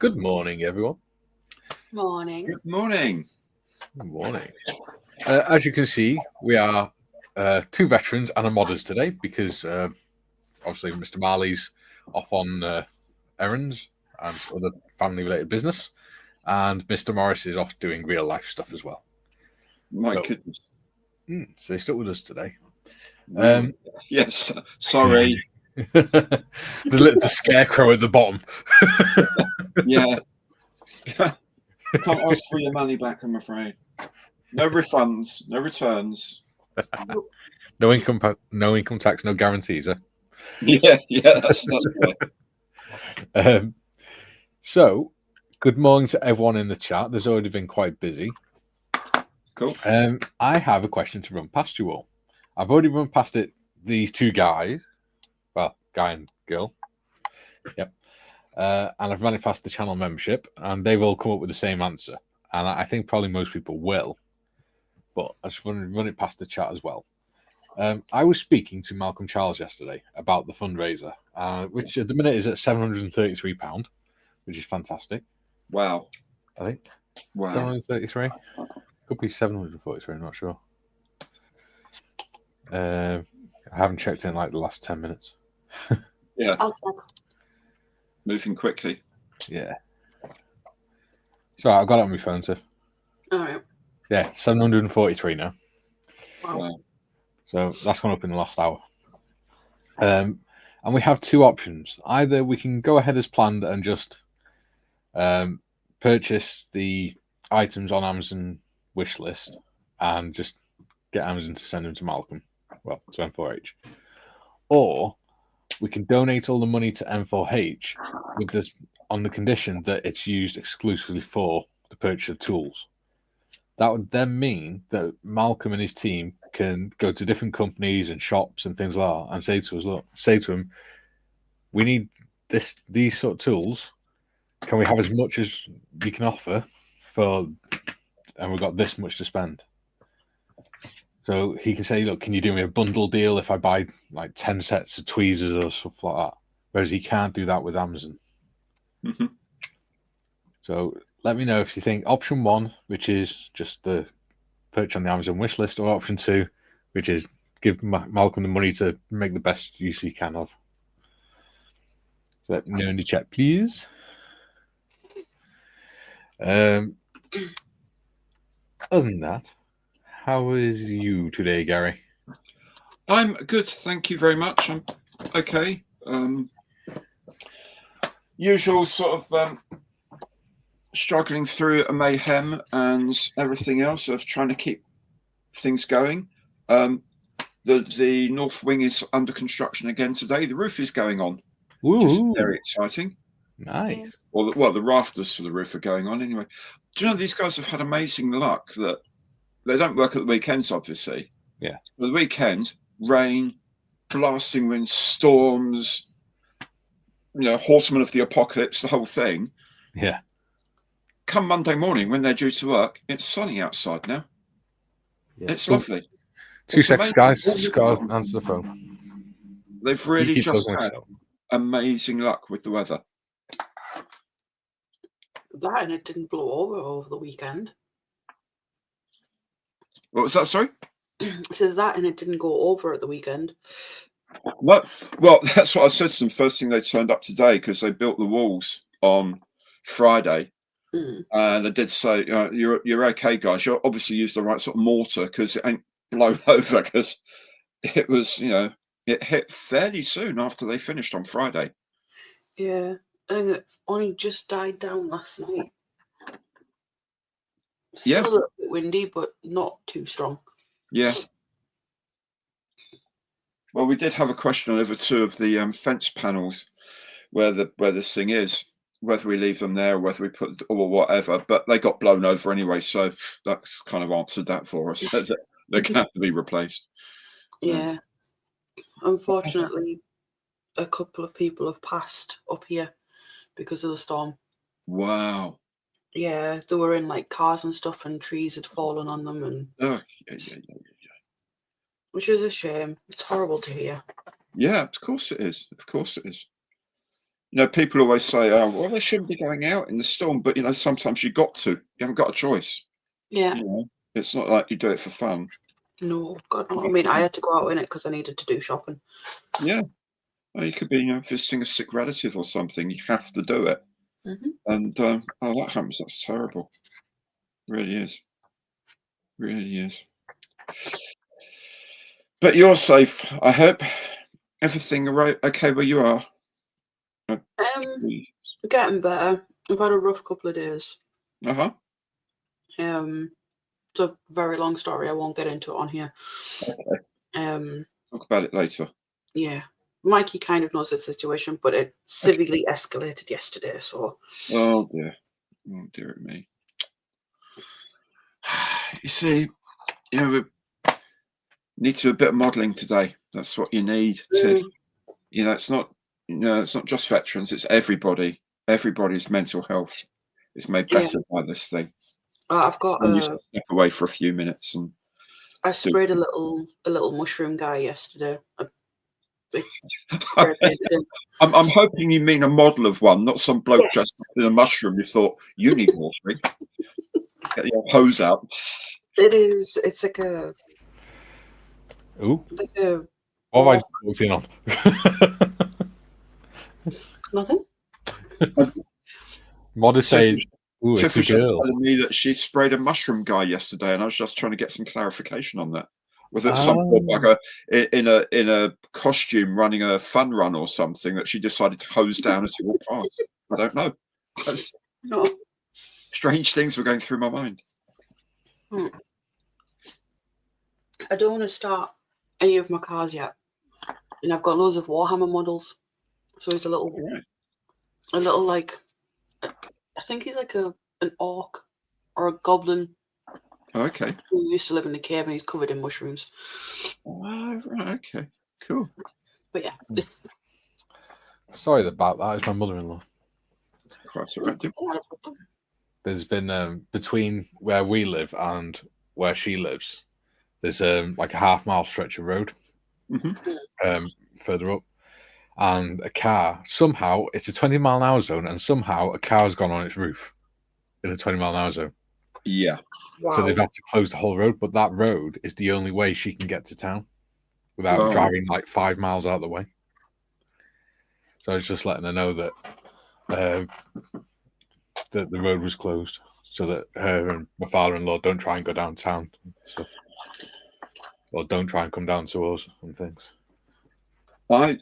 Good morning, everyone. Morning. Good morning. Good morning. As you can see, we are two veterans and a modders today because obviously Mr. Marley's off on errands and other family-related business, and Mr. Morris is off doing real-life stuff as well. My So- goodness. So he's stuck with us today. Yes. Sorry. the scarecrow at the bottom. Yeah. Can't ask for your money back, I'm afraid. No refunds, no returns. No income tax, no guarantees. Huh? Yeah, that's right. So, good morning to everyone in the chat. There's already been quite busy. Cool. I have a question to run past you all. I've already run past it. These two guys, well, guy and girl. Yep. And I've run it past the channel membership, and they've all come up with the same answer. And I think probably most people will. But I just want to run it past the chat as well. I was speaking to Malcolm Charles yesterday about the fundraiser, which at the minute is at £733, which is fantastic. Wow. I think. Wow. 733? Could be 743, I'm not sure. I haven't checked in like the last 10 minutes. Yeah. I'll check. Moving quickly. Yeah. So I've got it on my phone, so. All right. Yeah, 743 now. Wow. So that's gone up in the last hour. And we have two options. Either we can go ahead as planned and just purchase the items on Amazon wish list and just get Amazon to send them to Malcolm, well, to M4H. Or we can donate all the money to M4H with this on the condition that it's used exclusively for the purchase of tools. That would then mean that Malcolm and his team can go to different companies and shops and things like that and say to us, look, say to them, we need these sort of tools. Can we have as much as you can offer and we've got this much to spend? So he can say, look, can you do me a bundle deal if I buy like 10 sets of tweezers or stuff like that? Whereas he can't do that with Amazon. Mm-hmm. So let me know if you think option one, which is just the purchase on the Amazon wish list, or option two, which is give Malcolm the money to make the best use he can of. So let me know in the chat, please. Other than that, how is you today, Gary? I'm good, thank you very much. I'm okay. Usual sort of struggling through a mayhem and everything else of trying to keep things going. The north wing is under construction again today. The roof is going on, which is very exciting. Nice. Well, the rafters for the roof are going on anyway. Do you know these guys have had amazing luck that they don't work at the weekends, obviously. Yeah. But the weekend, rain, blasting winds, storms, horsemen of the apocalypse, the whole thing. Yeah. Come Monday morning when they're due to work, it's sunny outside now. Yeah. It's lovely. Two seconds, guys. Just got to answer the phone. They've really just had amazing luck with the weather. That and it didn't blow over the weekend. What was that, sorry? It says that and it didn't go over at the weekend. Well, that's what I said to them first thing they turned up today, because they built the walls on Friday. And I did say, you're okay, guys. You obviously used the right sort of mortar because it ain't blown over, because it was, it hit fairly soon after they finished on Friday. Yeah, and it only just died down last night. Still a little bit windy, but not too strong. Yeah. Well, we did have a question over two of the fence panels where this thing is, whether we leave them there or whether we put or whatever, but they got blown over anyway, so that's kind of answered that for us. They're going to have to be replaced. Yeah. Unfortunately, a couple of people have passed up here because of the storm. Wow. Yeah, they were in like cars and stuff, and trees had fallen on them, and which is a shame. It's horrible to hear. Yeah, of course it is. Of course it is. people always say, "Oh, well, they shouldn't be going out in the storm," but sometimes you got to. You haven't got a choice. Yeah. It's not like you do it for fun. No, God, no. I mean, I had to go out in it because I needed to do shopping. Yeah. Well, you could be, visiting a sick relative or something. You have to do it. Mm-hmm. And that happens. That's terrible. Really is. Really is. But you're safe, I hope. Everything okay where you are? Getting better. I've had a rough couple of days. Uh-huh. It's a very long story. I won't get into it on here. Okay. Talk about it later. Yeah. Mikey kind of knows the situation, but it severely escalated yesterday, so... Oh, dear. Oh, dear me. You see, we need to do a bit of modelling today. That's what you need, Tiff. It's not just veterans, it's everybody. Everybody's mental health is made better by this thing. I've got you step away for a few minutes and I sprayed a little mushroom guy yesterday. I'm hoping you mean a model of one, not some bloke dressed up in a mushroom. You thought you need watering. Get your hose out. It is. It's like a. Ooh. Like a. What have I walked in on? Nothing. Modest saying. Tiff was just telling me that she sprayed a mushroom guy yesterday, and I was just trying to get some clarification on that. Whether it's some bugger in a costume running a fun run or something that she decided to hose down as he walked past. I don't know. No. Strange things were going through my mind. I don't want to start any of my cars yet, and I've got loads of Warhammer models. So he's a little like, I think he's like an orc or a goblin. Okay. Who used to live in the cave and he's covered in mushrooms. Oh, right. Okay. Cool. But yeah. Sorry about that. It's my mother-in-law. Quite all right. There's been between where we live and where she lives, there's like a half-mile stretch of road further up, and a car, somehow it's a 20-mile-an-hour zone, and somehow a car's gone on its roof in a 20-mile-an-hour zone. Yeah. Wow. So they've had to close the whole road, but that road is the only way she can get to town without driving like 5 miles out of the way. So I was just letting her know that that the road was closed, so that her and my father-in-law don't try and go downtown, or don't try and come down to us and things. I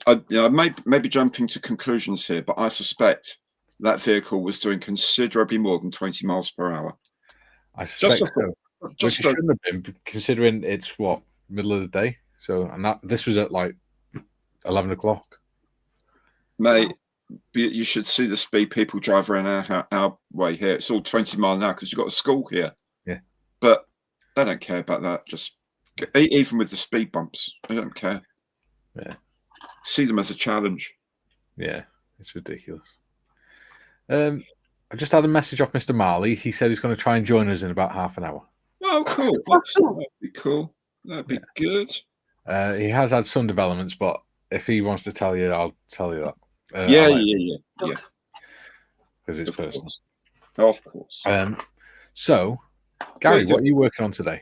may be jumping to conclusions here, but I suspect that vehicle was doing considerably more than 20 miles per hour. I suspect so. Which it shouldn't have been, considering it's middle of the day. So, and this was at like 11 o'clock. Mate, you should see the speed people drive around our way here. It's all 20 miles an hour because you've got a school here. Yeah. But they don't care about that. Just even with the speed bumps, they don't care. Yeah. See them as a challenge. Yeah, it's ridiculous. I just had a message off Mr. Marley. He said he's going to try and join us in about half an hour. Oh, cool. That'd be cool. That'd be good. He has had some developments, but if he wants to tell you, I'll tell you that. Yeah. Because it's personal. Of course. So, Gary, what are you working on today?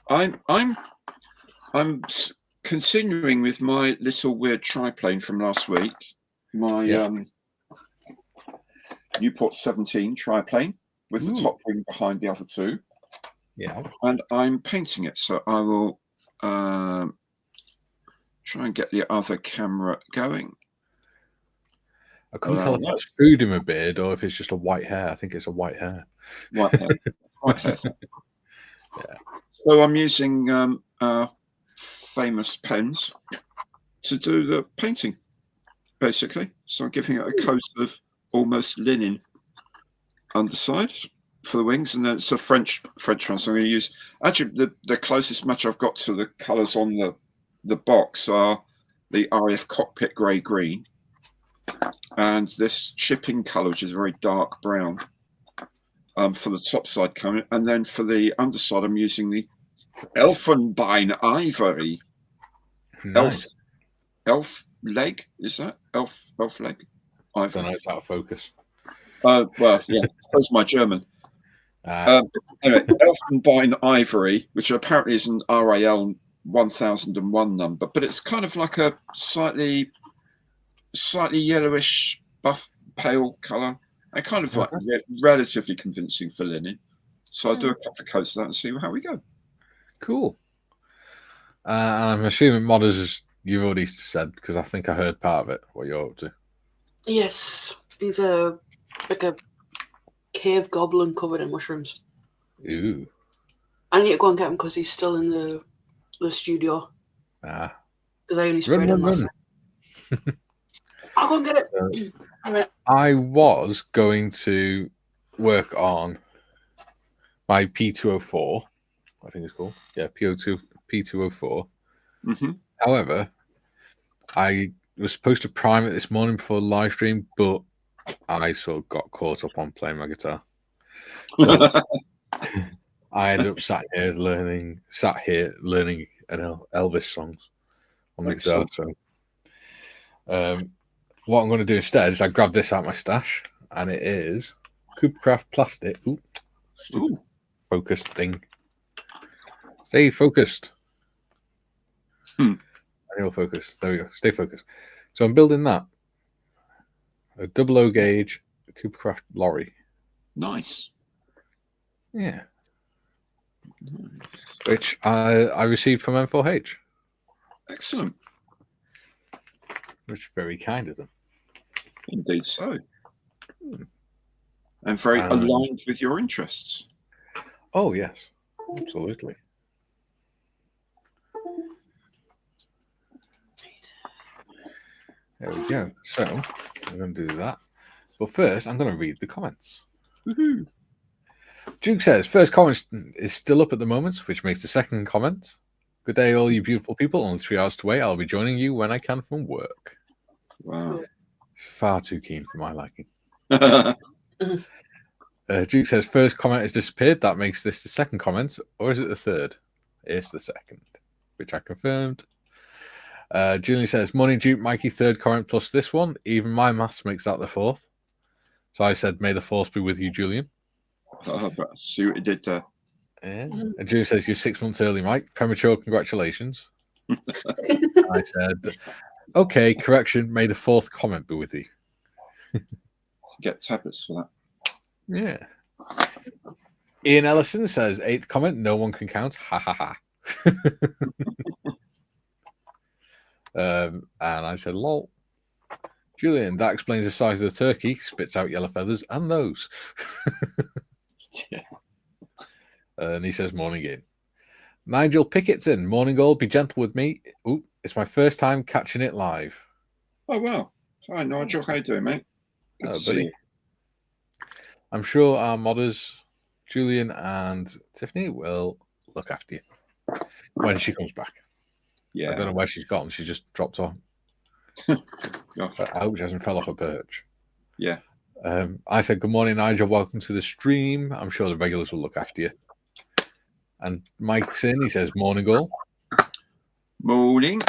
I'm continuing with my little weird triplane from last week. My Newport 17 triplane with the top wing behind the other two. Yeah. And I'm painting it, so I will try and get the other camera going. I couldn't tell if that's food in my beard or if it's just a white hair. I think it's a white hair. White hair. White hair. Yeah. So I'm using famous pens to do the painting, basically. So I'm giving it a coat of almost linen underside for the wings, and then it's a French one. So I'm going to use actually the closest match I've got to the colours on the box are the RAF cockpit grey green and this shipping colour, which is very dark brown, for the top side coming, and then for the underside I'm using the Elfenbein ivory. Nice. Elf leg, is that elf leg? I don't know. It's out of focus. Well, yeah. Suppose my German. Anyway, Elfenbein Ivory, which apparently is an RAL 1001 number, but it's kind of like a slightly yellowish, buff, pale colour, and kind of like relatively convincing for linen. So I'll do a couple of coats of that and see how we go. Cool. I'm assuming modders, is you've already said, because I think I heard part of it, what you're up to. Yes, he's like a cave goblin covered in mushrooms. Ooh. I need to go and get him because he's still in the studio. Because I only sprayed him last night. I'll go and get it. I was going to work on my P204, I think it's called. Yeah, P204. Mm-hmm. However, I was supposed to prime it this morning before the live stream, but I sort of got caught up on playing my guitar. So I ended up sat here learning Elvis songs on the guitar. So what I'm going to do instead is I grab this out of my stash, and it is Coopercraft plastic. Ooh. Focused thing. Stay focused. Manual focus. There we go. Stay focused. So I'm building that. A 00 gauge Coopercraft lorry. Nice. Yeah. Nice. Which I received from M4H. Excellent. Which is very kind of them. Indeed so. And very aligned with your interests. Oh, yes. Absolutely. There we go. So I'm going to do that. But first, I'm going to read the comments. Woohoo. Duke says, first comment is still up at the moment, which makes the second comment. Good day, all you beautiful people. Only 3 hours to wait. I'll be joining you when I can from work. Wow. Far too keen for my liking. Duke says, first comment has disappeared. That makes this the second comment. Or is it the third? It's the second, which I confirmed. Julian says, morning, Duke, Mikey, third comment plus this one. Even my maths makes that the fourth. So I said, may the force be with you, Julian. See what you did there. Yeah. And Julian says, you're 6 months early, Mike. Premature congratulations. I said, okay, correction. May the fourth comment be with you. Get tablets for that. Yeah. Ian Ellison says, eighth comment, no one can count. Ha ha ha. And I said, lol. Julian, that explains the size of the turkey. Spits out yellow feathers and those. Yeah. And he says, morning in. Nigel Pickett's in. Morning all, be gentle with me. Ooh, it's my first time catching it live. Oh, wow. Hi, Nigel. How you doing, mate? Good to see you. I'm sure our modders, Julian and Tiffany, will look after you when she comes back. Yeah. I don't know where she's gone. She just dropped off. I hope she hasn't fell off a perch. Yeah. I said, good morning, Nigel. Welcome to the stream. I'm sure the regulars will look after you. And Mike's in. He says, morning all. Morning.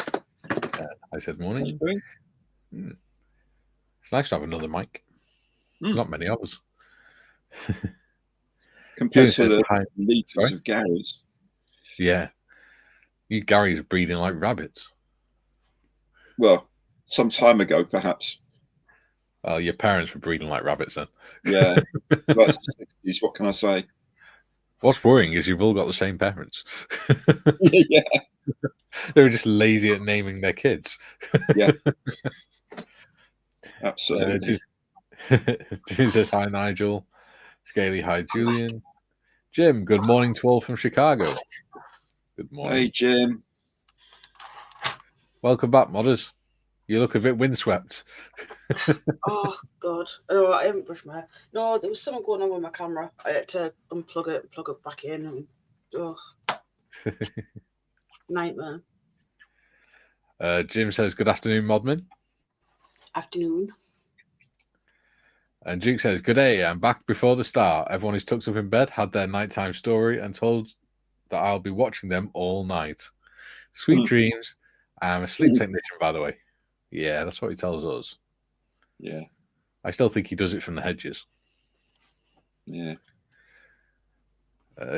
I said, morning. It's nice to have another Mike. There's not many of us. Compared to the legions of Garys. Yeah. You Garys are breeding like rabbits. Well, some time ago, perhaps. Well, your parents were breeding like rabbits then. Yeah. That's the 60s, what can I say? What's worrying is you've all got the same parents. Yeah. They were just lazy at naming their kids. Yeah. Absolutely. Jim says, hi, Nigel. Scaly, hi, Julian. Jim, good morning to all from Chicago. Good morning. Hey, Jim. Welcome back, modders. You look a bit windswept. Oh, God. Oh, I haven't brushed my hair. No, there was something going on with my camera. I had to unplug it and plug it back in. And, nightmare. Jim says, good afternoon, Modman. Afternoon. And Duke says, good day. I'm back before the start. Everyone is tucked up in bed, had their nighttime story, and told that I'll be watching them all night. Sweet dreams. I'm a sleep technician, by the way. Yeah, that's what he tells us. Yeah. I still think he does it from the hedges. Yeah.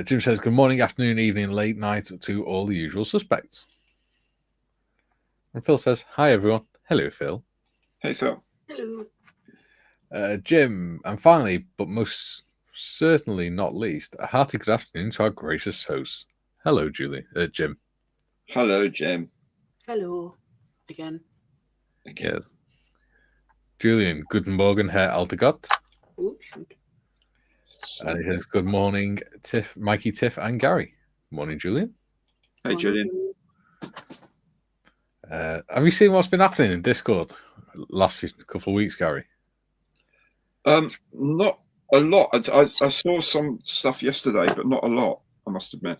Jim says, good morning, afternoon, evening, late night to all the usual suspects. And Phil says, hi, everyone. Hello, Phil. Hey, Phil. Hello. Jim, and finally, but most certainly not least, a hearty good afternoon to our gracious hosts. Hello, Jim. Hello, Jim. Hello. Again. Yes. Julian, guten Morgen, Herr Altegott. Oh, shoot. And he says, good morning, Mikey, Tiff, and Gary. Morning, Julian. Hey, Julian. Have you seen what's been happening in Discord last couple of weeks, Gary? Not a lot. I saw some stuff yesterday, but not a lot, I must admit.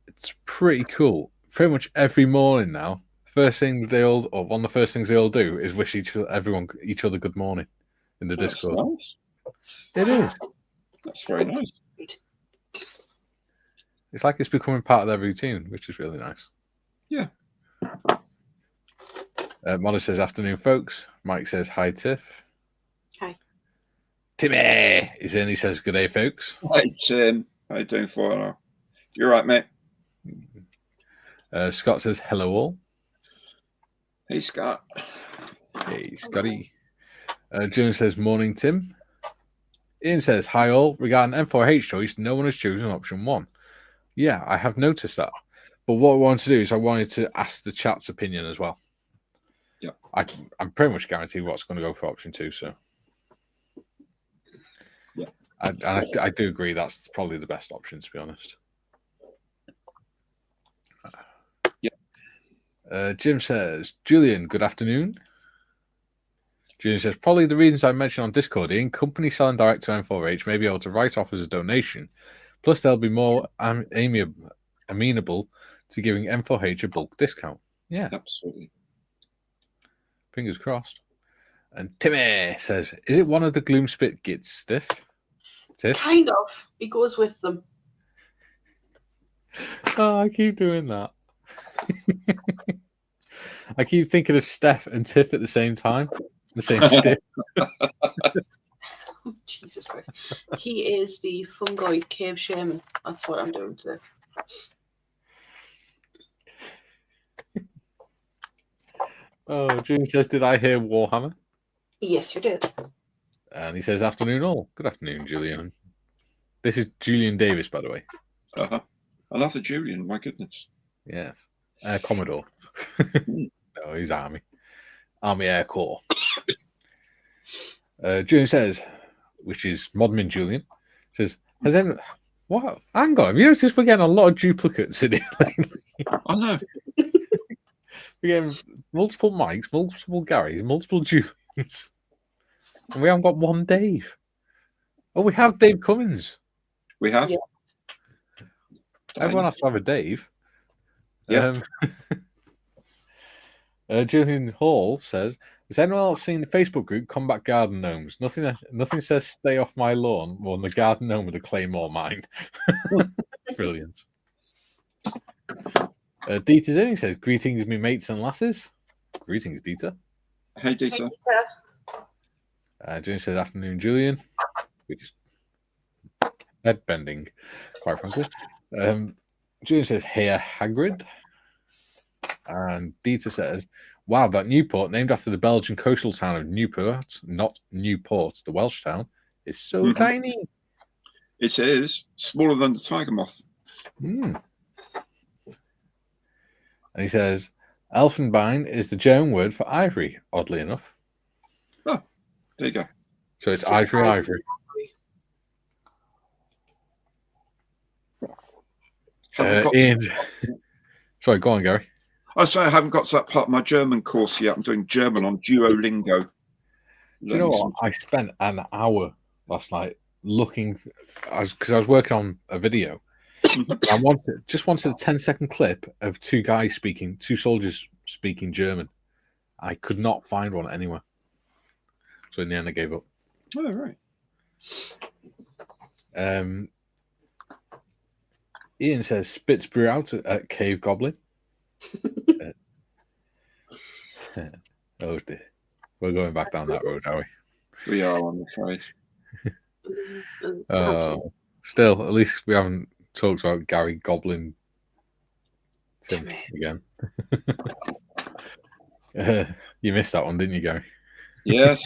It's pretty cool. Pretty much every morning now, one of the first things they all do is wish each other good morning in the Discord. Nice. It is. That's very nice. It's like it's becoming part of their routine, which is really nice. Yeah. Molly says, afternoon, folks. Mike says, hi, Tiff. Hi. Timmy is in. He says, good day, folks. Hey, Tim. How you doing for now? You're right, mate. Scott says, hello, all. Hey, Scott. Hey, Scotty. June says, morning, Tim. Ian says, hi, all. Regarding M4H choice, no one has chosen option 1. Yeah, I have noticed that. But what I wanted to do is I wanted to ask the chat's opinion as well. Yeah. I'm pretty much guaranteed what's going to go for option 2, so. Yeah. I do agree that's probably the best option, to be honest. Yeah. Jim says, Julian, good afternoon. Julian says, probably the reasons I mentioned on Discord, Ian, companies selling direct to M4H may be able to write off as a donation. Plus, they'll be more amenable to giving M4H a bulk discount. Yeah. Absolutely. Fingers crossed. And Timmy says, is it one of the Gloomspit gits, Tiff? Kind of. He goes with them. Oh, I keep doing that. I keep thinking of Steph and Tiff at the same time. The same stiff. Oh, Jesus Christ. He is the fungoid cave shaman. That's what I'm doing today. Oh, June says, did I hear Warhammer? Yes, you did. And he says, afternoon all. Good afternoon, Julian. This is Julian Davis, by the way. Uh-huh. Another Julian, my goodness. Yes. Commodore. No, he's Army. Army Air Corps. Julian says, which is Modmin Julian, says, has anyone... What? Hang on, have you noticed we're getting a lot of duplicates in here lately? I know. We're getting multiple Mikes, multiple Garys, multiple Julians. And we haven't got one Dave. Oh, we have Dave Cummins. We have? Yeah. Everyone has to have a Dave. Yeah. Julian Hall says, has anyone else seen the Facebook group Combat Garden Gnomes? Nothing says stay off my lawn more than the garden gnome with a claymore mine. Brilliant. Dieter's in. He says, greetings, me mates and lasses. Greetings, Dieter. Hey, Dieter. Julian says, afternoon, Julian. Which is head bending, quite frankly. Julian says, hey, Hagrid. And Dieter says, wow, that Newport, named after the Belgian coastal town of Newport, not Newport, the Welsh town, is so tiny. It is. Smaller than the tiger moth. And he says, Elfenbein is the German word for ivory, oddly enough. Oh, there you go. So it's ivory. Sorry, go on, Gary. I say I haven't got to that part of my German course yet. I'm doing German on Duolingo. Do you know what? I spent an hour last night looking, because I was working on a video. I wanted a 10-second clip of two soldiers speaking German. I could not find one anywhere. So in the end, I gave up. Oh, right. Ian says, Spitz brew out at Cave Goblin. Oh dear. We're going back down that road, are we? We are, I'm afraid. Still, at least we haven't talked about Gary Goblin Tim again. You missed that one, didn't you, Gary? Yes.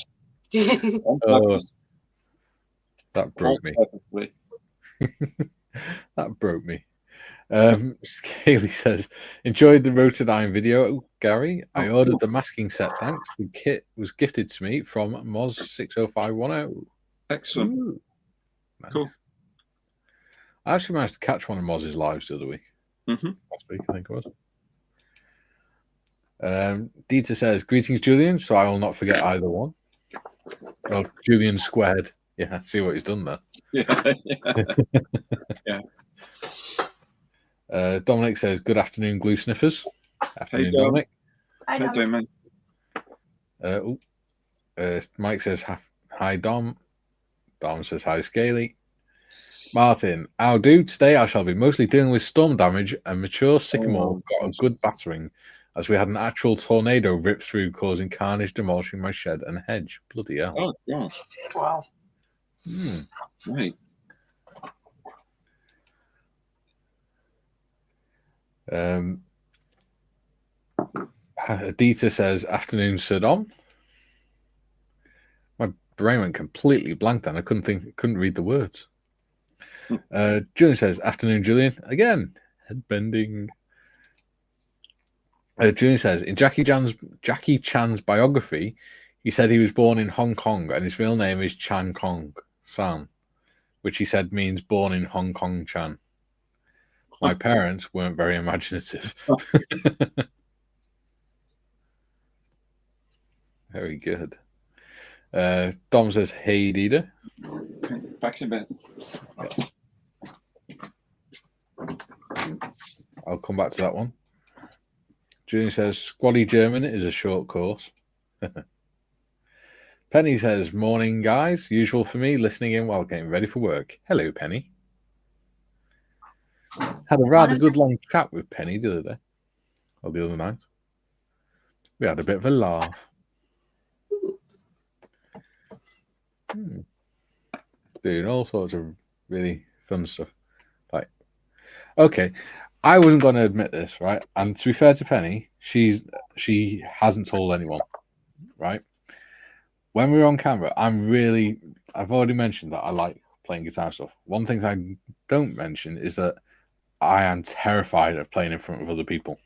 That broke me. That broke me. Scaly says, enjoyed the Road to Dine video, Gary. I ordered the masking set, thanks. The kit was gifted to me from Moz60510. Excellent. Ooh. Nice. Cool. I actually managed to catch one of Moz's lives the other week. Last week, I think it was. Dieter says, greetings, Julian, so I will not forget either one. Well, Julian squared. Yeah, see what he's done there. Yeah. Dominic says, good afternoon, glue sniffers. Afternoon, hey, Dominic. Hi, How you doing, man? Mike says, hi, Dom. Dom says, hi, Scaly. Martin, how do? Today I shall be mostly dealing with storm damage, and mature sycamore got a good battering, as we had an actual tornado rip through, causing carnage, demolishing my shed and hedge. Bloody hell. Oh, God. Wow. Right. Adita says, afternoon, Sir Dom. My brain went completely blank then. I couldn't read the words. Julian says, afternoon, Julian. Again, head bending. Julian says, in Jackie Chan's biography, he said he was born in Hong Kong and his real name is Chan Kong San, which he said means born in Hong Kong Chan. My parents weren't very imaginative. Very good. Dom says, hey, Dida. Okay, back in bed. I'll come back to that one. Julian says, Squaddy German is a short course. Penny says, morning, guys. Usual for me, listening in while getting ready for work. Hello, Penny. Had a rather good long chat with Penny the other day, or the other night. We had a bit of a laugh. Doing all sorts of really fun stuff. Like, okay, I wasn't going to admit this, right? And to be fair to Penny, she hasn't told anyone, right? When we were on camera, I've already mentioned that I like playing guitar stuff. One thing I don't mention is that I am terrified of playing in front of other people.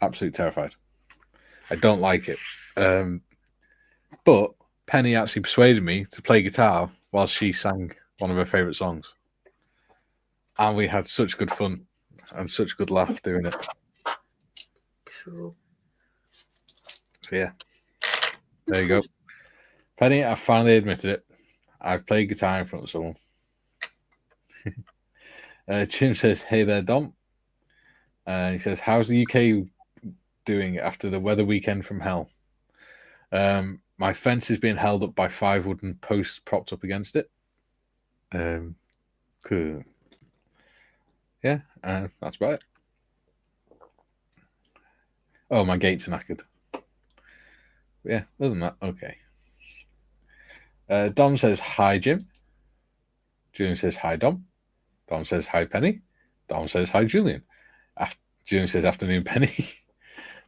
Absolutely terrified. I don't like it. But Penny actually persuaded me to play guitar while she sang one of her favourite songs. And we had such good fun and such good laugh doing it. Cool. So yeah. There you go. Penny, I finally admitted it. I've played guitar in front of someone. Jim says, hey there, Dom. He says, how's the UK doing after the weather weekend from hell? My fence is being held up by 5 wooden posts propped up against it. Cool. Yeah, that's about it. Oh, my gates are knackered. Yeah, other than that, okay. Dom says, hi, Jim. Julian says, hi, Dom. Dom says, hi, Penny. Dom says, hi, Julian. Julian says, afternoon, Penny.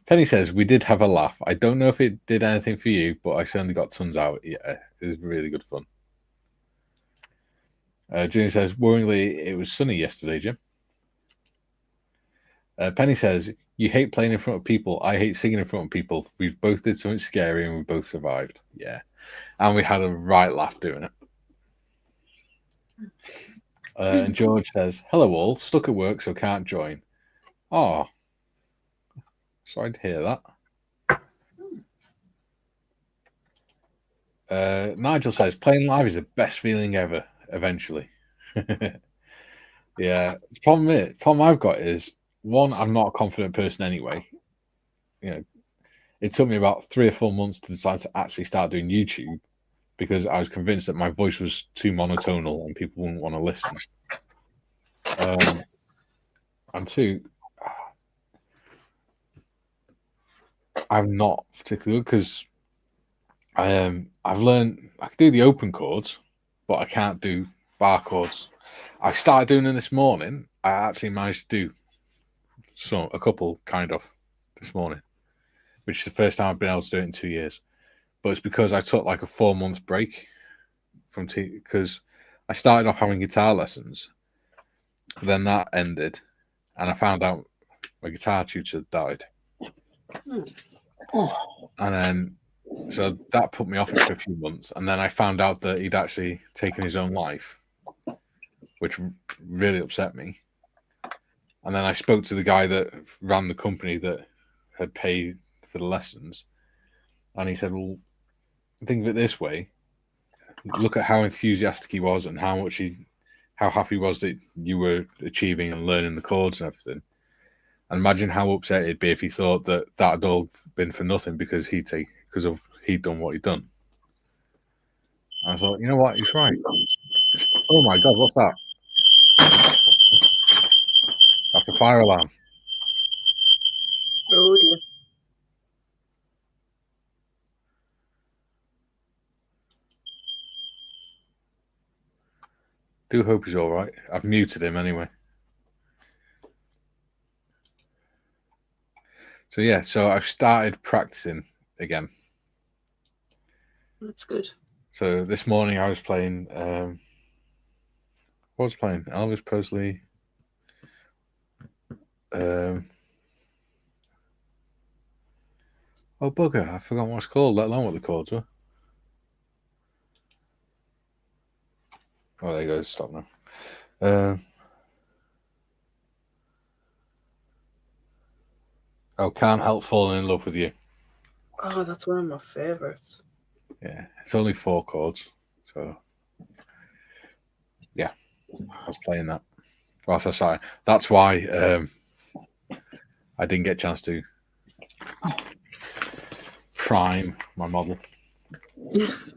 Penny says, we did have a laugh. I don't know if it did anything for you, but I certainly got tons out. Yeah, it was really good fun. Julian says, worryingly, it was sunny yesterday, Jim. Penny says, you hate playing in front of people. I hate singing in front of people. We both did something scary and we both survived. Yeah. And we had a right laugh doing it. And George says, hello all, stuck at work so can't join. Oh, sorry to hear that. Nigel says, playing live is the best feeling ever, eventually. Yeah. The problem I've got is, one, I'm not a confident person anyway. You know, it took me about 3 or 4 months to decide to actually start doing YouTube because I was convinced that my voice was too monotonal and people wouldn't want to listen. And two, I'm not particularly good because I've learned I can do the open chords, but I can't do bar chords. I started doing them this morning. I actually managed to do a couple kind of this morning, which is the first time I've been able to do it in 2 years. But it's because I took like a 4-month break from because I started off having guitar lessons, but then that ended, and I found out my guitar tutor died, and then so that put me off it for a few months, and then I found out that he'd actually taken his own life, which really upset me. And then I spoke to the guy that ran the company that had paid for the lessons, and he said, "Well, think of it this way: look at how enthusiastic he was and how happy he was that you were achieving and learning the chords and everything. And imagine how upset he'd be if he thought that had all been for nothing because he'd done what he'd done." And I thought, you know what, he's right. Oh my God, what's that? That's the fire alarm. Oh dear. Do hope he's all right. I've muted him anyway. So yeah, so I've started practicing again. That's good. So this morning I was playing. What was I playing? Elvis Presley. Oh bugger! I forgot what it's called. Let alone what the chords were. Oh, there you go. Stop now. Can't help falling in love with you. Oh, that's one of my favorites. Yeah, it's only 4 chords, so yeah, I was playing that. Well, so sorry. That's why I didn't get a chance to prime my model because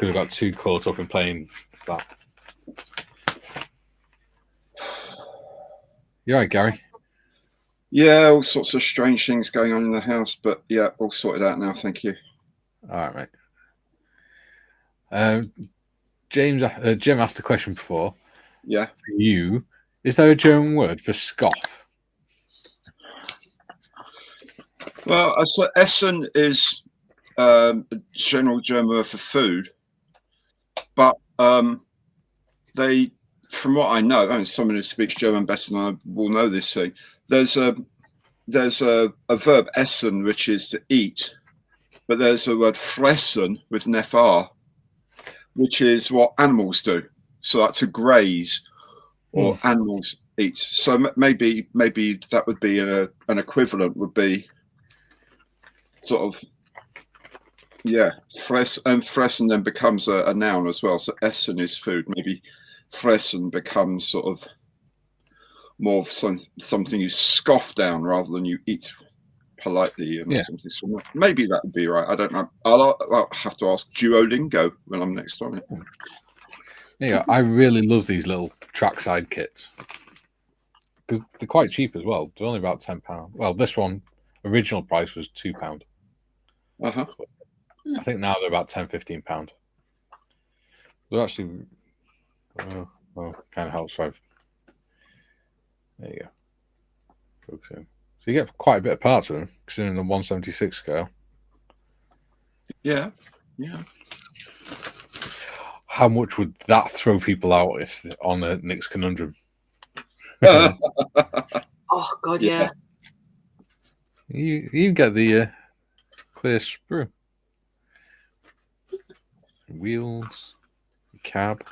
I got too caught up in playing that. You all right, Gary? Yeah, all sorts of strange things going on in the house, but yeah, all sorted out now. Thank you. All right, mate. Jim asked a question before. Yeah. For you, is there a German word for scoff? Well, so Essen is a general German word for food, but they, from what I know, and someone who speaks German better than I will know this thing. There's a verb essen, which is to eat, but there's a word fressen with an fr, which is what animals do. So like to graze, or animals eat. So maybe that would be an equivalent. Would be sort of fressen then becomes a noun as well. So essen is food. Maybe fressen becomes sort of more of something you scoff down rather than you eat politely and something. So maybe that would be right. I don't know. I'll have to ask Duolingo when I'm next on it. Yeah, I really love these little trackside kits because they're quite cheap as well. They're only about £10. Well, this one original price was £2. Uh-huh. I think now they're about £10-15. They're actually kind of helps. Right? There you go. Focusing. So you get quite a bit of parts of them, considering the 176 scale. Yeah. How much would that throw people out if on a Nick's Conundrum? Oh God, yeah. You get the clear sprue, wheels, cab,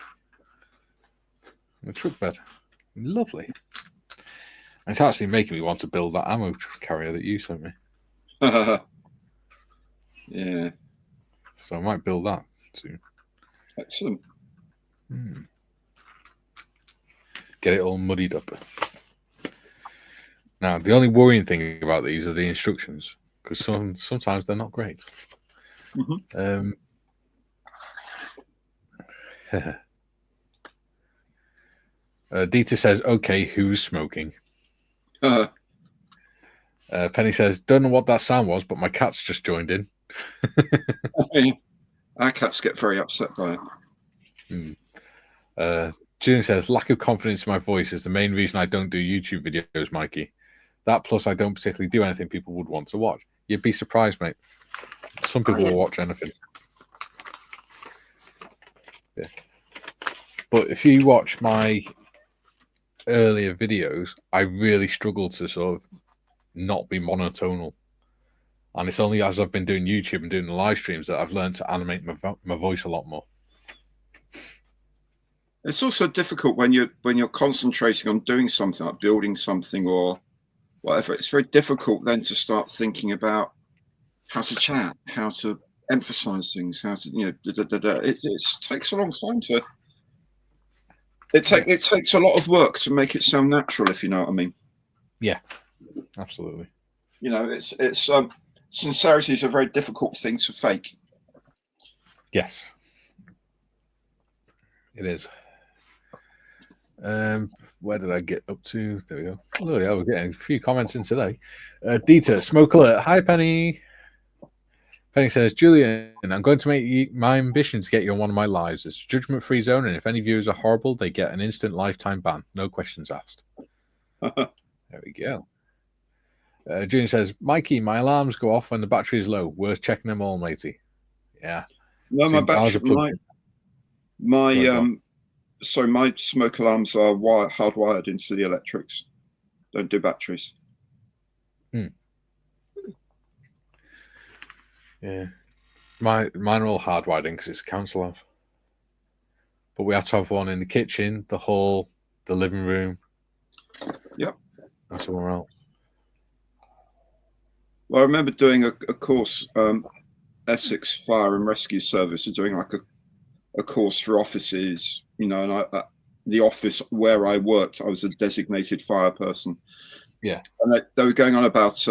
and the truck bed. Lovely. And it's actually making me want to build that ammo carrier that you sent me. Yeah. So I might build that soon. Excellent. Get it all muddied up. Now, the only worrying thing about these are the instructions, because sometimes they're not great. Mm-hmm. Dieter says, "Okay, who's smoking?" Uh-huh. Penny says, "Don't know what that sound was, but my cat's just joined in. Our cats get very upset by it. June says, lack of confidence in my voice is the main reason I don't do YouTube videos, Mikey. That plus I don't particularly do anything people would want to watch. You'd be surprised, mate. Some people will watch anything. Yeah. But if you watch my earlier videos, I really struggle to sort of not be monotonal. And it's only as I've been doing YouTube and doing the live streams that I've learned to animate my voice a lot more. It's also difficult when you're concentrating on doing something, like building something or whatever. It's very difficult then to start thinking about how to chat, how to emphasize things, how to It takes a long time to. It takes a lot of work to make it sound natural, if you know what I mean. Yeah, absolutely. It's sincerity is a very difficult thing to fake. Yes, it is. Where did I get up to? There we go. Oh yeah, we're getting a few comments in today. Dieter, smoke alert. Hi, Penny. Penny says, Julian, I'm going to make my ambition to get you on one of my lives. It's a judgment-free zone, and if any viewers are horrible, they get an instant lifetime ban. No questions asked. There we go. Julian says, Mikey, my alarms go off when the battery is low. Worth checking them all, matey. Yeah. No, my battery. So my smoke alarms are hardwired into the electrics. Don't do batteries. Yeah. Mine are all hardwired in because it's a council house. But we have to have one in the kitchen, the hall, the living room. Yep. And somewhere else. Well, I remember doing a course, Essex Fire and Rescue Service, are doing like a course for offices, and the office where I worked, I was a designated fire person. Yeah. And they were going on about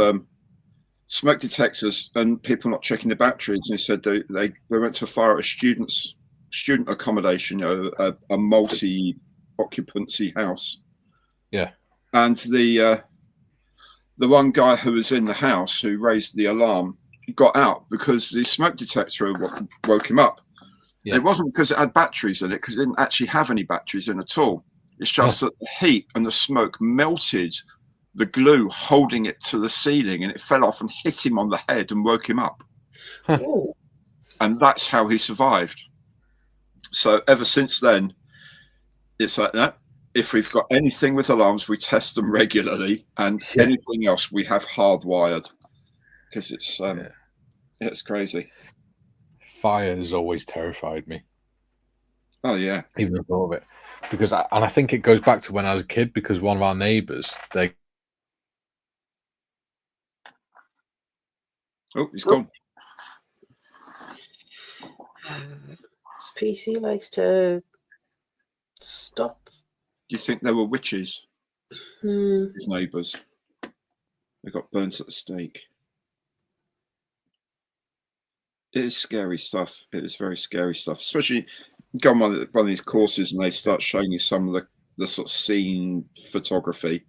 smoke detectors and people not checking the batteries. And they said they went to a fire at a student accommodation, a multi-occupancy house. Yeah. And the one guy who was in the house who raised the alarm got out because the smoke detector woke him up. Yeah. It wasn't because it had batteries in it, because it didn't actually have any batteries in at all. It's just that the heat and the smoke melted the glue holding it to the ceiling, and it fell off and hit him on the head and woke him up. And that's how he survived. So ever since then, it's like that. If we've got anything with alarms, we test them regularly, and anything else we have hardwired, because it's crazy. Fire has always terrified me. Oh yeah, even the thought of it, because I think it goes back to when I was a kid, because one of our neighbours, he's gone. This PC likes to stop. Do you think they were witches? His neighbours. They got burnt at the stake. It is scary stuff. It is very scary stuff. Especially you go on one of these courses and they start showing you some of the sort of scene photography,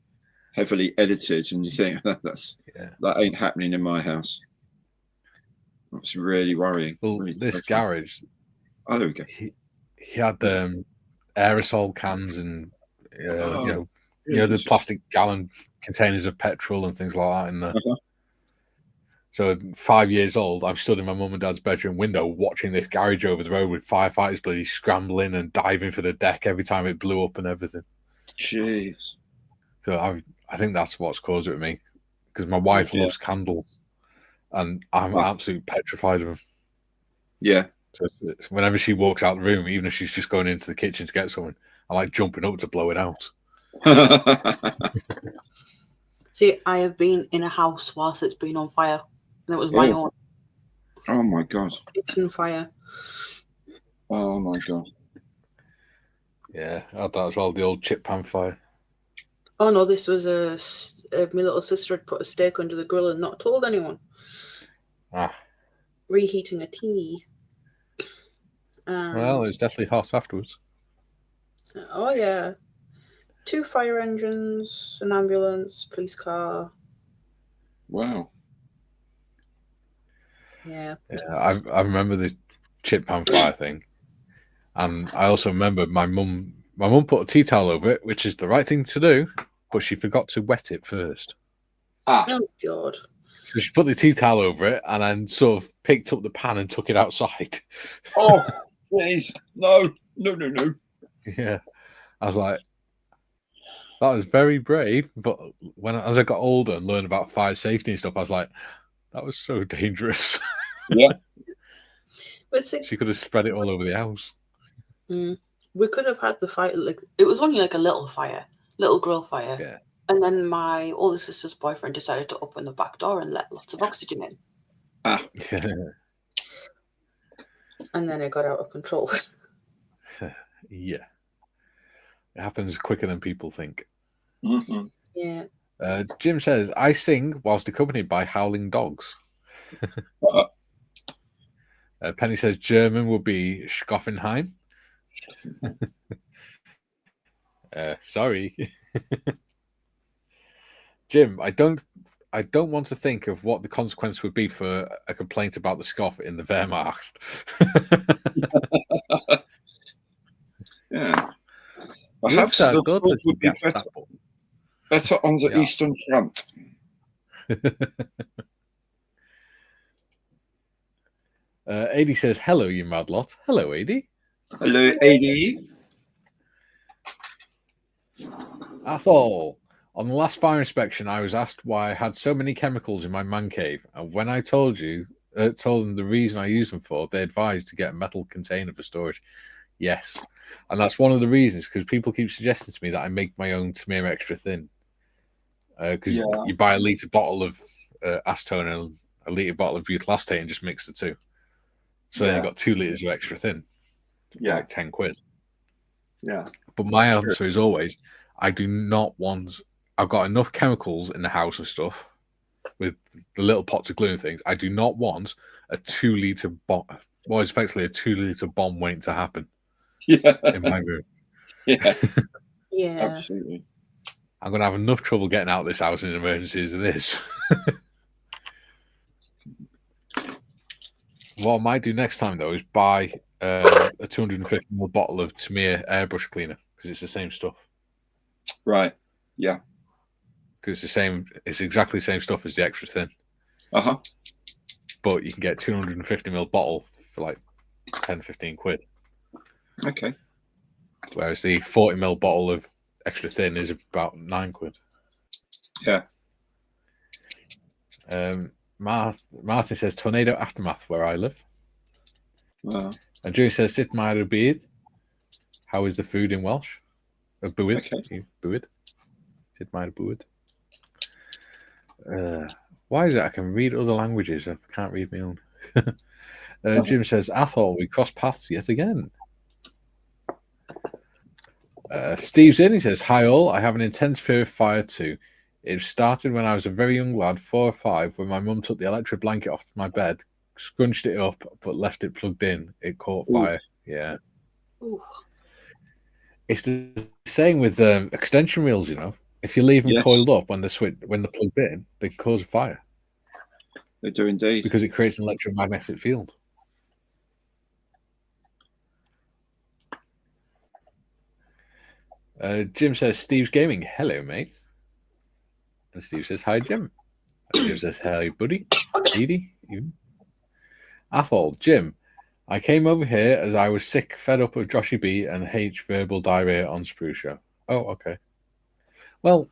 heavily edited, and you think that ain't happening in my house. That's really worrying. Well, really this garage. Oh, there we go. He had aerosol cans and the plastic gallon containers of petrol and things like that in there. So 5 years old, I'm stood in my mum and dad's bedroom window watching this garage over the road with firefighters bloody scrambling and diving for the deck every time it blew up and everything. Jeez. So I think that's what's caused it with me, because my wife loves candles and I'm absolutely petrified of them. Yeah. So whenever she walks out the room, even if she's just going into the kitchen to get something, I like jumping up to blow it out. See, I have been in a house whilst it's been on fire, and it was my own. Oh my god! Kitchen fire. Oh my god! Yeah, I had that as well. The old chip pan fire. Oh no, this was my little sister had put a steak under the grill and not told anyone. Reheating a tea. Well, it was definitely hot afterwards. Oh yeah. 2 fire engines, an ambulance, police car. Wow. Yeah. I remember the chip pan fire thing, and I also remember my mum. My mum put a tea towel over it, which is the right thing to do, but she forgot to wet it first. Oh God. So she put the tea towel over it, and then sort of picked up the pan and took it outside. Oh, please, no. Yeah, I was like, that was very brave. But as I got older and learned about fire safety and stuff, I was like, that was so dangerous. Yeah. But see, She could have spread it all over the house. we could have had the fire. Like, it was only like a little fire, little grill fire. Yeah. And then my older sister's boyfriend decided to open the back door and let lots of oxygen in. And then it got out of control. Yeah. It happens quicker than people think. Mm-hmm. Yeah. Jim says, I sing whilst accompanied by howling dogs. Penny says, German would be Schoffenheim. Sorry. Jim, I don't want to think of what the consequence would be for a complaint about the scoff in the Wehrmacht. Yeah. Perhaps the thought would be better on the Eastern Front. Adi says, hello, you mad lot. Hello, Adi. Hello, Adi. Athol, on the last fire inspection, I was asked why I had so many chemicals in my man cave. And when I told them the reason I used them for, they advised to get a metal container for storage. Yes. And that's one of the reasons, because people keep suggesting to me that I make my own Tamiya extra thin. Because you buy a litre bottle of acetone and a litre bottle of butyl acetate and just mix the two. So then you've got 2 litres of extra thin. Like 10 quid. Yeah. But my answer is always, I do not want... I've got enough chemicals in the house and stuff with the little pots of glue and things. I do not want a 2 litre bomb. Well, it's effectively a 2 litre bomb waiting to happen in my room. Yeah. Yeah. Absolutely. I'm going to have enough trouble getting out of this house in an emergency as it is. What I might do next time, though, is buy a 250ml bottle of Tamiya airbrush cleaner, because it's the same stuff. Right. Yeah. Because it's exactly the same stuff as the extra thin. Uh-huh. But you can get 250ml bottle for like 10, 15 quid. Okay. Whereas the 40ml bottle of extra thin is about 9 quid. Yeah. Martin says, tornado aftermath where I live. Wow. And Julie says, sit my beard. How is the food in Welsh? Bwyd. Okay. Bwyd. Sit my bwyd. Why is it I can read other languages? I can't read my own. Jim says, Athol, we cross paths yet again. Steve's in. He says, hi all. I have an intense fear of fire too. It started when I was a very young lad, 4 or 5, when my mum took the electric blanket off my bed, scrunched it up, but left it plugged in. It caught fire. Yeah. Ooh. It's the same with extension reels, you know. If you leave them coiled up when they're plugged in, they cause a fire. They do indeed. Because it creates an electromagnetic field. Jim says, Steve's gaming. Hello, mate. And Steve says, hi, Jim. And Jim says, hey, buddy. Edie. Athol, Jim. I came over here as I was sick, fed up with Joshy B and H verbal diarrhea on Sprue Show. Oh, okay. Well,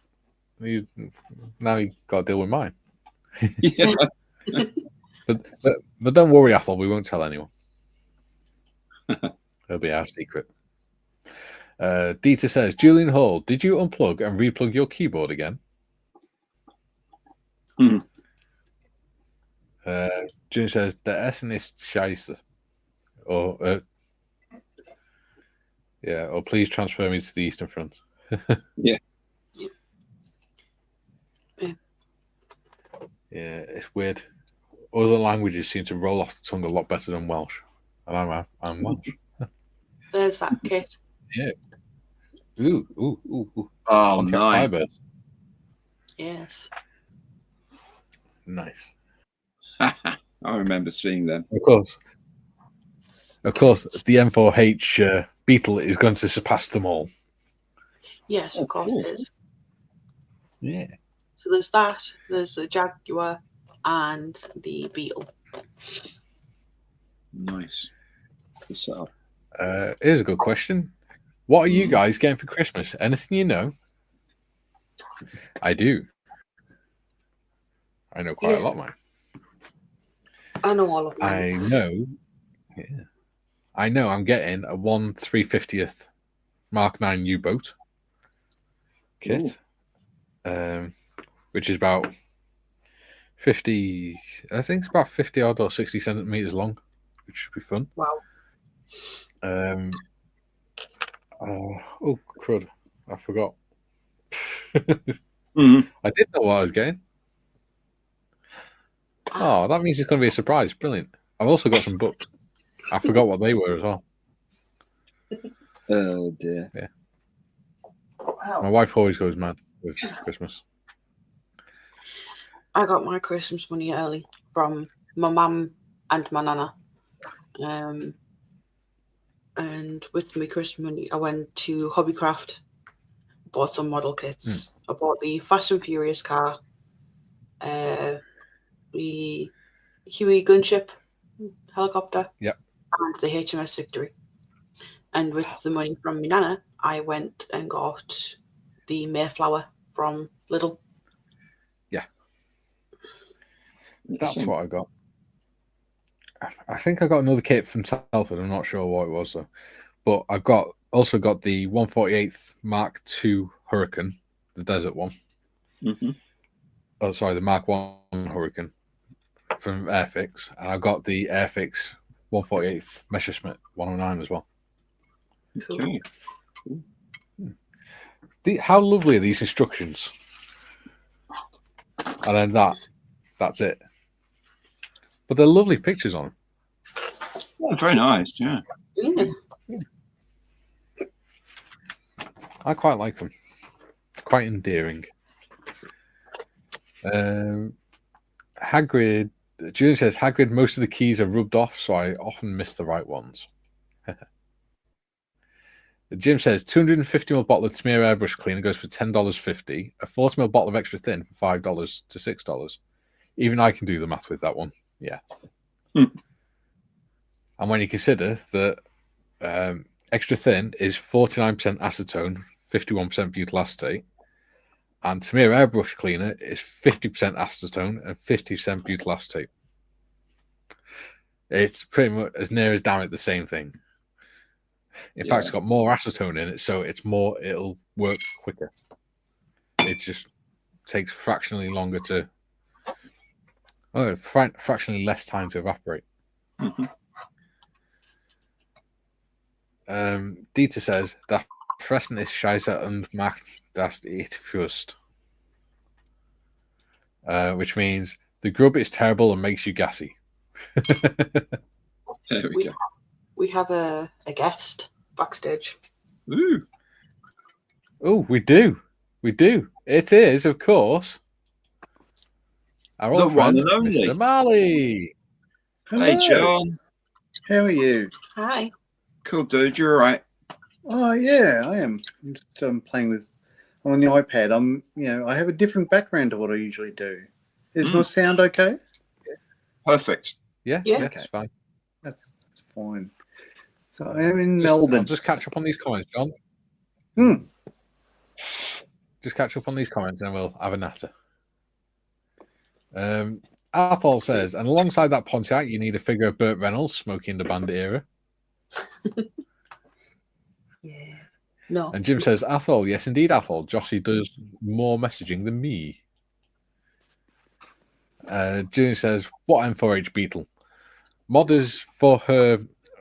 now you got to deal with mine. Yeah. but don't worry, Athol. We won't tell anyone. It'll be our secret. Dieter says, Julian Hall, did you unplug and replug your keyboard again? June says, the Essen ist scheiße. Or, or please transfer me to the Eastern Front. Yeah. Yeah, it's weird. Other languages seem to roll off the tongue a lot better than Welsh. And I'm Welsh. There's that kit. Yeah. Ooh. Oh, nice. Firebird. Yes. Nice. I remember seeing them. Of course, the M4H Beetle is going to surpass them all. Yes, of course cool. it is. Yeah. So there's that. There's the Jaguar and the Beetle. Nice. Good setup. Here's a good question. What are you guys getting for Christmas? Anything you know? I do. I know quite a lot, mate. I know all of mine. I know. Yeah. I know I'm getting a 1/350th Mark 9 U-boat kit, which is about 50. I think it's about 50 odd or 60 centimeters long, which should be fun. Wow. Oh crud! I forgot. Mhm. I did know what I was getting. Oh, that means it's going to be a surprise. Brilliant. I've also got some books. I forgot what they were as well. Oh dear. Yeah. Wow. My wife always goes mad with Christmas. I got my Christmas money early from my mum and my nana. And with my Christmas money, I went to Hobbycraft, bought some model kits. I bought the Fast and Furious car, the Huey gunship helicopter, and the HMS Victory. And with the money from my nana, I went and got the Mayflower from Lidl. Yeah. That's what I got. I think I got another kit from Telford. I'm not sure what it was though. But I also got the 148th Mark II Hurricane, the desert one. Mm-hmm. Oh, sorry, the Mark I Hurricane from Airfix, and I got the Airfix 148th Messerschmitt 109 as well. Okay. How lovely are these instructions? And then that's it. But they're lovely pictures on them. Oh, very nice, yeah. I quite like them. Quite endearing. Hagrid, Julian says, Hagrid, most of the keys are rubbed off, so I often miss the right ones. Jim says, 250ml bottle of Smear airbrush cleaner goes for $10.50. A 40ml bottle of extra thin for $5 to $6. Even I can do the math with that one. Yeah. And when you consider that extra thin is 49% acetone, 51% butyl acetate, and Smear airbrush cleaner is 50% acetone and 50% butyl acetate. It's pretty much as near as damn it the same thing. In fact, it's got more acetone in it, so it'll work quicker. It just takes fractionally longer fractionally less time to evaporate. Dieter says that Fressen ist scheiße und macht das nicht fürst. Which means the grub is terrible and makes you gassy. There we go. We have a guest backstage. Ooh. Oh, we do. We do. It is, of course, our old friend, Mr. Marley. Hello. Hey, John. How are you? Hi. Cool, dude. You're all right. Oh, yeah, I am. I'm just playing with on the iPad. I have a different background to what I usually do. Is my sound okay? Perfect. Yeah, okay. It's fine. That's fine. So I am in Melbourne. I'll just catch up on these comments, John. Just catch up on these comments and we'll have a natter. Athol says, and alongside that Pontiac, you need a figure of Burt Reynolds smoking the Bandit era. Yeah. No. And Jim says, Athol, yes, indeed, Athol. Jossie does more messaging than me. Julian says, what M4H Beetle? Modders for her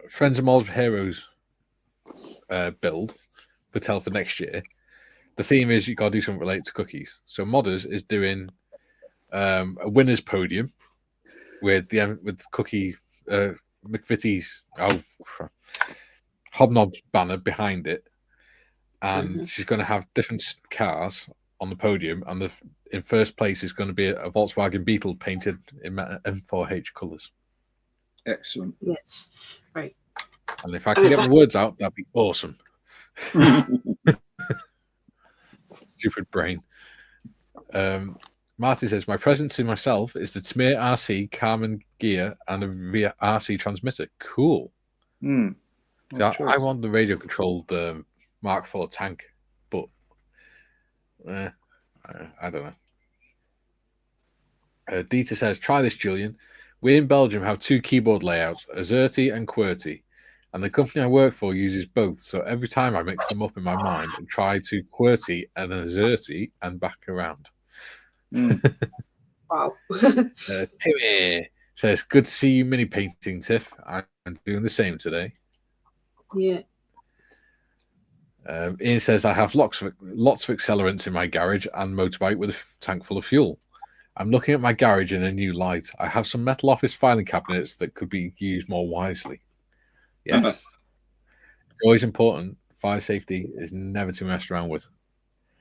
Friends of Modded Heroes build for Telford next year. The theme is you got to do something related to cookies. So Modders is doing a winner's podium with Cookie McVitie's Hobnob banner behind it, and she's going to have different cars on the podium, and in first place is going to be a Volkswagen Beetle painted in M4H colours. Excellent. Yes. Right. And if I can get my words out, that'd be awesome. Stupid brain. Marty says, my present to myself is the Tamir RC Carmen gear and a RC transmitter. Cool. Nice I want the radio controlled Mark IV tank, but I don't know. Dieter says, try this, Julian. We in Belgium have 2 keyboard layouts, AZERTY and QWERTY, and the company I work for uses both. So every time I mix them up in my mind and try to QWERTY and AZERTY and back around. Wow. Timmy says, good to see you mini painting, Tiff. I'm doing the same today. Yeah. Ian says, I have lots of accelerants in my garage and motorbike with a tank full of fuel. I'm looking at my garage in a new light. I have some metal office filing cabinets that could be used more wisely. Yes. It's always important. Fire safety is never to mess around with.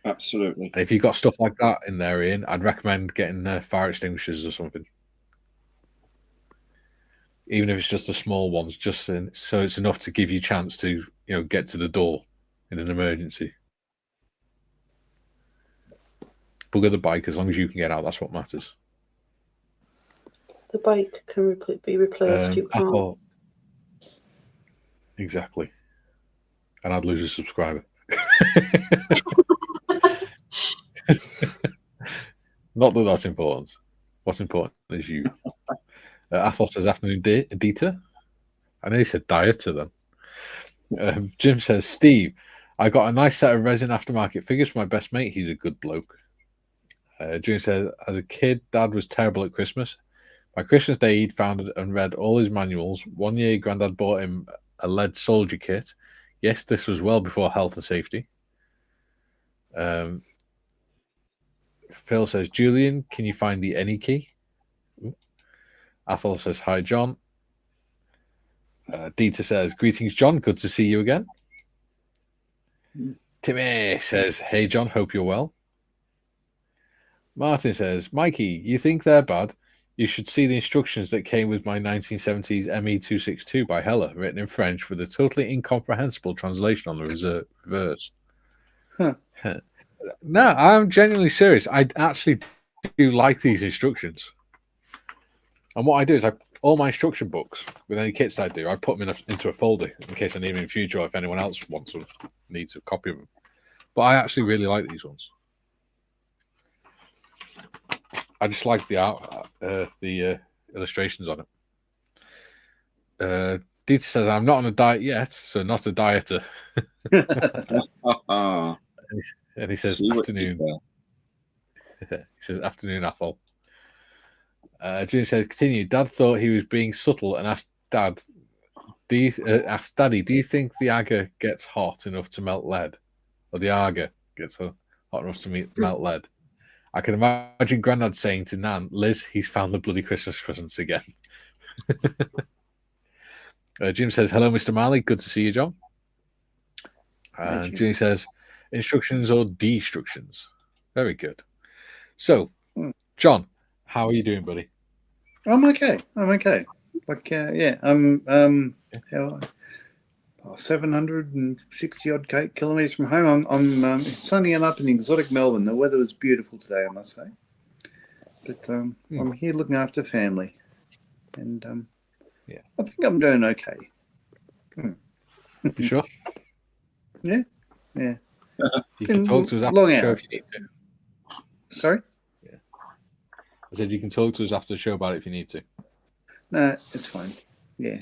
Absolutely. And if you've got stuff like that in there, Ian, I'd recommend getting fire extinguishers or something. Even if it's just the small ones, just so it's enough to give you a chance to, get to the door in an emergency. Bugger the bike, as long as you can get out, that's what matters. The bike can be replaced. You can't. Apple. Exactly. And I'd lose a subscriber. Not that that's important. What's important is you. Athos says, afternoon, Dieter. I know he said dieter then. Jim says, Steve, I got a nice set of resin aftermarket figures for my best mate. He's a good bloke. June says, as a kid, Dad was terrible at Christmas. By Christmas Day, he'd found and read all his manuals. One year, Grandad bought him a lead soldier kit. Yes, this was well before health and safety. Phil says, Julian, can you find the any key? Athol says, hi, John. Dieter says, greetings, John. Good to see you again. Timmy says, hey, John, hope you're well. Martin says, Mikey, you think they're bad? You should see the instructions that came with my 1970s ME262 by Heller, written in French with a totally incomprehensible translation on the reverse. Huh. No, I'm genuinely serious. I actually do like these instructions. And what I do is all my instruction books with any kits I do, I put them into a folder in case I need them in future or if anyone else needs a copy of them. But I actually really like these ones. I just like the art, the illustrations on it. Dieter says, I'm not on a diet yet, so not a dieter. And he says, afternoon. He says, afternoon, Athol. June says, continue. Dad thought he was being subtle and asked Daddy, do you think the agar gets hot enough to melt lead? Or the agar gets hot enough to melt lead? I can imagine Grandad saying to Nan, Liz, he's found the bloody Christmas presents again. Jim says, hello, Mr. Marley. Good to see you, John. And Jimmy says, instructions or destructions? Very good. So, John, how are you doing, buddy? I'm okay. Like, I'm 760 odd kilometers from home. I'm sunny and up in exotic Melbourne. The weather was beautiful today, I must say. But I'm here looking after family, and I think I'm doing okay. You sure? Yeah. You can talk to us after the show if you need to. Sorry? Yeah. I said you can talk to us after the show about it if you need to. No, it's fine. Yeah.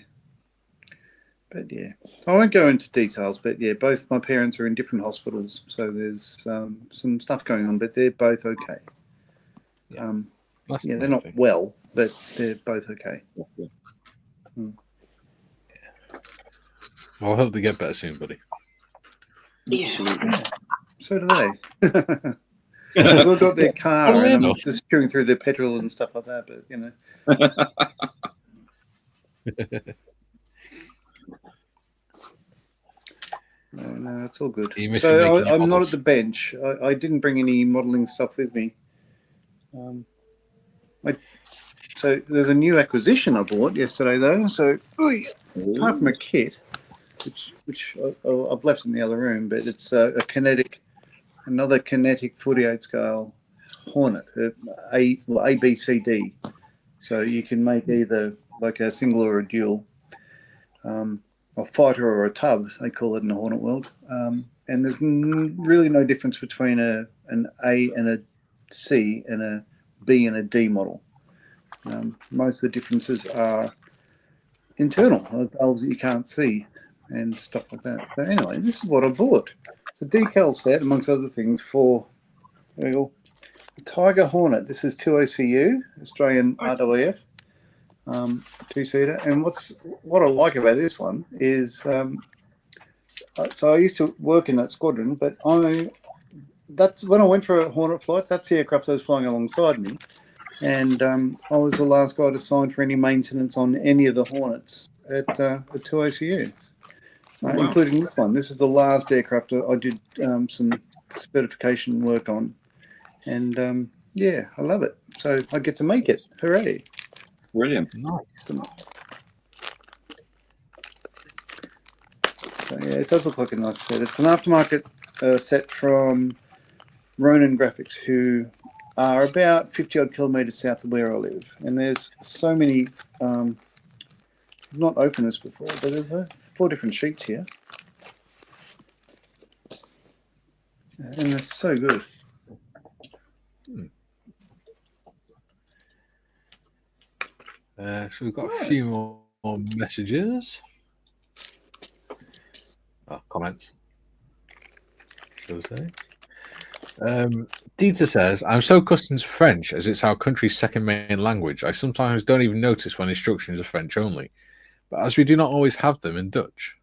But yeah, I won't go into details, but yeah, both my parents are in different hospitals, so there's some stuff going on, but they're both okay. Yeah, they're not well, but they're both okay. Well, I hope they get better soon, buddy. Yeah. So do they. They've got their car, and I'm just chewing through their petrol and stuff like that, but you know. No, it's all good. Are you missing So making your I'm not models? at the bench. I didn't bring any modelling stuff with me. So there's a new acquisition I bought yesterday, though. So apart from a kit, which I've left in the other room, but it's another kinetic 48 scale Hornet, A, B, C, D. So you can make either like a single or a dual, a fighter or a tub, they call it in the Hornet world. And there's really no difference between an A and a C and a B and a D model. Most of the differences are internal, valves that you can't see and stuff like that. But anyway, this is what I bought. It's a decal set, amongst other things, for the Tiger Hornet. This is 2OCU, Australian RWF, two-seater. And what I like about this one is, so I used to work in that squadron, but that's when I went for a Hornet flight, that's the aircraft that was flying alongside me. And I was the last guy to sign for any maintenance on any of the Hornets at 2OCU, including this one. This is the last aircraft I did some certification work on. And yeah, I love it. So I get to make it. Hooray. Brilliant. Nice. So yeah, it does look like a nice set. It's an aftermarket set from Ronin Graphics, who are about 50 odd kilometres south of where I live. And there's so many, I've not opened this before, but there's 4 different sheets here. And they're so good. So we've got a few more messages. Comments. Should I say? Dieter says, I'm so accustomed to French as it's our country's second main language. I sometimes don't even notice when instructions are French only. But as we do not always have them in Dutch.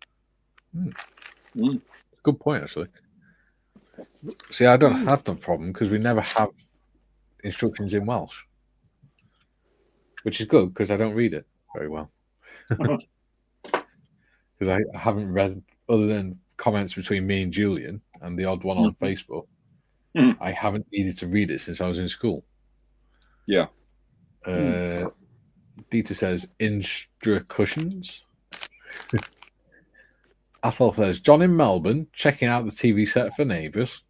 Good point, actually. See, I don't have that problem because we never have instructions in Welsh. Which is good because I don't read it very well. Because I haven't read, other than comments between me and Julian and the odd one on Facebook, I haven't needed to read it since I was in school. Yeah. Dieter says, Instra cushions. Athol says, John in Melbourne, checking out the TV set for Neighbours.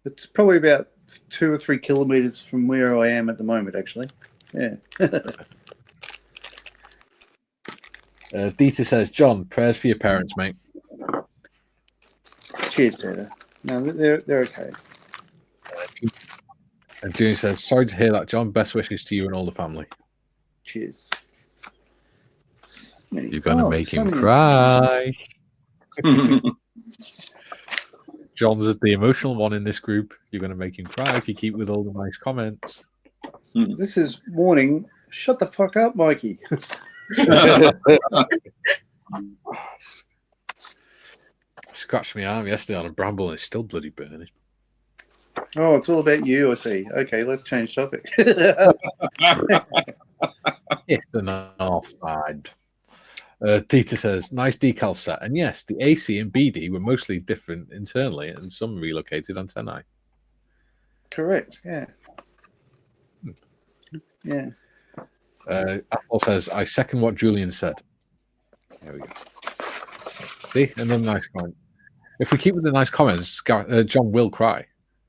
It's probably about 2 or 3 kilometres from where I am at the moment, actually. Yeah. Dieter says, John, prayers for your parents, mate. Cheers, Dieter. No, they're okay. And Julian says, sorry to hear that, John. Best wishes to you and all the family. Cheers. You're going to make him cry. John's the emotional one in this group. You're going to make him cry if you keep with all the nice comments. This is warning. Shut the fuck up, Mikey. Scratched my arm yesterday on a bramble and it's still bloody burning. Oh, it's all about you, I see. Okay, let's change topic. It's the north side. Dieter says, nice decal set. And yes, the AC and BD were mostly different internally and some relocated antennae. Correct, yeah. Yeah. Apple says, I second what Julian said. There we go. See, another nice comment. If we keep with the nice comments, John will cry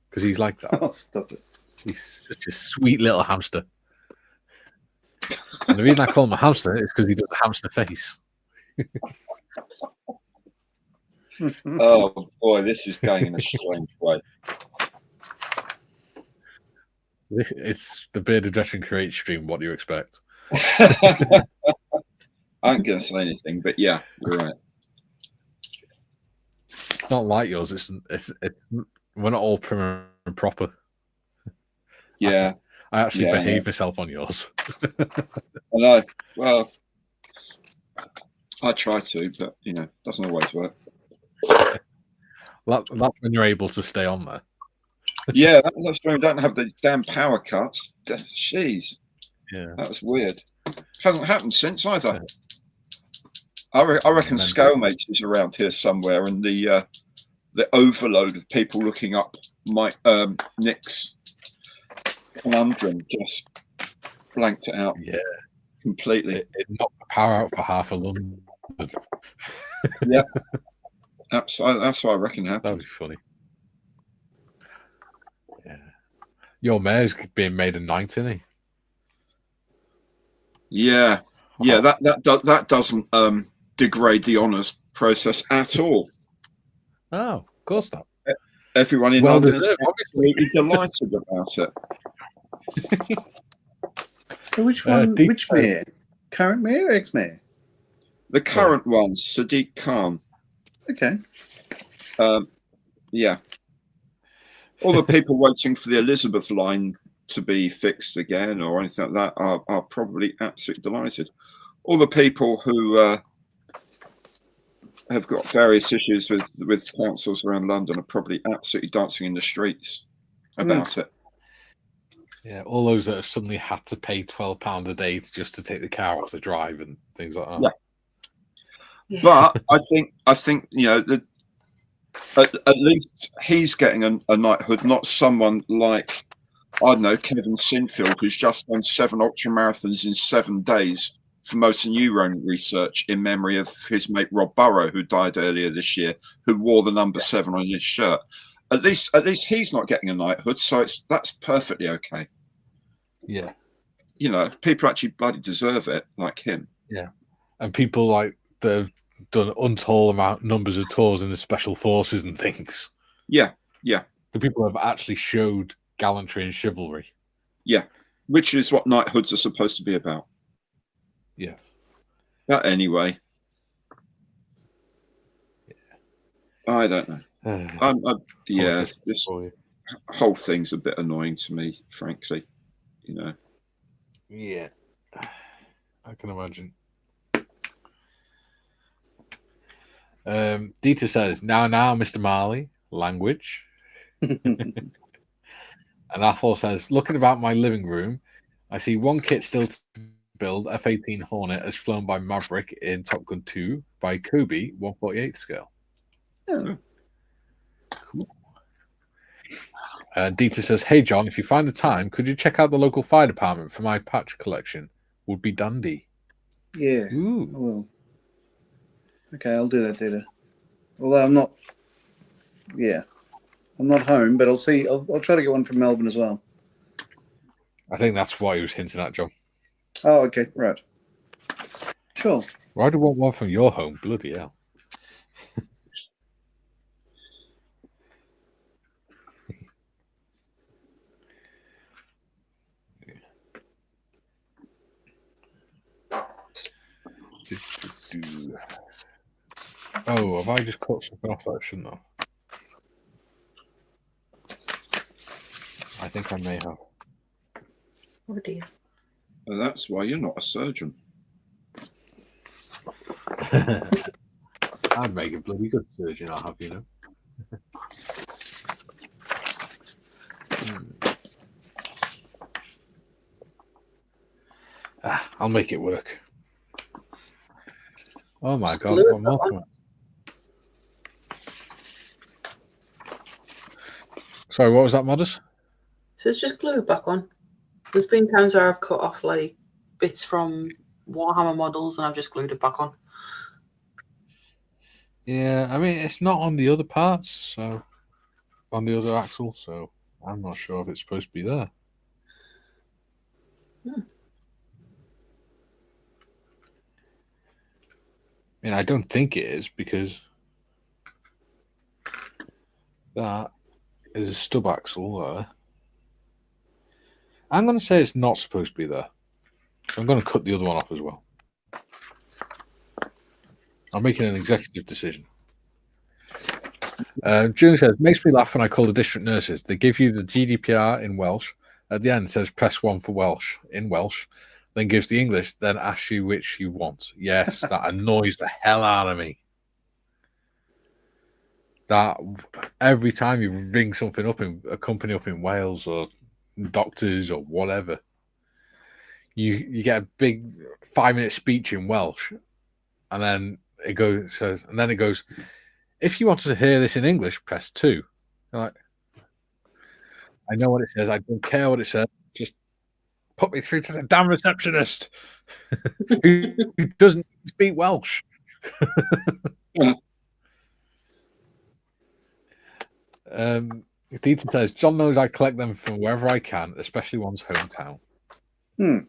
because he's like that. Oh, stop it. He's such a sweet little hamster. And the reason I call him a hamster is because he does a hamster face. Oh boy, this is going in a strange way. It's the Bearded Veteran Create stream. What do you expect? I ain't going to say anything, but yeah, you're right. It's not like yours. It's we're not all prim and proper. Yeah. I actually behave myself on yours. I know. Well, I try to, but you know, doesn't always work. That's when you're able to stay on there. Yeah, that's when we don't have the damn power cuts. Jeez. Yeah. That was weird. Hasn't happened since either. I reckon And then Scalemates is around here somewhere, and the overload of people looking up Nick's conundrum just blanked it out. Yeah, completely. it knocked the power out for half of London. Yeah, absolutely. That's what I reckon happened. That would be funny. Yeah, your mayor's being made a knight, isn't he? Yeah, yeah. That doesn't degrade the honours process at all. Oh, of course not. Everyone in London is absolutely delighted about it. So which one? Which mayor? Current mayor or ex-mayor? The current one, Sadiq Khan. Okay. Yeah. All the people waiting for the Elizabeth line to be fixed again or anything like that are probably absolutely delighted. All the people who have got various issues with councils around London are probably absolutely dancing in the streets about it. Yeah, all those that have suddenly had to pay £12 a day just to take the car off the drive and things like that. Yeah. But I think you know that at least he's getting a knighthood, not someone like, I don't know, Kevin Sinfield, who's just done 7 ultra marathons in 7 days for motor neuron research in memory of his mate Rob Burrow, who died earlier this year, who wore the number 7 on his shirt. At least he's not getting a knighthood, so that's perfectly okay. Yeah. You know, people actually bloody deserve it, like him. Yeah. And people like that have done untold numbers of tours in the special forces and things. Yeah, yeah. The people who have actually showed gallantry and chivalry. Yeah, which is what knighthoods are supposed to be about. Yes. But anyway, I don't know. Yeah, this whole thing's a bit annoying to me, frankly. You know. Yeah, I can imagine. Dieter says, now, Mr. Marley, language. And Athol says, looking about my living room, I see one kit still to build, F-18 Hornet, as flown by Maverick in Top Gun 2 by Kobe, 1/48 scale. Oh. Cool. Dieter says, hey, John, if you find the time, could you check out the local fire department for my patch collection? Would be dandy. Yeah. Ooh. I will. Okay, I'll do that, Dieter. Although I'm not... Yeah. I'm not home, but I'll see. I'll try to get one from Melbourne as well. I think that's what he was hinting at, John. Oh, okay. Right. Sure. Why do you want one from your home? Bloody hell. Oh, have I just cut something off that I shouldn't have? I think I may have. Oh dear. And that's why you're not a surgeon. I'd make a bloody good surgeon, I'll have you know. I'll make it work. Oh my god, what more? Sorry, what was that, Modest? So it's just glued back on. There's been times where I've cut off like bits from Warhammer models and I've just glued it back on. Yeah, I mean, it's not on the other parts, so on the other axle, so I'm not sure if it's supposed to be there. I mean, I don't think it is because that is a stub axle there. I'm going to say it's not supposed to be there. I'm going to cut the other one off as well. I'm making an executive decision. Julie says, makes me laugh when I call the district nurses. They give you the GDPR in Welsh. At the end, it says press 1 for Welsh in Welsh. Then gives the English, then asks you which you want. Yes, that annoys the hell out of me. That every time you ring something up in a company up in Wales or doctors or whatever, you get a big 5-minute speech in Welsh, and then it goes. If you wanted to hear this in English, press 2. You're like, I know what it says. I don't care what it says. Just put me through to the damn receptionist who doesn't speak Welsh. Dieter says, John knows I collect them from wherever I can, especially one's hometown. I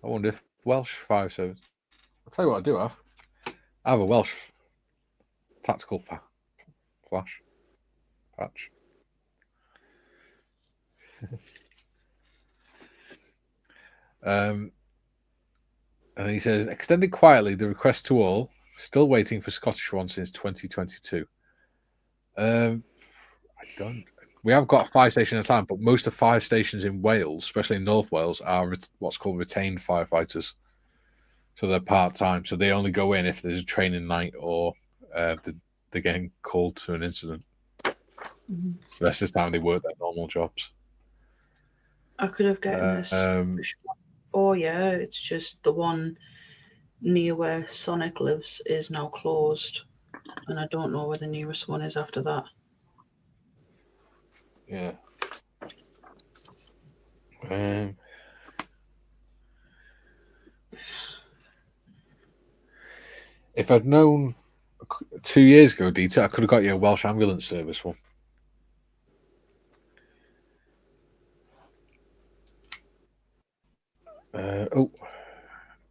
wonder if Welsh fire service. I'll tell you what I do have. I have a Welsh tactical flash patch. And he says, extended quietly the request to all. Still waiting for Scottish one since 2022. I don't. We have got a fire station at a time, but most of the fire stations in Wales, especially in North Wales, are what's called retained firefighters. So they're part-time. So they only go in if there's a training night or they're getting called to an incident. The rest of the time they work their normal jobs. I could have gotten this. Oh yeah, it's just the one near where Sonic lives is now closed, and I don't know where the nearest one is after that. Yeah. If I'd known 2 years ago, Dieter, I could have got you a Welsh ambulance service one.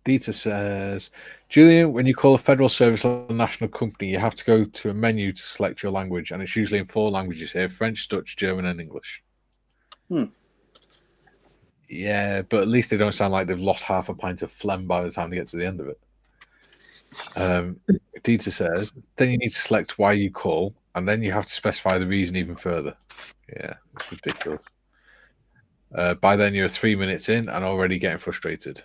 Dieter says, Julian, when you call a federal service or a national company, you have to go to a menu to select your language, and it's usually in 4 languages here: French, Dutch, German, and English. Yeah, but at least they don't sound like they've lost half a pint of phlegm by the time they get to the end of it. Dieter says, then you need to select why you call, and then you have to specify the reason even further. Yeah, it's ridiculous. By then you're 3 minutes in and already getting frustrated.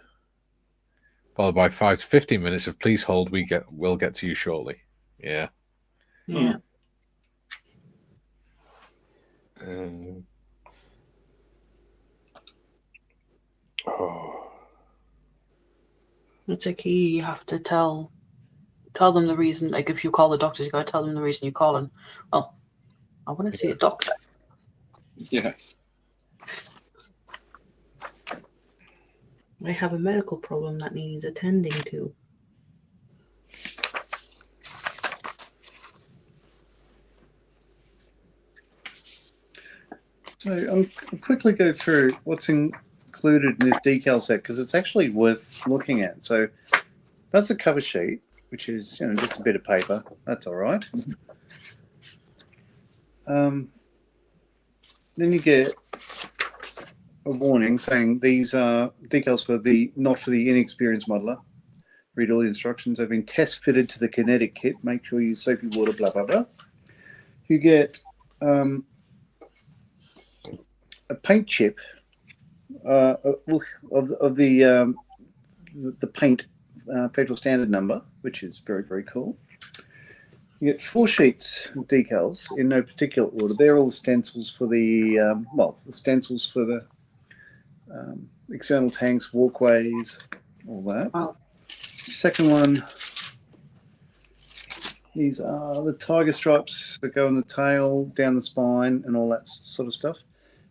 Followed by 5 to 15 minutes of please hold, we'll get to you shortly. Yeah. Yeah. It's a key. You have to tell them the reason. Like if you call the doctors, you got to tell them the reason you're calling. Well, I want to see a doctor. Yeah. I have a medical problem that needs attending to. So I'll quickly go through what's included in this decal set because it's actually worth looking at. So that's a cover sheet, which is just a bit of paper. That's all right. Then you get a warning saying these are decals not for the inexperienced modeler. Read all the instructions. They've been test fitted to the kinetic kit. Make sure you use soapy water, blah, blah, blah. You get a paint chip of the paint federal standard number, which is very, very cool. You get 4 sheets of decals in no particular order. They're all stencils for the stencils for the external tanks, walkways, all that. Wow. Second one, these are the tiger stripes that go on the tail, down the spine, and all that sort of stuff.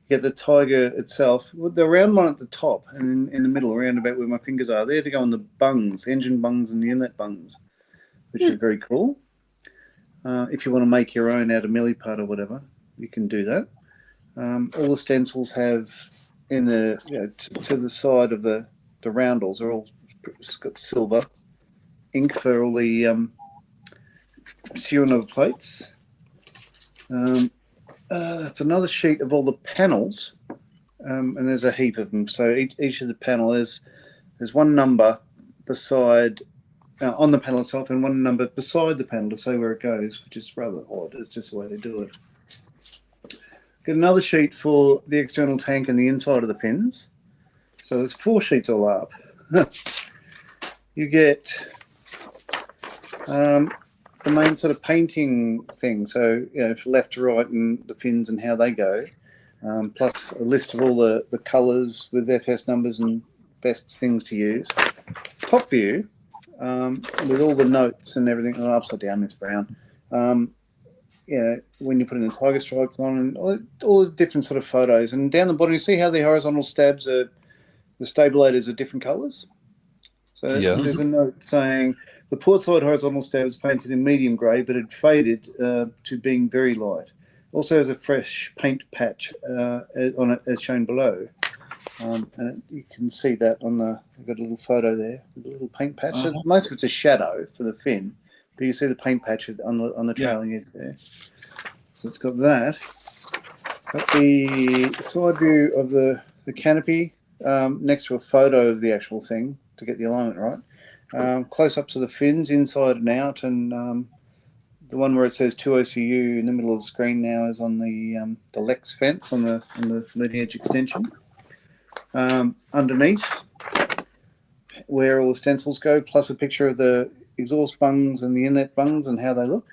You get the tiger itself, with the round one at the top, and in the middle, around about where my fingers are, they're to go on the bungs, engine bungs and the inlet bungs, which are very cool. If you want to make your own out of milliput or whatever, you can do that. All the stencils have in the to the side of the roundels are all got silver ink for all the serial number plates. That's another sheet of all the panels, and there's a heap of them. So each of the panel there's one number beside on the panel itself and one number beside the panel to say where it goes, which is rather odd. It's just the way they do it. Get another sheet for the external tank and the inside of the pins. So there's 4 sheets all up. You get the main sort of painting thing. So, left to right and the pins and how they go. Plus a list of all the colours with FS numbers and best things to use. top view, with all the notes and everything, and upside down, it's brown. When you put in the tiger stripes on, and all the different sort of photos, and down the bottom, you see how the horizontal stabs the stabilators are different colours. So there's a note saying the port side horizontal stab is painted in medium grey, but it faded to being very light. Also has a fresh paint patch on it, as shown below. And you can see that on I've got a little photo there, with a little paint patch. So most of it's a shadow for the fin, but you see the paint patch on the trailing edge there. So it's got that. Got the side view of the canopy next to a photo of the actual thing to get the alignment right. Close-ups of the fins inside and out, and the one where it says 2OCU in the middle of the screen now is on the Lex fence on the leading edge extension. Underneath, where all the stencils go, plus a picture of the exhaust bungs and the inlet bungs and how they look.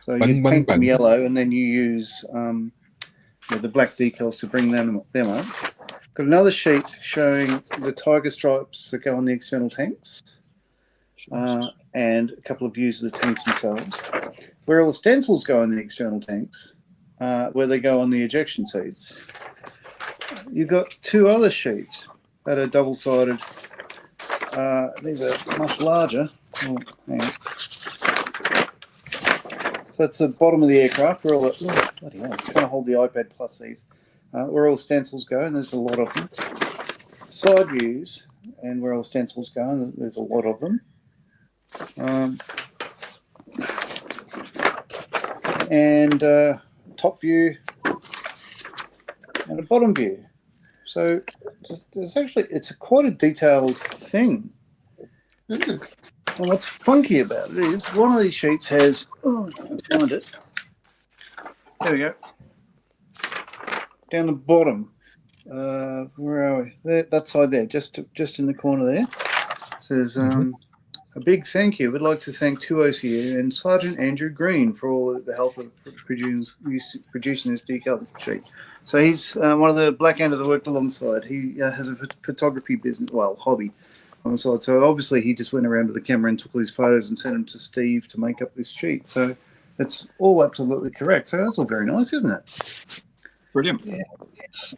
So you paint them yellow, and then you use the black decals to bring them up. Got another sheet showing the tiger stripes that go on the external tanks, and a couple of views of the tanks themselves. Where all the stencils go on the external tanks, where they go on the ejection seats. You've got two other sheets that are double-sided. These are much larger. Oh, hang on. So that's the bottom of the aircraft. Where all the, bloody hell, I'm trying to hold the iPad plus these. Where all the stencils go, and there's a lot of them. Side views, and where all the stencils go, and there's a lot of them. And top view and a bottom view. So there's actually, it's quite a detailed thing. And what's funky about it is one of these sheets has, I'll find it. There we go. Down the bottom. Where are we? There, that side there, just in the corner there. Says, a big thank you. We'd like to thank 2OCU and Sergeant Andrew Green for all the help of producing this decal sheet. So he's one of the blackhanders I worked alongside. He has a photography business, hobby on the side. So obviously he just went around with the camera and took all these photos and sent them to Steve to make up this sheet. So it's all absolutely correct. So that's all very nice, isn't it? Brilliant. Yeah.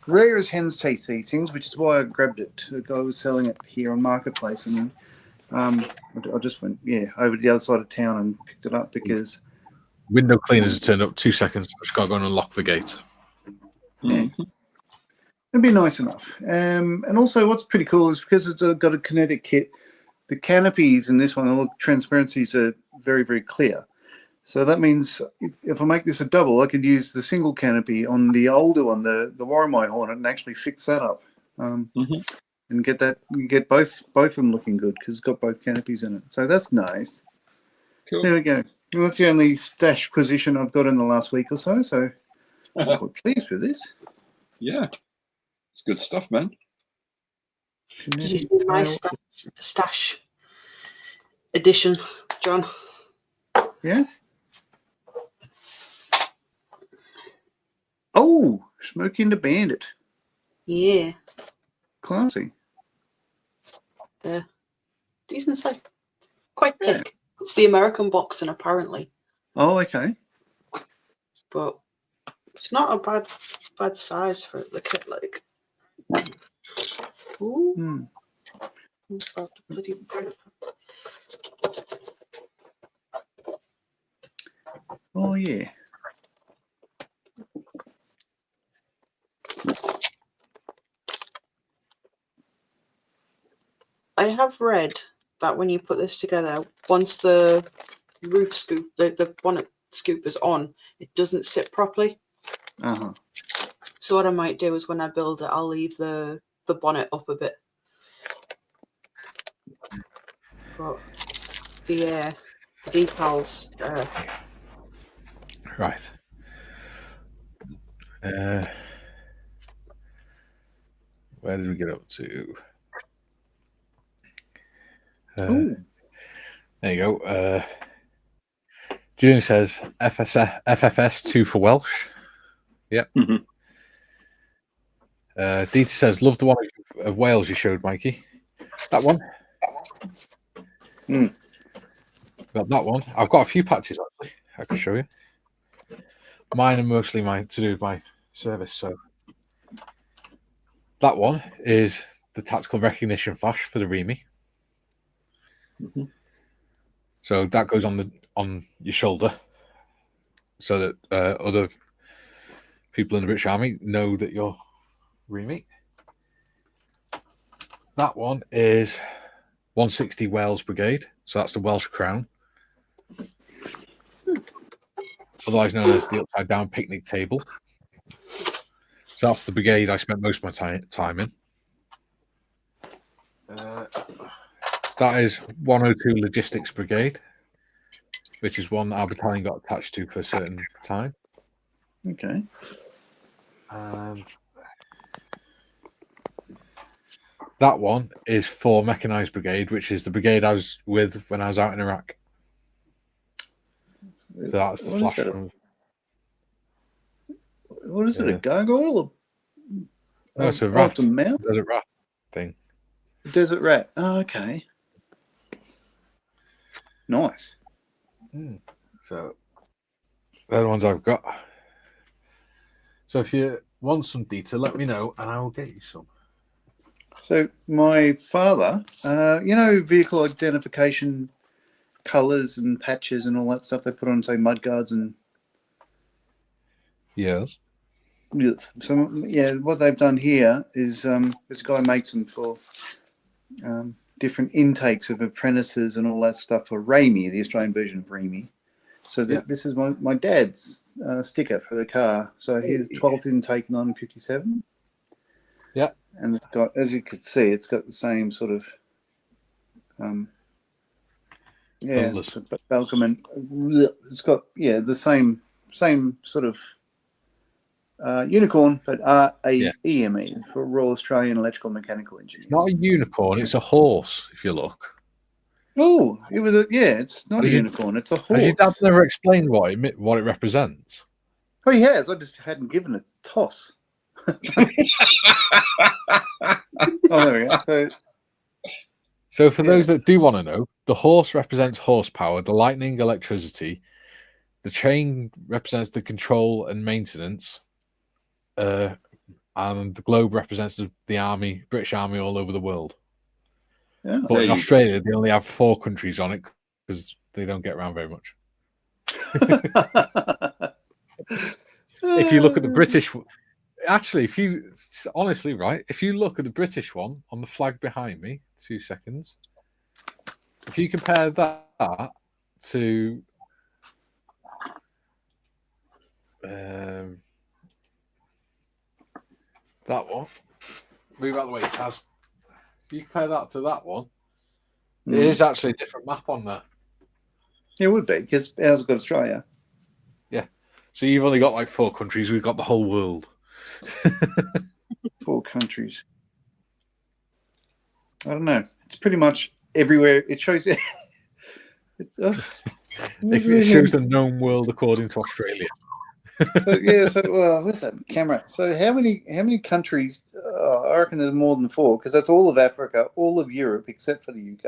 Rare as hen's teeth, these things, which is why I grabbed it. The guy was selling it here on Marketplace, and I just went over to the other side of town and picked it up because window cleaners have turned up. 2 seconds. I've just got to go and unlock the gate. Yeah. It'd be nice enough. And also what's pretty cool is because it's got a kinetic kit, the canopies in this one, all the transparencies are very, very clear. So that means if I make this a double, I could use the single canopy on the older one, the Warramai Hornet, and actually fix that up. And get that, you get both of them looking good because it's got both canopies in it. So that's nice. Cool. There we go. Well, that's the only stash position I've got in the last week or so. So I'm quite pleased with this. Yeah, it's good stuff, man. Did you see my stash edition, John? Yeah. Oh, Smokey and the Bandit. Yeah. Classy. Decent size. Quite thick. It's the American boxing, apparently. Oh, okay. But it's not a bad size for the kit, like. Ooh. About to bloody break. Oh, yeah. I have read that when you put this together, once the roof scoop, the bonnet scoop is on, it doesn't sit properly. So what I might do is when I build it, I'll leave the bonnet up a bit. But the decals. Right. Where did we get up to? There you go. June says FFS 2 for Welsh. Yep. Dita says, love the one of Wales you showed, Mikey. That one? Got that one. I've got a few patches actually. I can show you. Mine are mostly to do with my service. So that one is the tactical recognition flash for the Remy. Mm-hmm. So that goes on your shoulder, so that other people in the British Army know that you're Remy. That one is 160 Wales Brigade. So that's the Welsh Crown. Otherwise known as the upside down picnic table. So that's the brigade I spent most of my time in. That is 102 Logistics Brigade, which is one our battalion got attached to for a certain time. Okay. And that one is 4 Mechanized Brigade, which is the brigade I was with when I was out in Iraq. So that's the flash from. What is it? A gargoyle? Or, no, it's a rat. It's a mouse? There's a rat thing. Desert rat. Oh, okay. Nice. So they're the ones I've got. So if you want some detail, let me know and I will get you some. So my father, vehicle identification colours and patches and all that stuff they put on, say, mudguards and... Yes. So, yeah, what they've done here is this guy makes them for different intakes of apprentices and all that stuff for Ramey, the Australian version of Ramey. So this is my dad's sticker for the car. So here's 12th intake 1957. Yeah. And it's got, as you could see, it's got the same sort of, Balcom, and it's got the same sort of unicorn, but RAEME for Royal Australian Electrical Mechanical Engineers. It's not a unicorn; it's a horse. If you look. Oh, it was it's not a unicorn; it's a horse. Has your dad never explained what it represents? Oh, he has. I just hadn't given it a toss. There we go. So for those that do want to know, the horse represents horsepower, the lightning, electricity. The chain represents the control and maintenance. And the globe represents the army, British Army all over the world. Yeah. But in Australia, they only have 4 countries on it because they don't get around very much. If you look at the British... Actually, if you look at the British one on the flag behind me, 2 seconds. If you compare that to that one, move out of the way, Taz. If you compare that to that one, it is actually a different map on there. It would be because ours has got Australia. Yeah, so you've only got like 4 countries. We've got the whole world. 4 countries. I don't know. It's pretty much everywhere. It shows it. It shows the known world according to Australia. What's that camera? So how many countries? I reckon there's more than 4 because that's all of Africa, all of Europe except for the UK,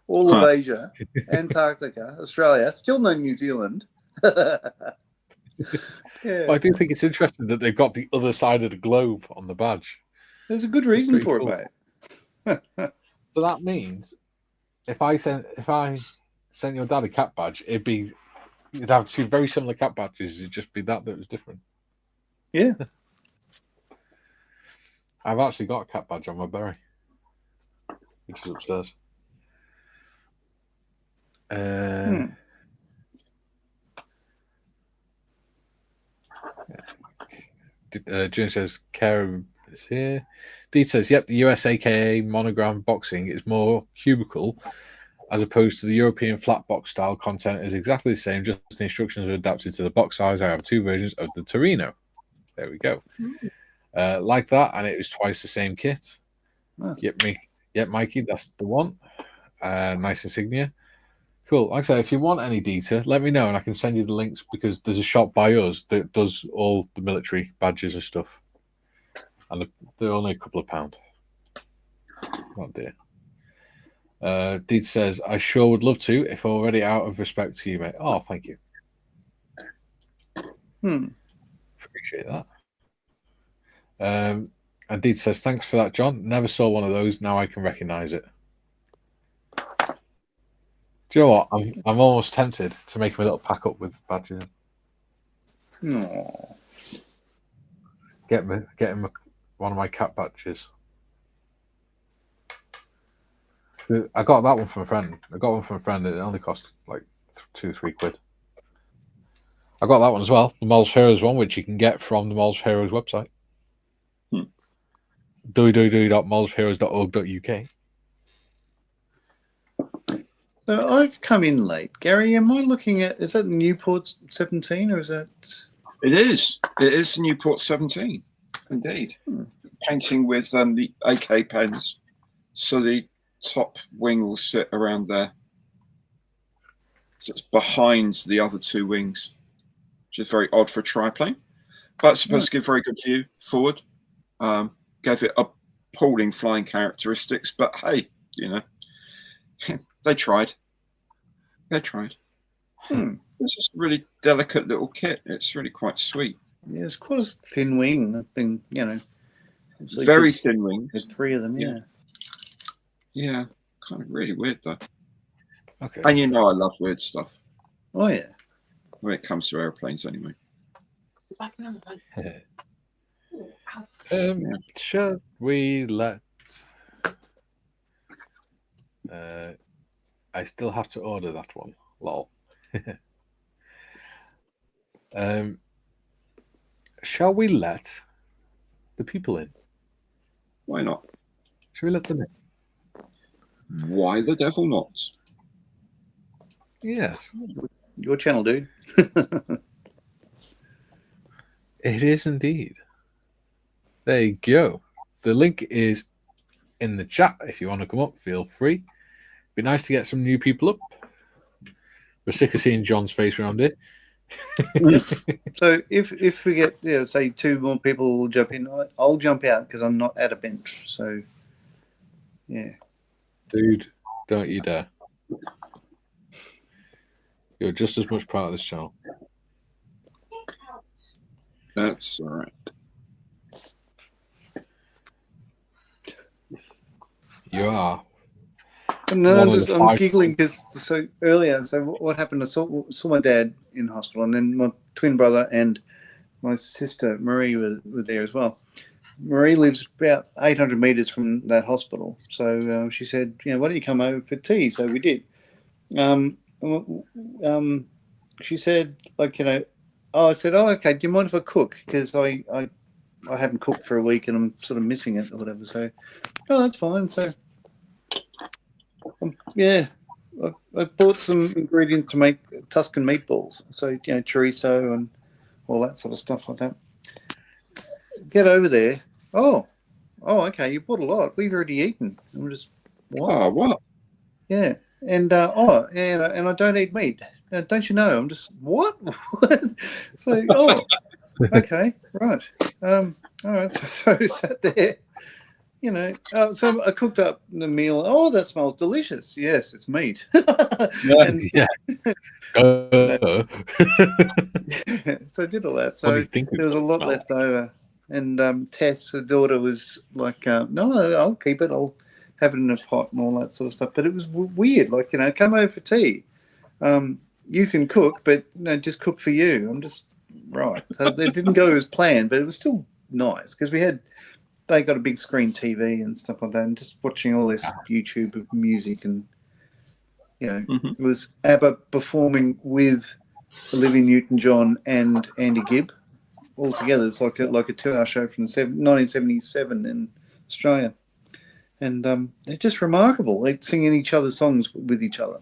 all of Asia, Antarctica, Australia. Still no New Zealand. Yeah. Well, I do think it's interesting that they've got the other side of the globe on the badge. There's a good reason for it, mate. So that means if I sent your dad a cat badge, you'd have 2 very similar cat badges. It'd just be that was different. Yeah. I've actually got a cat badge on my berry, which is upstairs. June says, Kara is here. Deed says, yep, the US AKA monogram boxing is more cubicle as opposed to the European flat box style. Content is exactly the same, just the instructions are adapted to the box size. I have 2 versions of the Torino. There we go. Like that, and it was twice the same kit. Oh. Yep, Mikey, that's the one. Nice insignia. Cool. Like I say, if you want any detail, let me know and I can send you the links because there's a shop by us that does all the military badges and stuff. And they're only a couple of £. Not dear. Deed says, I sure would love to, if already out of respect to you, mate. Oh, thank you. Appreciate that. And Deed says, thanks for that, John. Never saw one of those. Now I can recognise it. Do you know what? I'm almost tempted to make him a little pack up with badges. No. Get him one of my cat badges. I got that one from a friend. And it only cost like 2-3 quid. I got that one as well, the Moles Heroes one, which you can get from the Moles Heroes website. www.molesheroes.org.uk. So I've come in late. Gary, am I looking at, is that Newport 17 or is that? It is. It is Newport 17, indeed. Painting with the AK pens. So the top wing will sit around there. So it's behind the other two wings, which is very odd for a triplane. But it's supposed to give very good view forward. Gave it appalling flying characteristics, but hey, you know, they tried. It's just a really delicate little kit. It's really quite sweet. Yeah, it's quite a thin wing. I've been, you know, very thin wing. There's 3 of them, Yeah, kind of really weird though. Okay. And you know I love weird stuff. Oh yeah. When it comes to airplanes, anyway. Should we let? I still have to order that one. Lol. Shall we let the people in? Why not? Shall we let them in? Why the devil not? Yes. Your channel, dude. It is indeed. There you go. The link is in the chat. If you want to come up, feel free. Be nice to get some new people up. We're sick of seeing John's face around here. So if we get, say 2 more people will jump in, I'll jump out because I'm not at a bench. So yeah. Dude, don't you dare. You're just as much part of this channel. That's all right. You are. No, I'm giggling because so earlier. So what happened? I saw my dad in hospital, and then my twin brother and my sister Marie were there as well. Marie lives about 800 meters from that hospital, so she said, "You know, why don't you come over for tea?" So we did. She said, like, you know, I said, "Oh, okay. Do you mind if I cook? Because I haven't cooked for a week and I'm sort of missing it or whatever." So, oh, that's fine. So. Yeah, I bought some ingredients to make Tuscan meatballs. So, you know, chorizo and all that sort of stuff like that. Get over there. Oh, okay. You bought a lot. We've already eaten. And we're just, what? Oh, what? Yeah. And, and I don't eat meat. Don't you know? I'm just, what? So, okay, right. All right. So I sat there. You know, so I cooked up the meal. Oh, that smells delicious. Yes, it's meat. And, yeah. So I did all that. So there was a lot left over. And Tess, the daughter, was like, no, I'll keep it. I'll have it in a pot and all that sort of stuff. But it was weird. Like, you know, come over for tea. You can cook, but just cook for you. I'm just, right. So it didn't go as planned, but it was still nice because they got a big screen TV and stuff like that, and just watching all this YouTube of music, and you know, it was ABBA performing with Olivia Newton-John and Andy Gibb all together. It's like a 2-hour show from 1977 in Australia, and they're just remarkable. They're singing each other's songs with each other.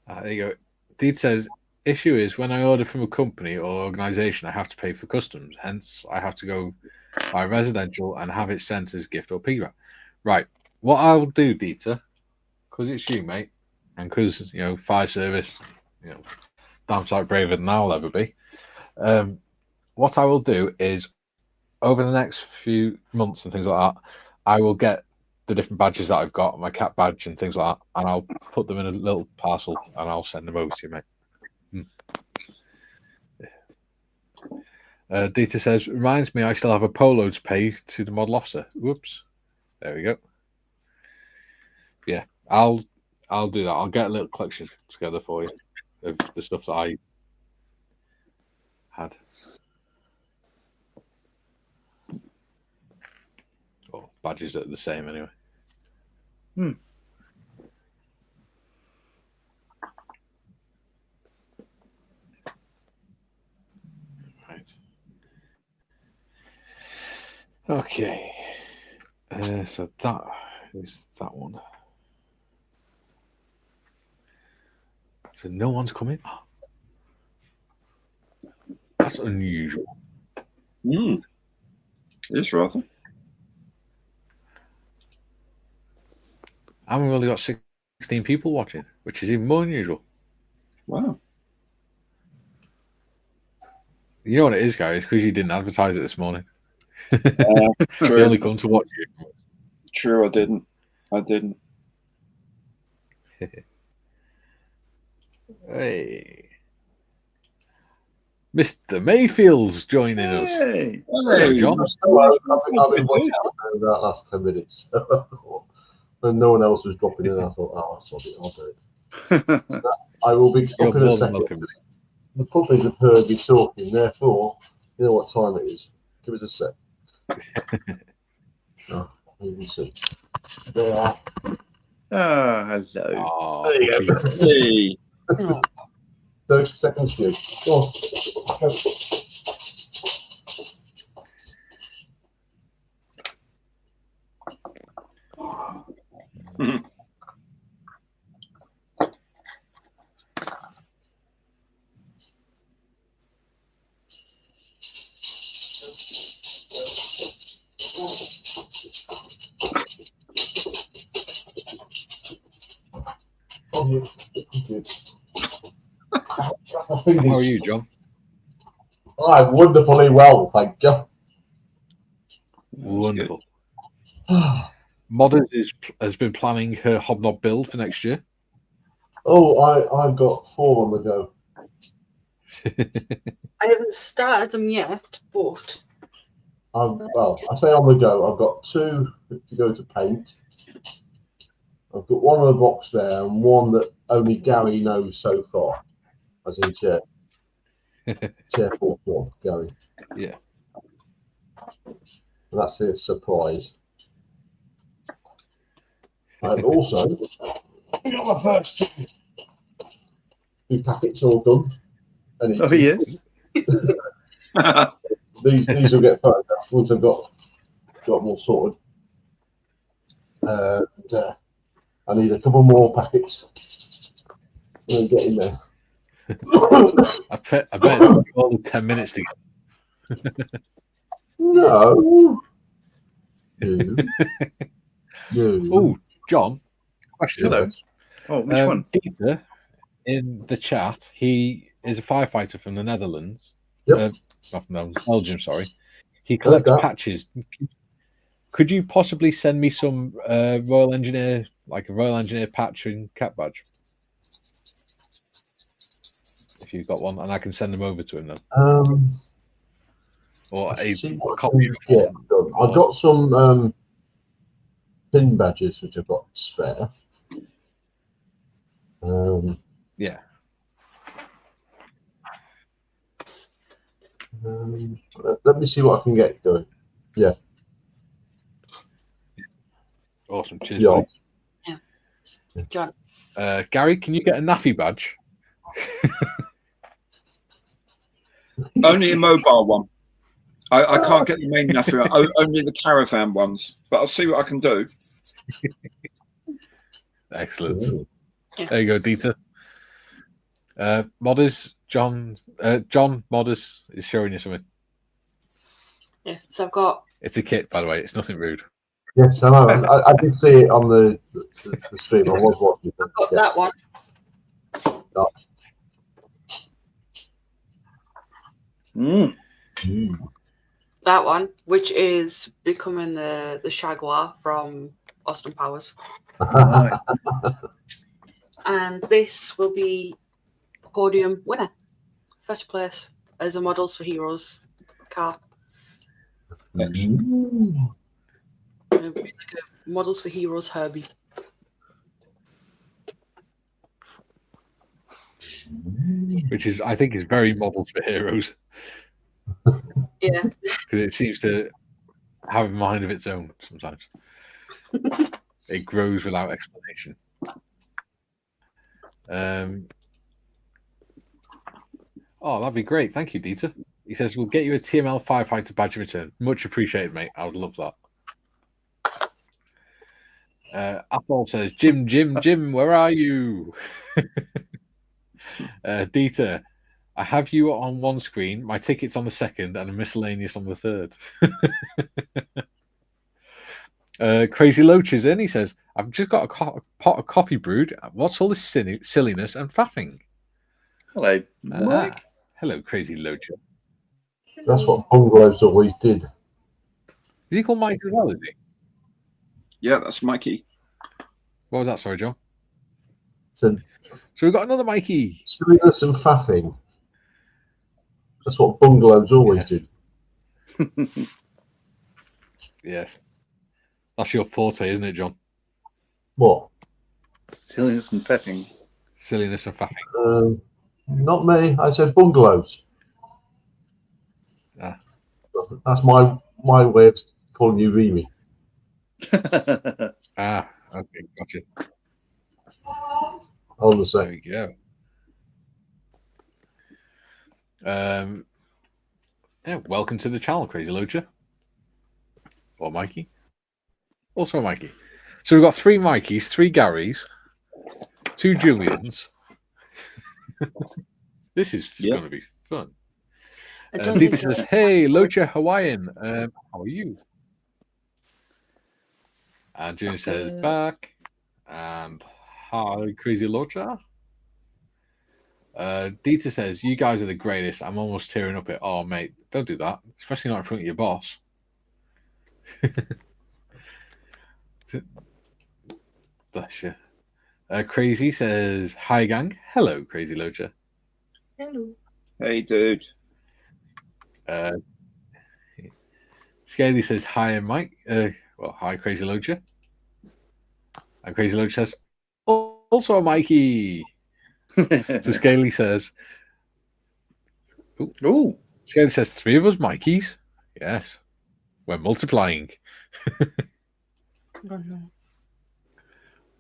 There you go. Deed says, issue is when I order from a company or organisation, I have to pay for customs. Hence, I have to go by residential and have it sent as gift or piggyback. Right. What I'll do, Dieter, because it's you, mate, and because, you know, fire service, you know, damn sight braver than I'll ever be. What I will do is, over the next few months and things like that, I will get the different badges that I've got, my cat badge and things like that, and I'll put them in a little parcel and I'll send them over to you, mate. Dieter says, reminds me I still have a polo to pay to the model officer. Whoops. There we go. Yeah, I'll do that. I'll get a little collection together for you of the stuff that I had. Oh, badges are the same anyway. Right. Okay. So that is that one. So no one's coming. That's unusual. Yes, rather. And we've only got 16 people watching, which is even more unusual. Wow. You know what it is, guys? Because you didn't advertise it this morning. True. They only come to watch you. True, I didn't. Hey. Mr. Mayfield's joining us. Hey. Hello, John. I've been watching for that last 10 minutes. When no one else was dropping in, I thought, I'll do it. I will be You're up in a more than second. welcome. The puppies have heard me talking, therefore, you know what time it is. Give us a sec. You can see. There. Hello. Oh, There you go. Hey. 30 seconds for you. Go on. Go. how are you, John? I'm wonderfully well, thank you. Wonderful. Modders has been planning her hobnob build for next year. Oh, I've got 4 on the go. I haven't started them yet, but Well, I say on the go. I've got 2 to go to paint. I've got 1 on the box there and 1 that only Gary knows so far, as in chair 41, Gary. Yeah. And that's a surprise. I've also got my first 2 packets all done. And Oh, yes. these will get photographed once I've got them all sorted. And I need a couple more packets. And then get in there. I bet it'll be more than 10 minutes to get. No. You. Oh, John, question. Hello. Oh, which one? Dieter, in the chat, he is a firefighter from the Netherlands. Yep. Not from the Belgium, sorry. He collects patches. Could you possibly send me some Royal Engineer, like a Royal Engineer patch and cat badge? If you've got one, and I can send them over to him then. Or a copy of Yeah, one. I've got some pin badges which I've got spare. Yeah. Let me see what I can get going. Yeah. Awesome. Cheers, Yeah. buddy. yeah. John. Gary, can you get a Naffy badge? Only a mobile one. I can't get the main Naffy, only the caravan ones. But I'll see what I can do. Excellent. There you go, Dieter. Modders, John Modders is showing you something. Yeah, so I've got. It's a kit, by the way. It's nothing rude. Yes, I know. I did see it on the stream. I was watching. I've got that one. That one, which is becoming the Jaguar from Austin Powers. Right. And this will be a podium winner. First place as a Models for Heroes car. Mm. Like a Models for Heroes Herbie. Which is, I think, is very Models for Heroes. Yeah. Because it seems to have a mind of its own sometimes. It grows without explanation. Oh, that'd be great. Thank you, Dieter. He says, we'll get you a TML Firefighter badge in return. Much appreciated, mate. I would love that. Apple says, Jim, where are you? Dieter, I have you on one screen, my ticket's on the second, and a miscellaneous on the third. Crazy Loach is in. He says, I've just got a pot of coffee brewed. What's all this silliness and faffing? Hello, Mike. Hello, Crazy Loach. That's what bungalows always did. Is he called Mike as well, is he? Yeah, that's Mikey. What was that? Sorry, John. So we've got another Mikey. silliness and faffing. That's what bungalows always did. Yes. That's your forte, isn't it, John? What? Silliness and faffing. Silliness and faffing. Not me. I said bungalows. Ah. That's my way of calling you Remy. Ah, okay, gotcha. On the same. There we go. Yeah, welcome to the channel, Crazy Loacher. Or Mikey. Also Mikey. So we've got 3 Mikeys, 3 Garys, 2 Julians. This is going to be fun. Dieter says, hey, Locha Hawaiian, how are you? And Julian says, back. And hi, Crazy Locha. Dieter says, you guys are the greatest. I'm almost tearing up it. Oh, mate, don't do that. Especially not in front of your boss. Bless you. Crazy says, hi, gang. Hello, Crazy Locha. Hello. Hey, dude. Scaly says, hi, Mike. Hi, Crazy Locha. And Crazy Locha says, also a Mikey. So Scaly says, Ooh. Scaly says, 3 of us Mikeys. Yes. We're multiplying.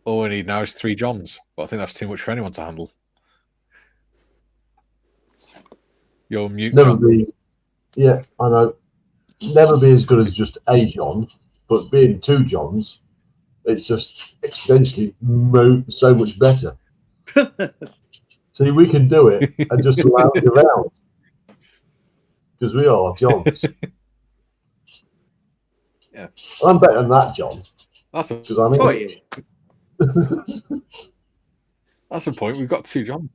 All we need now is 3 Johns. But I think that's too much for anyone to handle. You're mute, Never John. be. Yeah, I know. Never be as good as just a John, but being 2 Johns, it's just exponentially so much better. See, we can do it and just lounge around because we are Johns. Yeah, I'm better than that, John. that's a Because I mean, Oh, yeah. that's a point. We've got 2 Johns.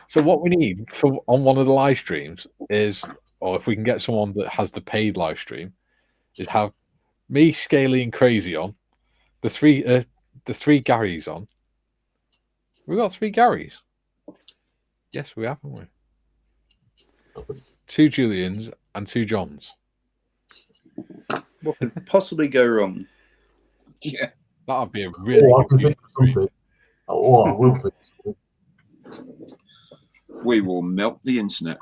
So what we need for on one of the live streams is, or if we can get someone that has the paid live stream, is have me, Scaly, and Crazy on, the 3 Garys on. We've got 3 Garys. Yes, we have, haven't we? 2 Julians and 2 Johns. What could possibly go wrong? Yeah. That would be a really I can good think of something. Oh, I will think of something. We will melt the internet.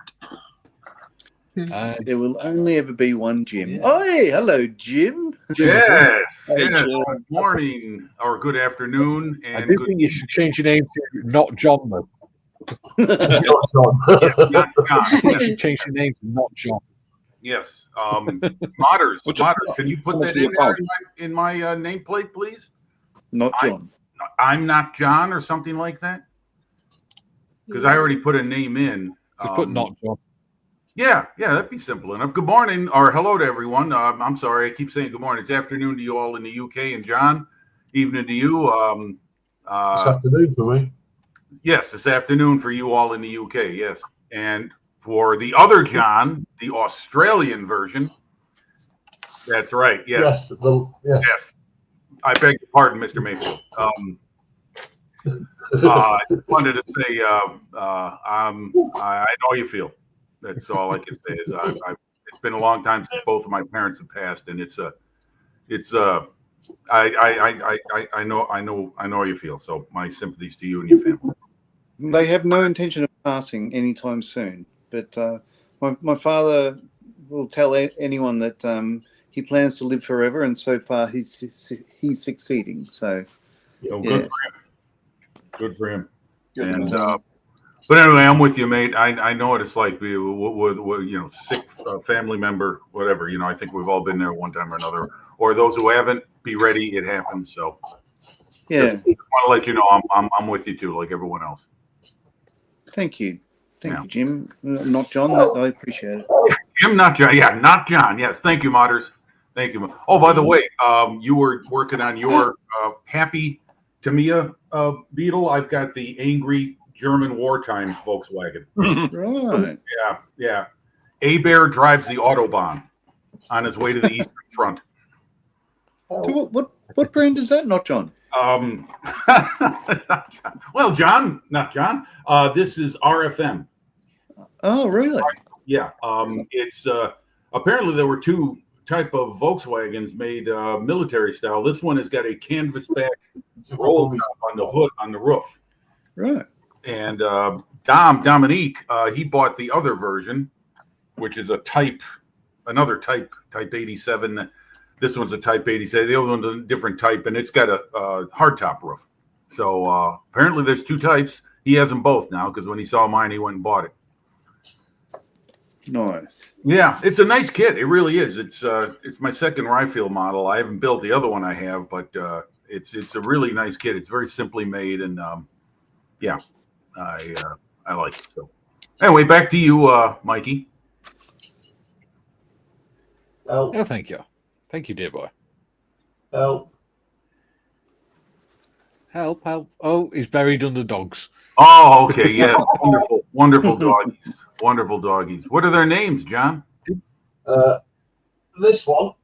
There will only ever be one Jim. Yeah. Oh, hey, hello, Jim. Yes, Hey, yes. Jim. Good morning or good afternoon, I and do good think you should change your name to not John, though. Not John. not John. I think you Yes, should change your name to not John. yes. Modders, can you put What's that in the there in my nameplate, please? Not John. I'm not John or something like that, because I already put a name in. Just put not John. Yeah, that'd be simple enough. Good morning or hello to everyone. I'm sorry, I keep saying good morning. It's afternoon to you all in the UK, and John, evening to you. This afternoon for me. Yes, this afternoon for you all in the UK. Yes, and for the other John, the Australian version, That's right. Yes. Yes. I beg your pardon, Mr. Mayfield. I just wanted to say, I know how you feel. That's all I can say. Is it's been a long time since both of my parents have passed, and I know how you feel. So my sympathies to you and your family. They have no intention of passing anytime soon, but my father will tell anyone that he plans to live forever, and so far he's succeeding. So, So yeah. good for him. Good for him. Good And man. but anyway, I'm with you, mate. I know what it's like. We sick family member, whatever. I think we've all been there one time or another. Or those who haven't, be ready. It happens. So Yeah. just want to let you know I'm with you too, like everyone else. Thank you. Thank Yeah. you, Jim. Not John. I appreciate it. Jim, not John. Yeah, not John. Yes, thank you, Modders. Thank you. Oh, by the way, you were working on your Happy Tamiya Beetle. I've got the angry German wartime Volkswagen. Right. Yeah. A-Bear drives the Autobahn on his way to the Eastern Front. So what brand is that? Not John. Well, John, not John. This is RFM. Oh, really? Yeah. It's apparently there were two type of Volkswagens made military style. This one has got a canvas back roll top on the hood on the roof. Right. And Dominique, he bought the other version, which is another type 87. This one's a type 87. The other one's a different type, and it's got a hardtop roof. So apparently there's two types. He has them both now because when he saw mine, he went and bought it. Nice. Yeah, it's a nice kit. It really is. It's my second Ryefield model. I haven't built the other one I have, but it's a really nice kit. It's very simply made, and yeah, I like it. So anyway, back to you, Mikey. Oh, thank you, dear boy. Help! Oh, he's buried under dogs. Oh, okay, yes, wonderful doggies, wonderful doggies. What are their names, John? This one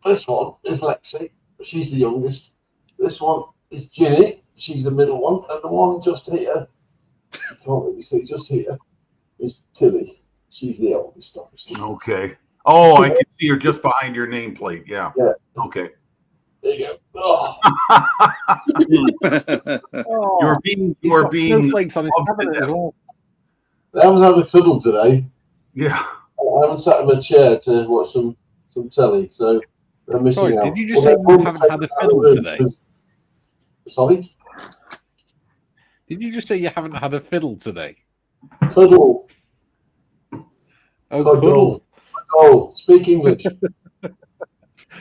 is Lexi. She's the youngest. This one is Ginny. She's the middle one, and the one just here, you can't really see, just here, is Tilly. She's the eldest, obviously. Okay. Oh, I can see her just behind your nameplate. Yeah. Okay. There you go. Oh. You're being snowflakes on his cabinet as well. They haven't had a fiddle today. Yeah. I haven't sat in my chair to watch some telly, so they're missing out. Did you just say you haven't had a fiddle today? Sorry? Did you just say you haven't had a fiddle today? Cuddle. Oh, cuddle. Oh, speak English.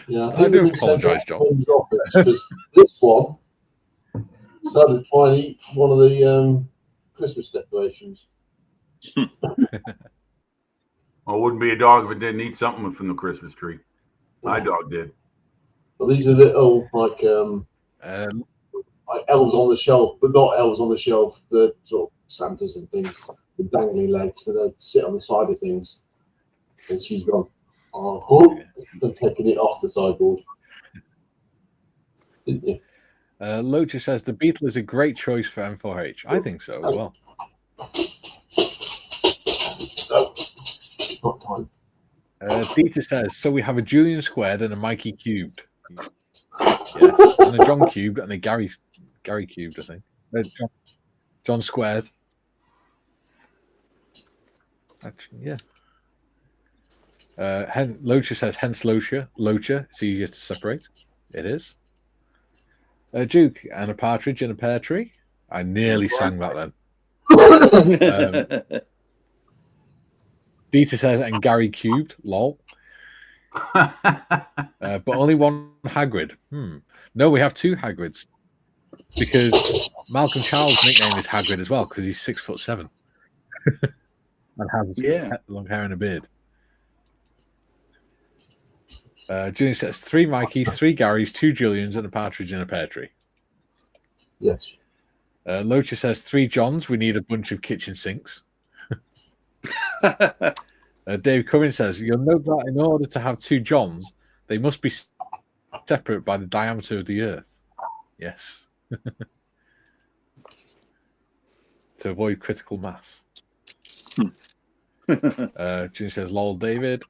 Yeah, I do apologise, John. Because this one started trying to eat one of the Christmas decorations. Well, it wouldn't be a dog if it didn't eat something from the Christmas tree. My dog did. Well, these are little like elves on the shelf, but not elves on the shelf. The sort of Santas and things with dangly legs, so they sit on the side of things. And she's gone, oh, and taking it off the sideboard. Didn't you? Locha says the Beetle is a great choice for M4H. I think so as well. No, not time. Dieter says, so we have a Julian squared and a Mikey cubed. Yes, and a John cubed and a Gary cubed, I think. John squared. Actually, yeah. Locha says, hence Locha. It's easiest to separate. It is. Duke and a partridge in a pear tree. I nearly sang that then. Dieter says, and Gary cubed. Lol. But only one Hagrid. No, we have two Hagrids. Because Malcolm Child's nickname is Hagrid as well, because he's 6'7". And has long hair and a beard. Julian says 3 Mikeys, 3 Garys, 2 Julians, and a partridge in a pear tree. Yes. Locha says 3 Johns. We need a bunch of kitchen sinks. Dave Cummins says you'll note that in order to have 2 Johns, They must be separate by the diameter of the Earth. Yes. To avoid critical mass. June says, lol, David.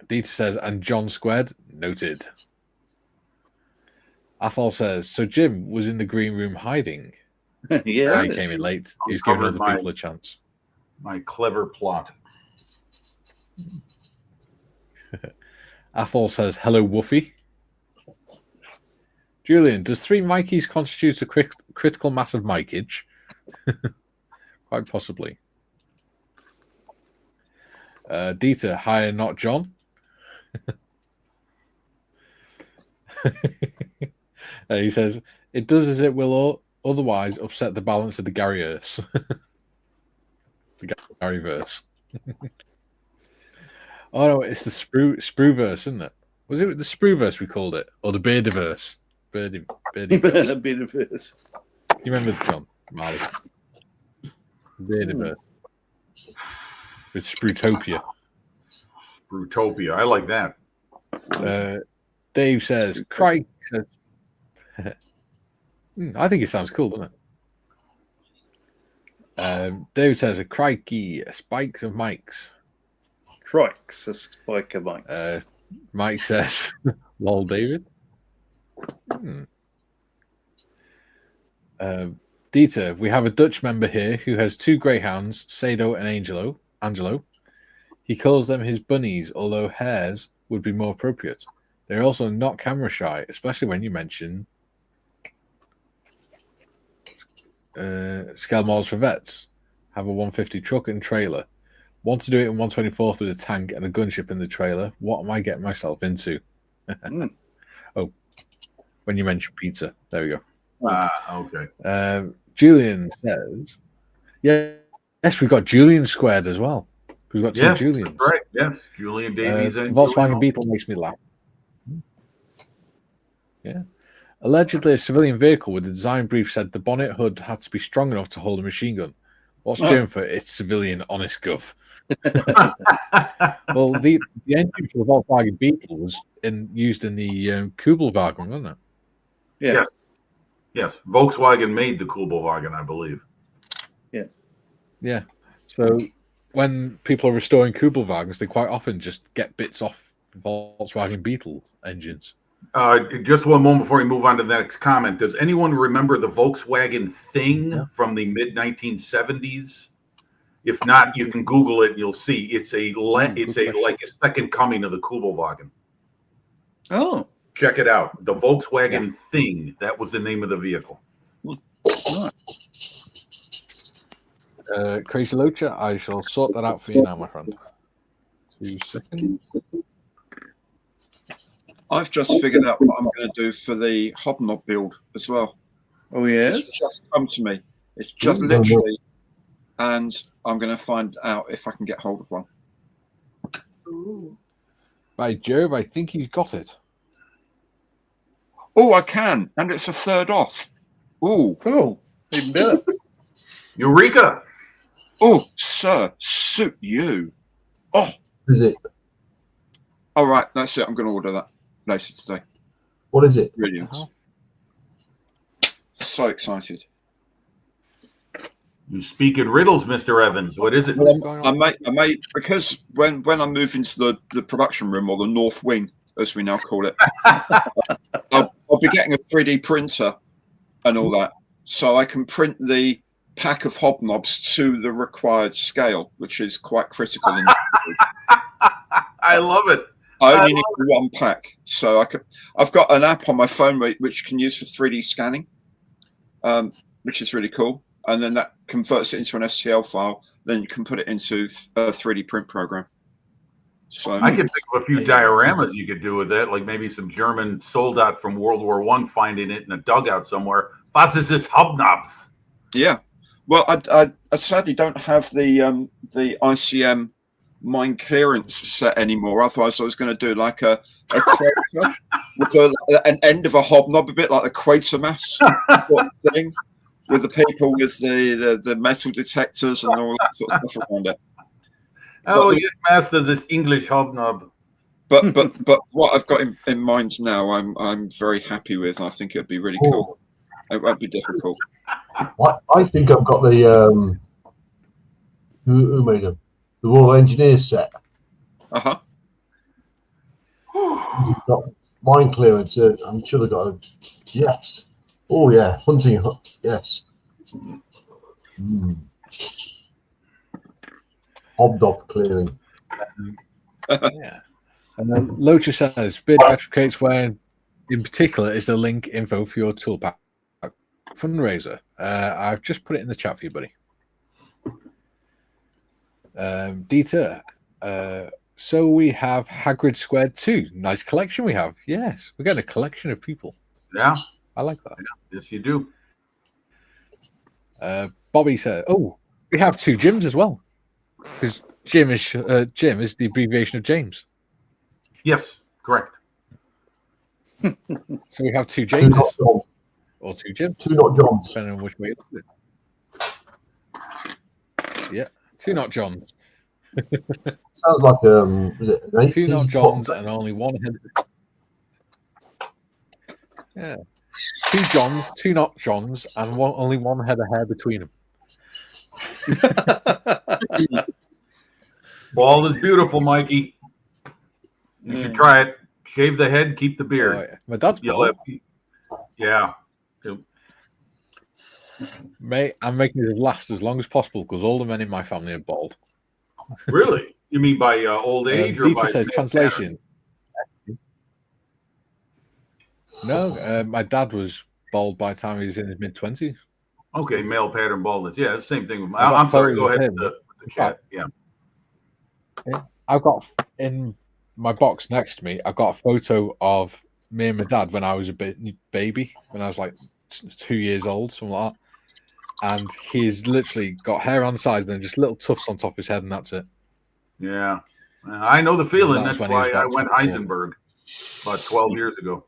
Dieter says, and John squared. Noted. Athol says, so Jim was in the green room hiding. Yeah. He came in late. He was giving other people a chance. My clever plot. Athol says, hello, Woofy. Julian, does 3 Mikeys constitute a critical mass of Mikeage? Quite possibly. Dieter, higher, not John. He says, it does as it will otherwise upset the balance of the Garyverse. The Garyverse. Oh no, it's the Sprueverse, isn't it? Was it the Sprueverse we called it? Or the Beardiverse? Beardiverse. You remember John Marley? Beardiverse. With Sprutopia. Sprutopia. I like that. Dave says, Craig says, I think it sounds cool, doesn't it? Dave says, a crikey, spikes of mics. Crikes, a spike of mics. Mike says, lol, David. Dieter, we have a Dutch member here who has 2 greyhounds, Sado and Angelo. He calls them his bunnies, although hares would be more appropriate. They're also not camera shy, especially when you mention scale models for vets. Have a 150 truck and trailer. Want to do it in 124th with a tank and a gunship in the trailer. What am I getting myself into? Oh, when you mention pizza. There we go. Okay. Julian says, yes, we've got Julian squared as well. We've got 2 Julians. Right, yes. Julian Davies The and Volkswagen Beetle makes me laugh. Yeah. Allegedly, a civilian vehicle with the design brief said the bonnet hood had to be strong enough to hold a machine gun. What's German for? It's civilian, honest guff. Well, the engine for the Volkswagen Beetle was used in the Kubelwagen, wasn't it? Yeah. Yes. Volkswagen made the Kubelwagen, I believe. Yeah. So when people are restoring Kubelwagens, they quite often just get bits off Volkswagen Beetle engines. Just one moment before we move on to the next comment. Does anyone remember the Volkswagen Thing from the mid-1970s? If not, you can Google it and you'll see. It's like a second coming of the Kubelwagen. Oh. Check it out. The Volkswagen Thing. That was the name of the vehicle. Crazy Locha, I shall sort that out for you now, my friend. 2 seconds. I've just figured out what I'm going to do for the hobnob build as well. Oh, yes? It's just come to me. It's just literally, and I'm going to find out if I can get hold of one. Ooh. By Jove, I think he's got it. Oh, I can, and it's a third off. Ooh. Oh, even better. Eureka! Oh, sir, suit you. Oh. Is it? All right, that's it. I'm going to order that later today. What is it? Brilliant. So excited. You speak in riddles, Mr. Evans. What is it? I made because when I move into the production room, or the north wing, as we now call it, I'll be getting a 3D printer and all that, so I can print the pack of hobnobs to the required scale, which is quite critical. I love it. I only need one pack, so I've got an app on my phone which you can use for 3D scanning, which is really cool. And then that converts it into an STL file. Then you can put it into a 3D print program. So I can think of a few dioramas you could do with that, like maybe some German soldat from World War I finding it in a dugout somewhere. Was ist this Hobnobs? Yeah. Well, I sadly don't have the ICM mine clearance set anymore. Otherwise, I was going to do like a equator with an end of a hobnob, a bit like the Quatermass sort of thing, with the people with the metal detectors and all that sort of stuff around it. Oh, yes, master, this English hobnob. But what I've got in mind now, I'm very happy with. I think it'd be really cool. It won't be difficult. I think I've got the who made them? The Royal Engineers set. You've got mine clearance. I'm sure they've got a yes. Oh yeah, hunting. Yes. Hobnob clearing. Yeah. And then Locha says, Beard Replicates where in particular is the link info for your toolpack fundraiser. I've just put it in the chat for you, buddy. Dieter, so we have Hagrid Squared 2. Nice collection we have. Yes, we're getting a collection of people. Yeah. I like that. Yeah. Yes, you do. Bobby said, oh, we have 2 Jims as well. Because Jim is the abbreviation of James. Yes, correct. So we have 2 Jameses. Or 2 Jims. 2 not Johns. Depending on which way you look at it. Yeah, 2 not Johns. Sounds like is it an 80s 2 not Johns and only 1 head. Yeah. 2 Johns, 2 not Johns, and only 1 head of hair between them. Bald is beautiful, Mikey. You should try it. Shave the head, keep the beard. Oh, yeah. My dad's bald. Yeah. Mate, I'm making this last as long as possible because all the men in my family are bald. Really? You mean by old age or Dieter by says translation? No, my dad was bald by the time he was in his mid-20s. Okay, male pattern baldness. Yeah, the same thing. I'm sorry. Go ahead with the chat. Yeah. I've got in my box next to me. I've got a photo of me and my dad when I was a baby, when I was like 2 years old, something like that. And he's literally got hair on the sides and then just little tufts on top of his head, and that's it. Yeah, I know the feeling. That's why I went 24. Heisenberg about 12 years ago.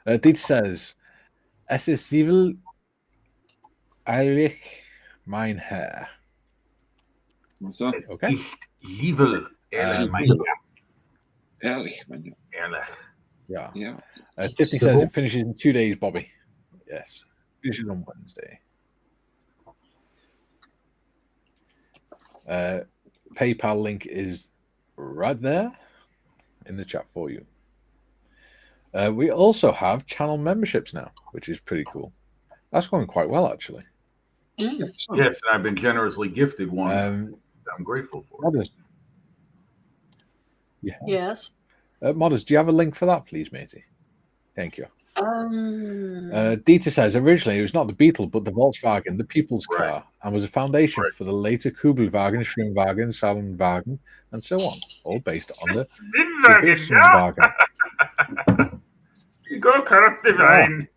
Dieter says, "Es ist evil, eilig mein Herr." What's that? Okay. Evil, ehrlich, mein Ehrlich, man. Ehrlich. Yeah. Tiffany says it finishes in 2 days, Bobby. Yes. Finishes on Wednesday. PayPal link is right there in the chat for you. We also have channel memberships now, which is pretty cool. That's going quite well, actually. Yes, and I've been generously gifted one. I'm grateful for. Modders. Yeah. Yes. Modders, do you have a link for that, please, matey? Thank you. Dieter says originally it was not the Beetle, but the Volkswagen, the people's car, and was a foundation for the later Kugelwagen, Schwimmwagen, Salonwagen, and so on, all based on the Superschwimmwagen. You go across the line.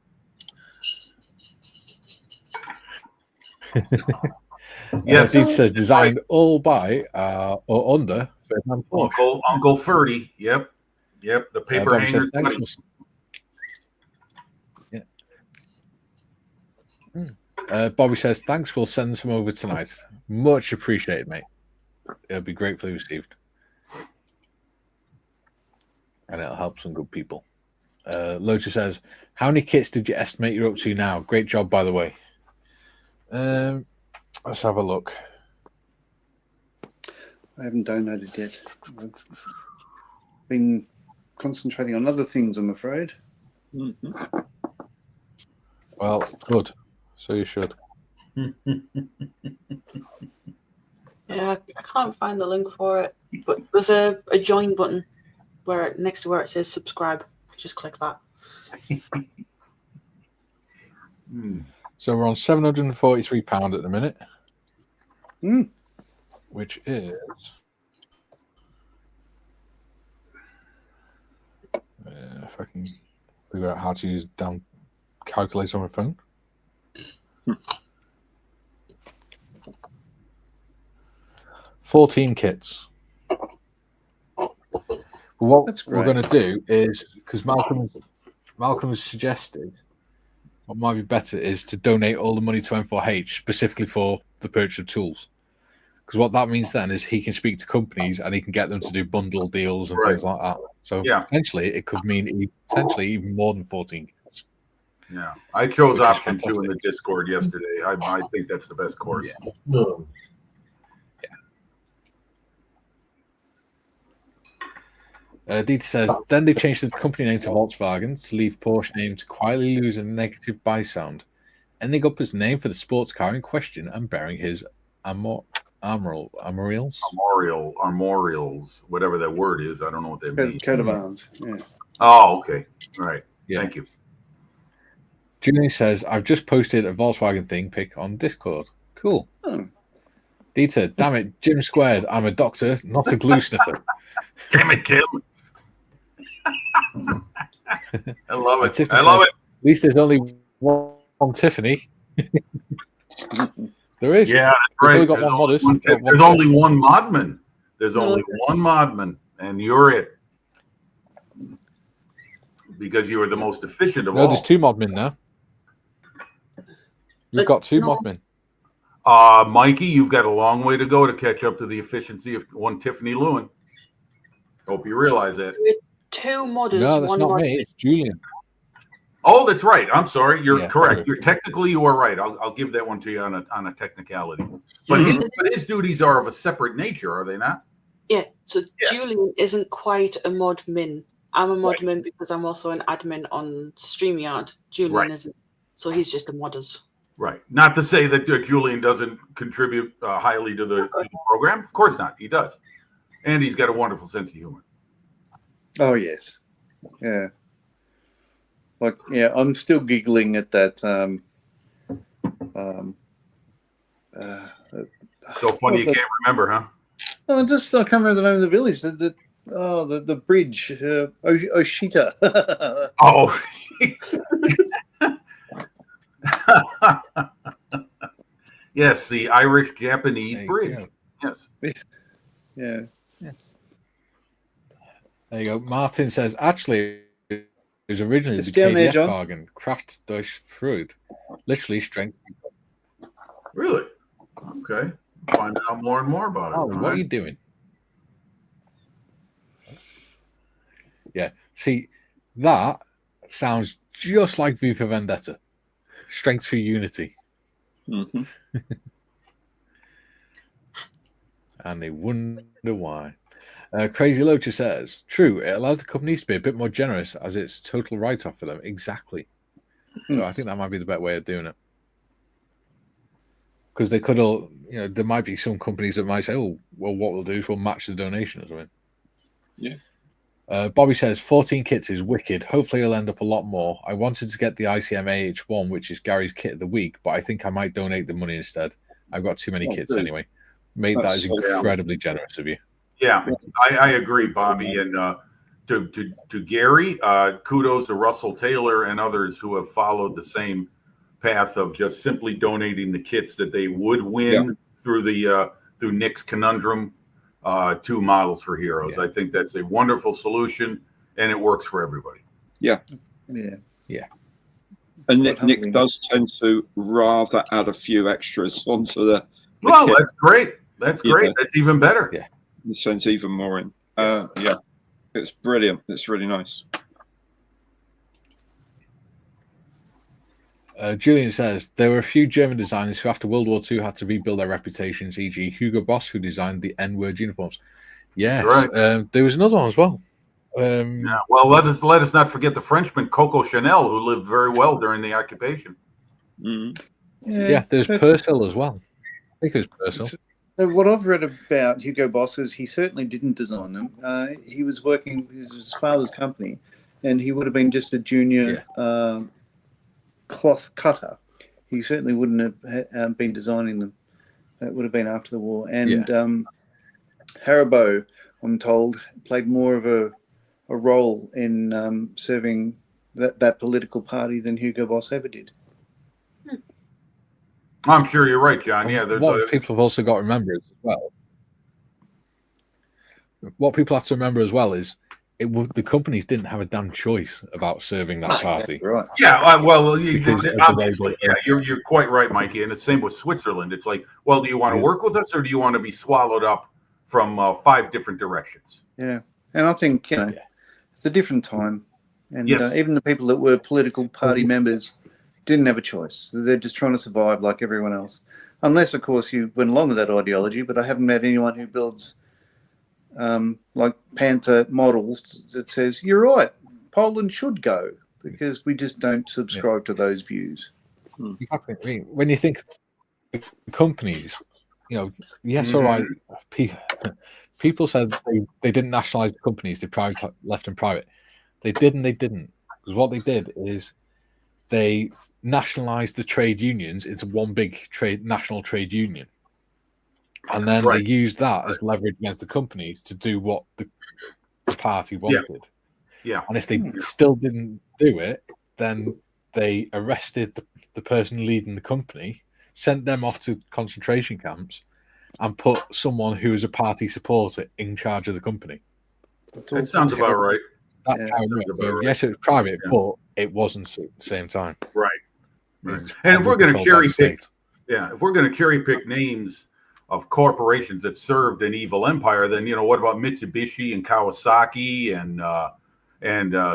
Yes, Dieter says designed all by or under Ferdinand Porsche. Uncle Ferdy. Yep. The paper hangers. Bobby says, thanks, we'll send some over tonight. Much appreciated, mate. It'll be gratefully received. And it'll help some good people. Locha says, how many kits did you estimate you're up to now? Great job, by the way. Let's have a look. I haven't downloaded yet. Been concentrating on other things, I'm afraid. Mm-hmm. Well, good. So you should. Yeah, I can't find the link for it. But there's a join button where next to where it says subscribe. Just click that. So we're on £743 at the minute. Which is if I can figure out how to use down calculator on my phone. 14 kits. What we're going to do is, because Malcolm has suggested, what might be better is to donate all the money to M4H specifically for the purchase of tools. Because what that means then is he can speak to companies and he can get them to do bundle deals and Right. things like that. So Yeah. potentially it could mean potentially even more than 14 kids. Yeah, I chose Which is option 2 in fantastic. the Discord yesterday. I think that's the best course. Yeah. No. Dieter says, then they changed the company name to Volkswagen to leave Porsche name to quietly lose a negative by sound, ending up as the name for the sports car in question and bearing his armorials. Armorials, whatever that word is. I don't know what that means. Coat of arms. Yeah. Oh, okay. All right. Yeah. Thank you. Julian says, I've just posted a Volkswagen thing pic on Discord. Cool. Oh. Dieter, damn it, Jim squared. I'm a doctor, not a glue sniffer. Damn it, Kim. I love it. Tiffany I love says, it. At least there's only one Tiffany. There is. Yeah, that's We've right. only got one modest. There's only one Modman. There's only one Modman, and you're it. Because you are the most efficient of all. No, there's 2 Modmen now. We've got 2 Modmen. Mikey, you've got a long way to go to catch up to the efficiency of one Tiffany Lewin. Hope you realize that. 2 models. No, that's one not mod. me. It's Julian. Oh, that's right. I'm sorry. You're Yeah, correct. true. You are right. I'll give that one to you on a technicality. But his duties are of a separate nature, are they not? Yeah. So Julian isn't quite a mod min. I'm a mod min because I'm also an admin on StreamYard. Julian isn't. So he's just a modders. Right. Not to say that Julian doesn't contribute highly to the program. Of course not. He does. And he's got a wonderful sense of humor. Oh, yes. Yeah. Like, yeah, I'm still giggling at that. So funny you can't remember, huh? I can't remember the name of the village. The bridge, Oshita. Oh. Yes, the Irish-Japanese bridge. Yes. Yeah. There you go. Martin says, actually, it was originally It's the down there, KDF John. Wagen, Kraft durch Fruit. Literally strength. Really? Okay. Find out more and more about it. Oh, what are you doing? Yeah. See, that sounds just like V for Vendetta. Strength through unity. Mm-hmm. And they wonder why. Crazy Locha says, true, it allows the companies to be a bit more generous as it's total write-off for them. Exactly. So I think that might be the better way of doing it. Because they could all, there might be some companies that might say, oh, well, what we'll do is we'll match the donation or something. Yeah. Bobby says, 14 kits is wicked. Hopefully he'll end up a lot more. I wanted to get the ICM AH1, which is Gary's kit of the week, but I think I might donate the money instead. I've got too many kits good. anyway. Mate, that is So incredibly generous of you. Yeah, I agree, Bobby. And to Gary, kudos to Russell Taylor and others who have followed the same path of just simply donating the kits that they would win through Nick's Conundrum 2 Models for Heroes. I think that's a wonderful solution, and it works for everybody. Yeah. Yeah. And Nick does tend to rather add a few extras onto the Well, kit. that's great. That's great. Yeah. That's even better. Yeah. He sends even more in. It's brilliant. It's really nice. Julian says, there were a few German designers who after World War II had to rebuild their reputations, e.g. Hugo Boss, who designed the N-word uniforms. Yes. Right. There was another one as well. Yeah. Well, let us not forget the Frenchman Coco Chanel, who lived very well during the occupation. Mm. Yeah, there's Purcell as well. I think it was Purcell. So what I've read about Hugo Boss is he certainly didn't design them. He was working with his father's company, and he would have been just a junior cloth cutter. He certainly wouldn't have been designing them. That would have been after the war. And Haribo, I'm told, played more of a role in serving that political party than Hugo Boss ever did. I'm sure you're right, John. Yeah, there's what people have also got to remember as well. What people have to remember as well is the companies didn't have a damn choice about serving that party. Right. Yeah, well, Because of the way obviously, they- yeah, you're quite right, Mikey. And it's the same with Switzerland. It's like, well, do you want to Yeah. work with us, or do you want to be swallowed up from 5 different directions? Yeah, and I think Yeah. it's a different time, and Yes. even the people that were political party members didn't have a choice. They're just trying to survive like everyone else, unless, of course, you went along with that ideology. But I haven't met anyone who builds like Panther models that says you're right, Poland should go, because we just don't subscribe to those views. Exactly. I mean, when you think the companies, yes, all right. People said they didn't nationalize the companies; they left them private. They did and they didn't. Because what they did is they nationalized the trade unions into one big national trade union, and then they used that as leverage against the companies to do what the party wanted. Yeah. And if they still didn't do it, then they arrested the person leading the company, sent them off to concentration camps, and put someone who was a party supporter in charge of the company. That sounds about right. That's how it worked. Yes, it was private, but it wasn't at the same time. Right. And if we're going to cherry pick, if we're going to cherry pick names of corporations that served an evil empire, then what about Mitsubishi and Kawasaki and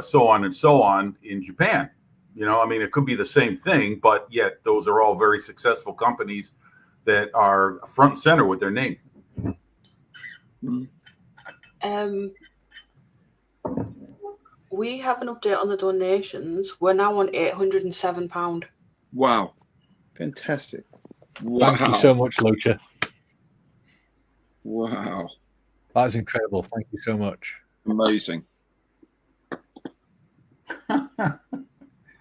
so on and so on in Japan? It could be the same thing, but yet those are all very successful companies that are front and center with their name. We have an update on the donations. We're now on £807. Wow. Fantastic. Thank you so much, Locha. Wow. That is incredible. Thank you so much. Amazing. I'm not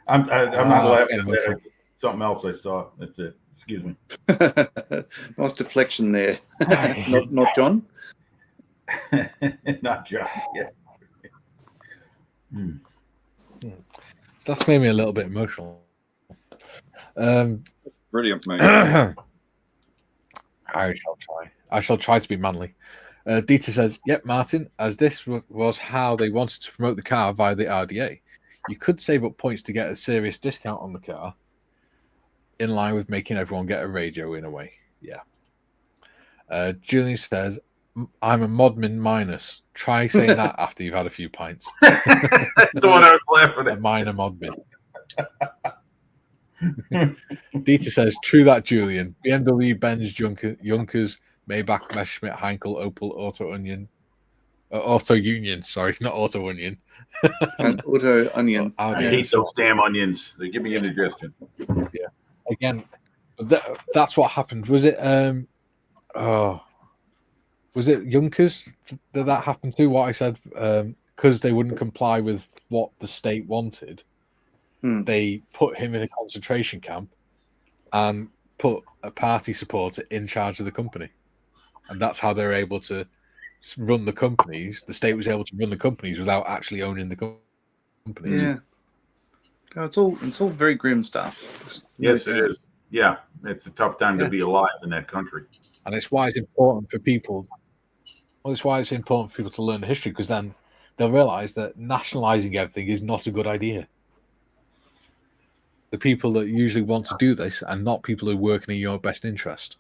laughing at that. Something else I saw. That's it. Excuse me. Nice deflection there. not John. Not John. Yeah. That's made me a little bit emotional. Brilliant, mate. I shall try. I shall try to be manly. Dieter says, "Yep, Martin. As this was how they wanted to promote the car via the RDA, you could save up points to get a serious discount on the car, in line with making everyone get a radio in a way." Yeah. Julian says, "I'm a modmin minus. Try saying that after you've had a few pints." That's the one I was laughing A at. minor modmin. Dieter says, "True that, Julian. BMW, Benz, Junkers, Maybach, Messerschmitt, Heinkel, Opel, Auto Union. Sorry, not Auto Onion. Auto Onion. I hate those damn onions. They give me indigestion. Yeah. Again, that's what happened. Was it? Was it Junkers that happened to? What I said, because they wouldn't comply with what the state wanted, they put him in a concentration camp and put a party supporter in charge of the company, and that's how they were able to run the companies. The state was able to run the companies without actually owning the companies. Yeah. Oh, it's all very grim stuff. Yes, it is. Yeah, it's a tough time to be alive in that country, and it's why it's important for people. Well, it's why it's important for people to learn the history, because then they'll realize that nationalizing everything is not a good idea. The people that usually want to do this are not people who are working in your best interest.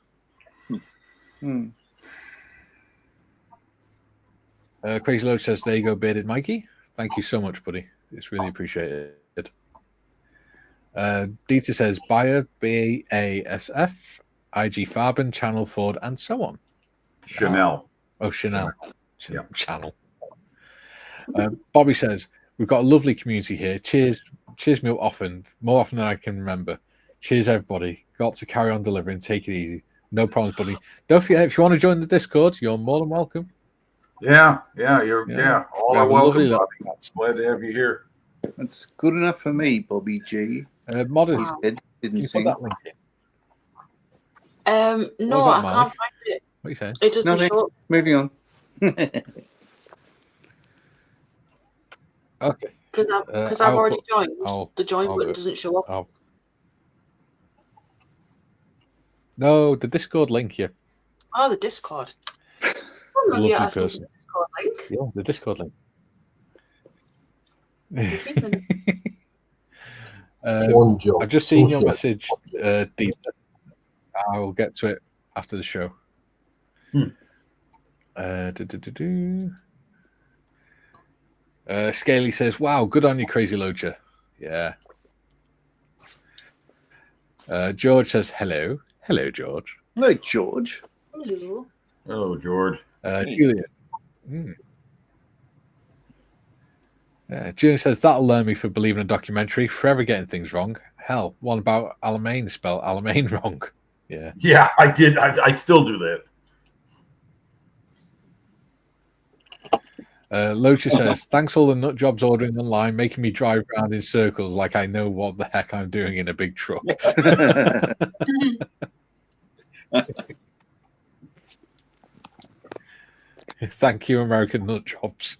Crazy Loach says, "There you go, bearded Mikey. Thank you so much, buddy. It's really appreciated." Dieter says, "Bayer, BASF, IG Farben, Channel Ford, and so on." Chanel. Oh, Chanel. Yeah. Channel. Bobby says, "We've got a lovely community here. Cheers me up more often than I can remember. Cheers, everybody. Got to carry on delivering. Take it easy. No problems, buddy. Don't forget, if you want to join the Discord, you're more than welcome." All are welcome, Bobby. Glad to have you here. That's good enough for me, Bobby G. Modern, he said, didn't you sing. put that link in? No, was that, I Mark? can't find it. What are you saying? It doesn't Nothing. show up. Moving on. Okay. Because I've already joined. The join I'll button do it. doesn't show up. No, the Discord link, yeah. Oh, the Discord. The You're lovely asking for person. the Discord link. Yeah, the Discord link. One job. I've just seen your Also, message, Dieter. I'll get to it after the show. Scaly says, "Wow, good on you, Crazy Loacher." Yeah. George says, "Hello, hello, George." Hello, George. Hello. Oh, George. Julian. Julian says, "That'll learn me for believing a documentary. Forever getting things wrong. Hell, one about Alamein spelled Alamein wrong." Yeah. Yeah, I did. I still do that. Locha says, "Thanks all the nut jobs ordering online, making me drive around in circles like I know what the heck I'm doing in a big truck." Thank you, American nut jobs.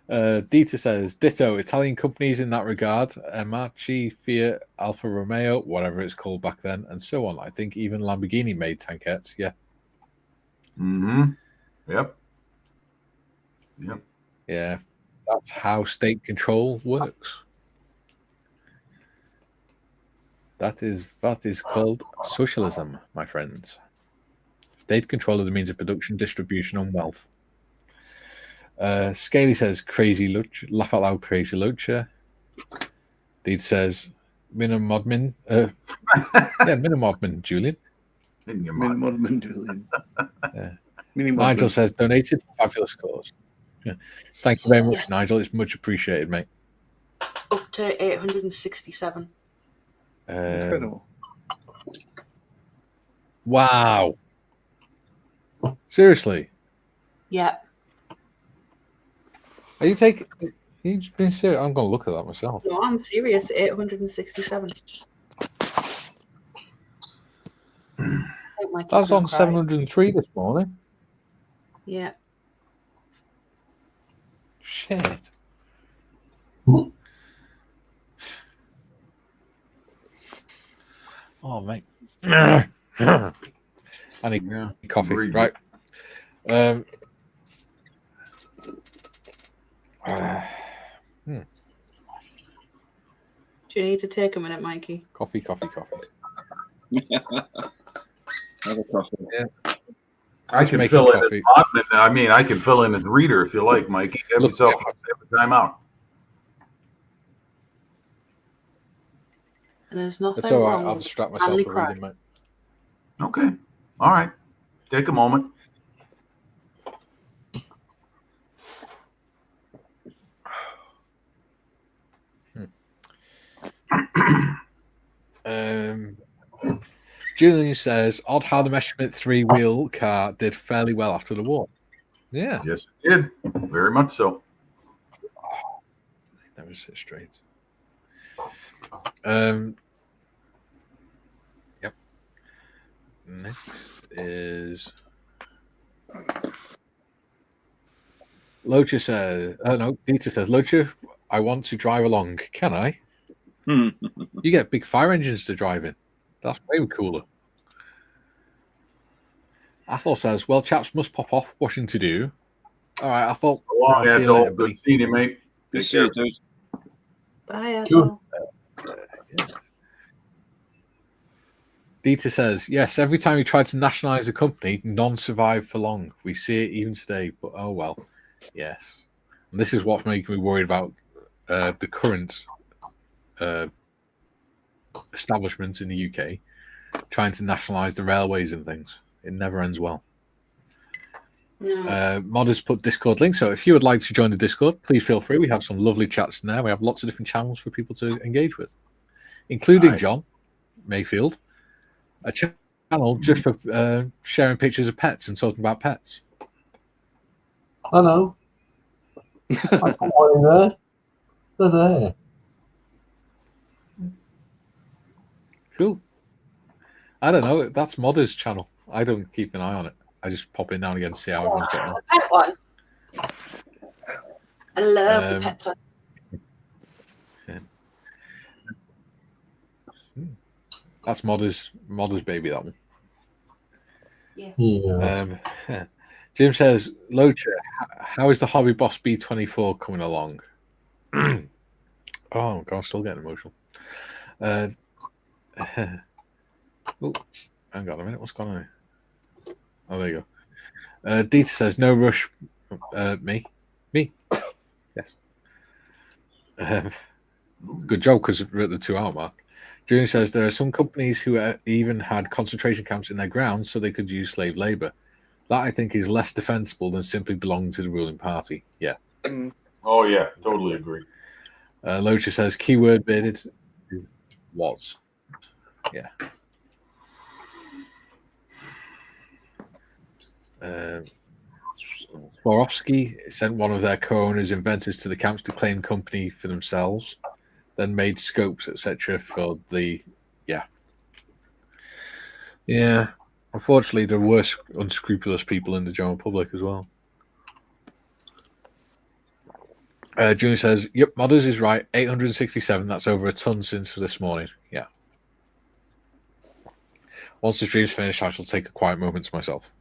Dieter says, "Ditto. Italian companies in that regard. Marchi, Fiat, Alfa Romeo, whatever it's called back then, and so on. I think even Lamborghini made tankettes. Yeah." Mm-hmm. Yep. Yeah. That's how state control works. That is called socialism, my friends. State control of the means of production, distribution, and wealth. Scaly says, "Crazy Luch, laugh out loud, Crazy Lucha." Deed says, "Minimodmin." Yeah, Minimodmin, Julian. Minimodmin, Julian. Yeah. Minimodmin. Nigel says, "Donated, fabulous cause." Yeah. Thank you very much, Yes. Nigel. It's much appreciated, mate. Up to 867. Incredible. Wow. Seriously? Yeah. Are you taking? You being serious? I'm going to look at that myself. No, I'm serious. 867. That was on 703 this morning. Yeah. Shit. Oh, mate. I need coffee. Agreed. Right. Do you need to take a minute, Mikey? Coffee. Have a coffee. Yeah. I Just can making fill in. coffee. I mean, I can fill in as reader if you like, Mikey. Have Look, yourself a time out. And there's nothing That's all right. wrong I'll with distract myself family with crime. reading, mate. Okay. All right. Take a moment. Julian says, "Odd how the Messerschmitt three-wheel car did fairly well after the war." Yeah. Yes, it did. Very much so. Never sit straight. Yep. Next is Locha says, no, Peter says, "Locha, I want to drive along. Can I?" You get big fire engines to drive in. That's way cooler. Athol says, "Well, chaps must pop off. Washing to do." All right, Athol. I'll see you later, buddy. Good seeing you, mate. Good to see you, dude. Bye, Sure. Ethel. Dieter says, "Yes, every time you try to nationalize a company, none survive for long. We see it even today, but oh well." Yes. And this is what's making me worried about the current establishments in the UK trying to nationalize the railways and things. It never ends well. No. Mod has put Discord link, so if you would like to join the Discord, please feel free. We have some lovely chats in there. We have lots of different channels for people to engage with, including Nice. John Mayfield, a channel just for sharing pictures of pets and talking about pets. I know. I put one in there. They're there. Cool. I don't know. That's Modder's channel. I don't keep an eye on it. I just pop in now and again to see how everyone's getting on. The pet one. I love the pet one. That's Modder's baby, that one. Yeah. Jim says, Locha, how is the Hobby Boss B24 coming along? Oh, God, I'm still getting emotional. Oh, hang on a minute. What's going on here? Oh, there you go. Dieter says, no rush. Me? Yes. Good job, because we're at the 2-hour mark. Julian says, there are some companies who even had concentration camps in their grounds so they could use slave labor. That, I think, is less defensible than simply belonging to the ruling party. Yeah. Oh, yeah. Totally agree. Locha says, keyword bearded was. Yeah. Swarovski sent one of their co-owners inventors to the camps to claim company for themselves, then made scopes, etc. for the... Yeah. Unfortunately, there were unscrupulous people in the general public as well. Junior says, yep, Modders is right. 867, that's over a ton since this morning. Yeah. Once the stream's finished, I shall take a quiet moment to myself.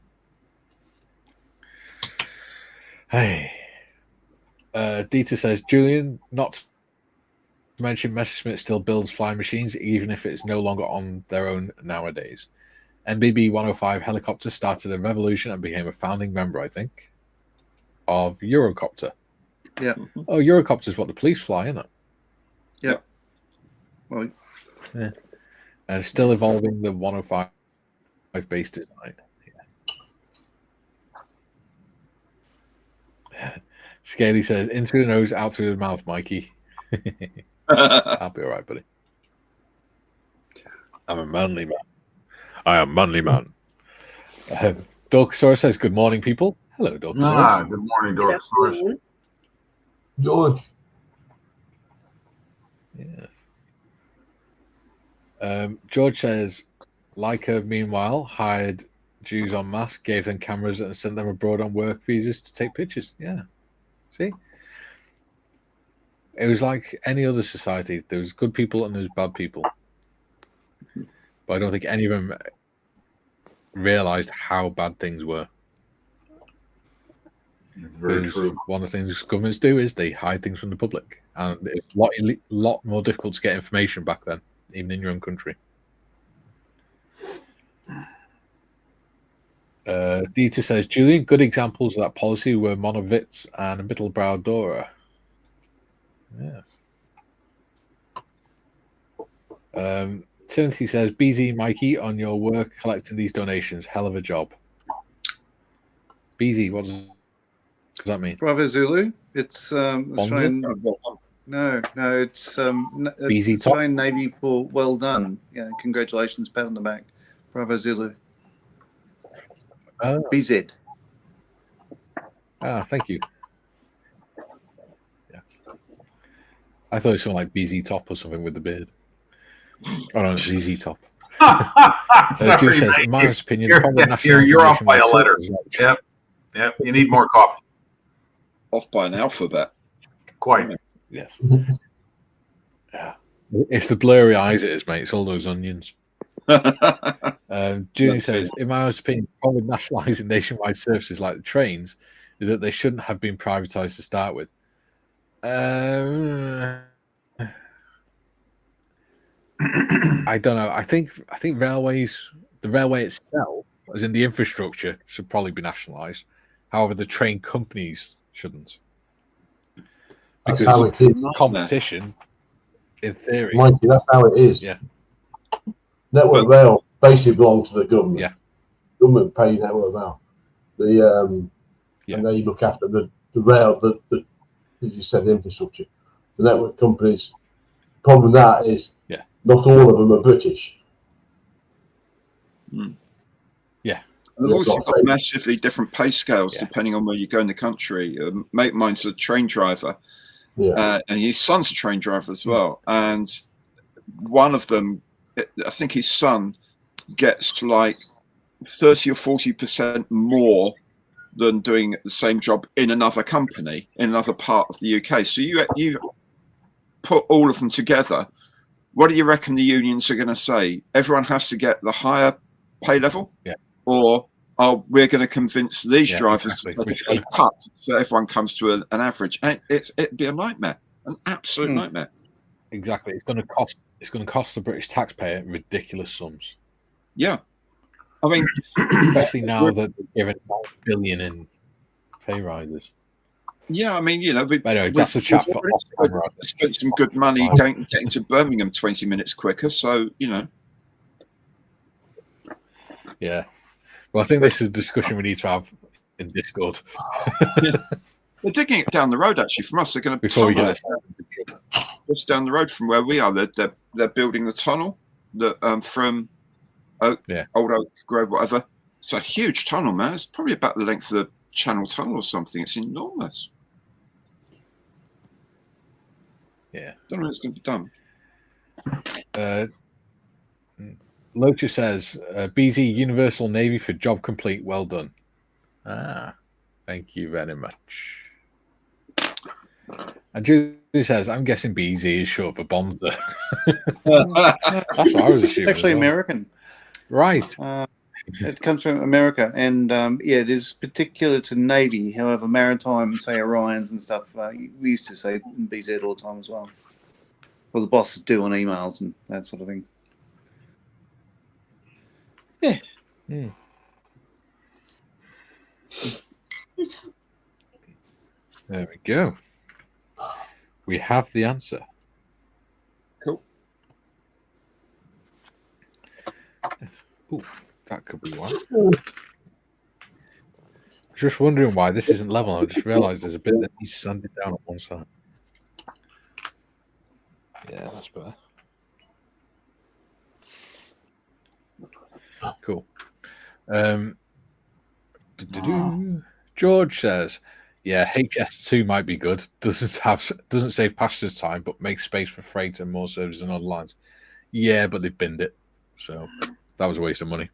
Hey. Dieter says, Julian, not to mention Messerschmitt still builds flying machines, even if it's no longer on their own nowadays. NBB 105 helicopter started a revolution and became a founding member, I think, of Eurocopter. Yeah. Oh, Eurocopter is what the police fly, isn't it? Yeah. Well, yeah. And it's still evolving the 105 base design. Yeah. Scaly says, in through the nose, out through the mouth, Mikey. I'll be all right, buddy. I'm a manly man. I am manly man. Dorkosaurus says, good morning, people. Hello, Dorkosaurus. Good morning, Dorkosaurus. George. Yes. George says, Leica, meanwhile, hired Jews en masse, gave them cameras and sent them abroad on work visas to take pictures. Yeah. See? It was like any other society. There was good people and there was bad people. But I don't think any of them realized how bad things were. It's very true. One of the things governments do is they hide things from the public. And it's a lot more difficult to get information back then, even in your own country. Dieter says, Julian, good examples of that policy were Monowitz and Mittelbrau Dora. Yes. Timothy says, BZ Mikey, on your work collecting these donations. Hell of a job. BZ, what does that mean? Bravo Zulu. It's Australian. No, it's BZ Australian Navy for well done. Yeah, congratulations, pat on the back. Bravo Zulu. BZ. Thank you. Yeah. I thought it was something like BZ Top or something with the beard. Oh no, it's ZZ Top. Sorry, says, in my opinion, you're off by a letter. Yep. You need more coffee. Off by an alphabet. Quite. Yes. Yeah. It's the blurry eyes it is, mate. It's all those onions. Julie says, in my opinion, the problem with nationalising nationwide services like the trains is that they shouldn't have been privatised to start with. I don't know. I think railways, the railway itself, as in the infrastructure, should probably be nationalised. However, the train companies shouldn't. That's how it is. Competition, in theory. Mikey, that's how it is. Yeah. Network Rail basically belongs to the government. Yeah. Government pay Network Rail. And they look after the rail, as you said, the infrastructure. The network companies. Problem with that is not all of them are British. Yeah. And they've also got massively different pay scales depending on where you go in the country. Mate mine's a train driver. Yeah. And his son's a train driver as well. And one of them, I think his son gets like 30 or 40% more than doing the same job in another company, in another part of the UK. So you put all of them together. What do you reckon the unions are going to say? Everyone has to get the higher pay level? Yeah. Or oh, we're going to convince these Yeah, drivers exactly. to take a cut so everyone comes to an average. And it'd be a nightmare, an absolute nightmare. Exactly. It's going to cost the British taxpayer ridiculous sums. Yeah. I mean, especially now that they're giving $9 billion in pay rises. Yeah, I mean, you know, anyway, that's a chat for off-camera. Spent some good money getting to Birmingham 20 minutes quicker, so you know. Yeah, well, I think this is a discussion we need to have in Discord. Yeah. They're digging it down the road actually from us. They're going to before we get just down the road from where we are. They're building the tunnel that from Old Oak Grove, whatever. It's a huge tunnel, man. It's probably about the length of the Channel Tunnel or something. It's enormous. Yeah, don't know when it's going to be done. Locha says, BZ Universal Navy for job complete. Well done. Thank you very much. And Julie says, I'm guessing BZ is short for Bonza. That's what I was assuming. Actually, American. Right. It comes from America, and yeah, it is particular to Navy. However, maritime, say Orions and stuff, we used to say BZ all the time as well. Well, the bosses do on emails and that sort of thing. Yeah. There we go. We have the answer. Cool. Ooh, that could be one. Just wondering why this isn't level. I just realised there's a bit that needs sanded down on one side. Yeah, that's better. Cool. George says, yeah, HS2 might be good. Doesn't save passengers time, but makes space for freight and more services on other lines. Yeah, but they've binned it, so that was a waste of money.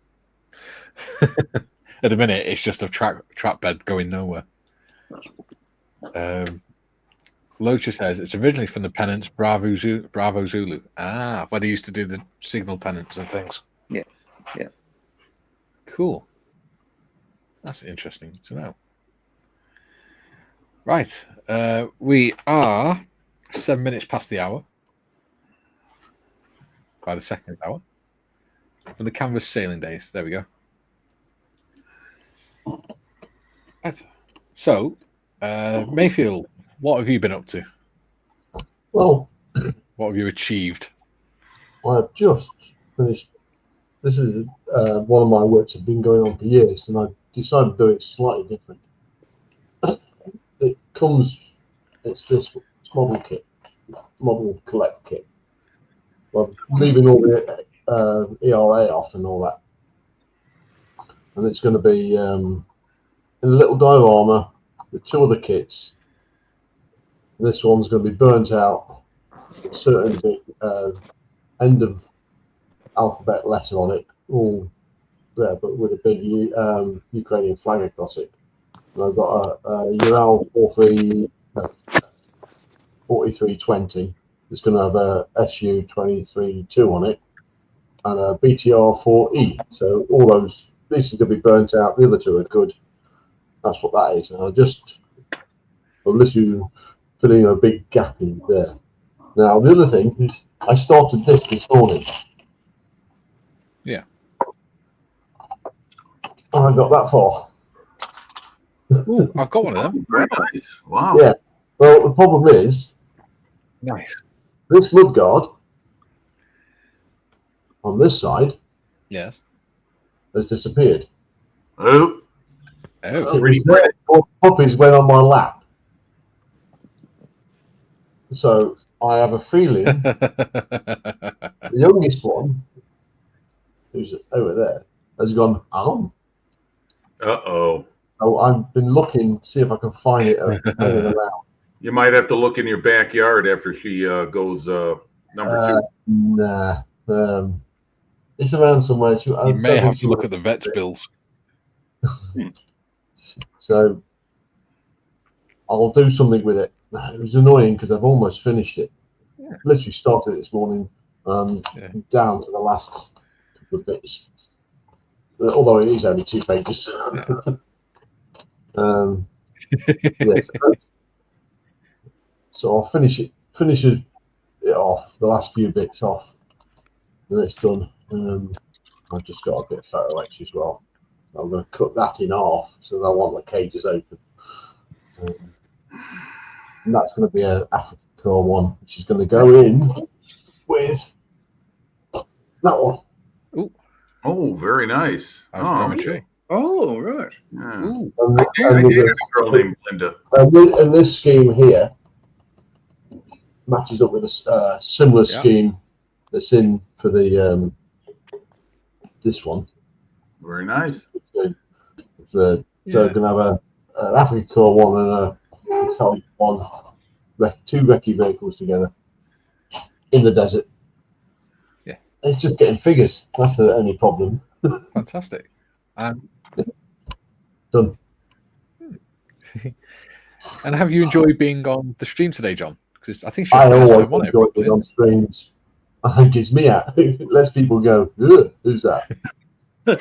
At the minute, it's just a trap bed going nowhere. Locha says it's originally from the pennants Bravo Zulu. Where they used to do the signal pennants and things. Yeah. Cool. That's interesting to know. Right. We are 7 minutes past the hour. By the second hour. For the Canvas sailing days. There we go. Right. So, Mayfield, what have you been up to? Well, what have you achieved? I've just finished. This is one of my works that have been going on for years, and I decided to do it slightly different. It's this model kit, model collect kit. Well, leaving all the ERA off and all that. And it's going to be in a little diorama with two other kits. This one's going to be burnt out, a certain end of alphabet letter on it, all there, but with a big Ukrainian flag across it. And I've got a Ural 4320. It's going to have a SU 23.2 on it and a BTR 4E. So all those, these are going to be burnt out. The other two are good. That's what that is. And I'm literally filling a big gap in there. Now the other thing is, I started this morning. Yeah. And I got that far. Ooh, I've got one of them. Very nice. Wow. Yeah. Well, the problem is, nice. This mudguard on this side, yes, has disappeared. Oh. Puppies went on my lap. So I have a feeling the youngest one, who's over there, has gone home. Uh-oh. So I've been looking to see if I can find it around. You might have to look in your backyard after she goes number 2. Nah. It's around somewhere. You may have to look at the vet's bills. So I'll do something with it. It was annoying because I've almost finished it. Yeah. Literally started it this morning, down to the last couple of bits. although it is only 2 pages. Yes. So I'll finish it off, the last few bits off, and it's done. I've just got a bit of photo etch as well. I'm going to cut that in half, so I want the cages open. And that's going to be an Africa Core one, which is going to go in with that one. Oh, very nice. That was premature. Oh, right. Yeah. Ooh. And, I and, dated a girl named Linda. and this scheme here matches up with a similar scheme that's in for the this one. Very nice. So we're going to have an Africa Core one and a Italian one, 2 recce vehicles together in the desert. Yeah. It's just getting figures. That's the only problem. Fantastic. Done. And have you enjoyed being on the stream today, John? Because I think it's I your first always time on it. enjoy being on streams. I think it's me out. Less people go, ugh, who's that? I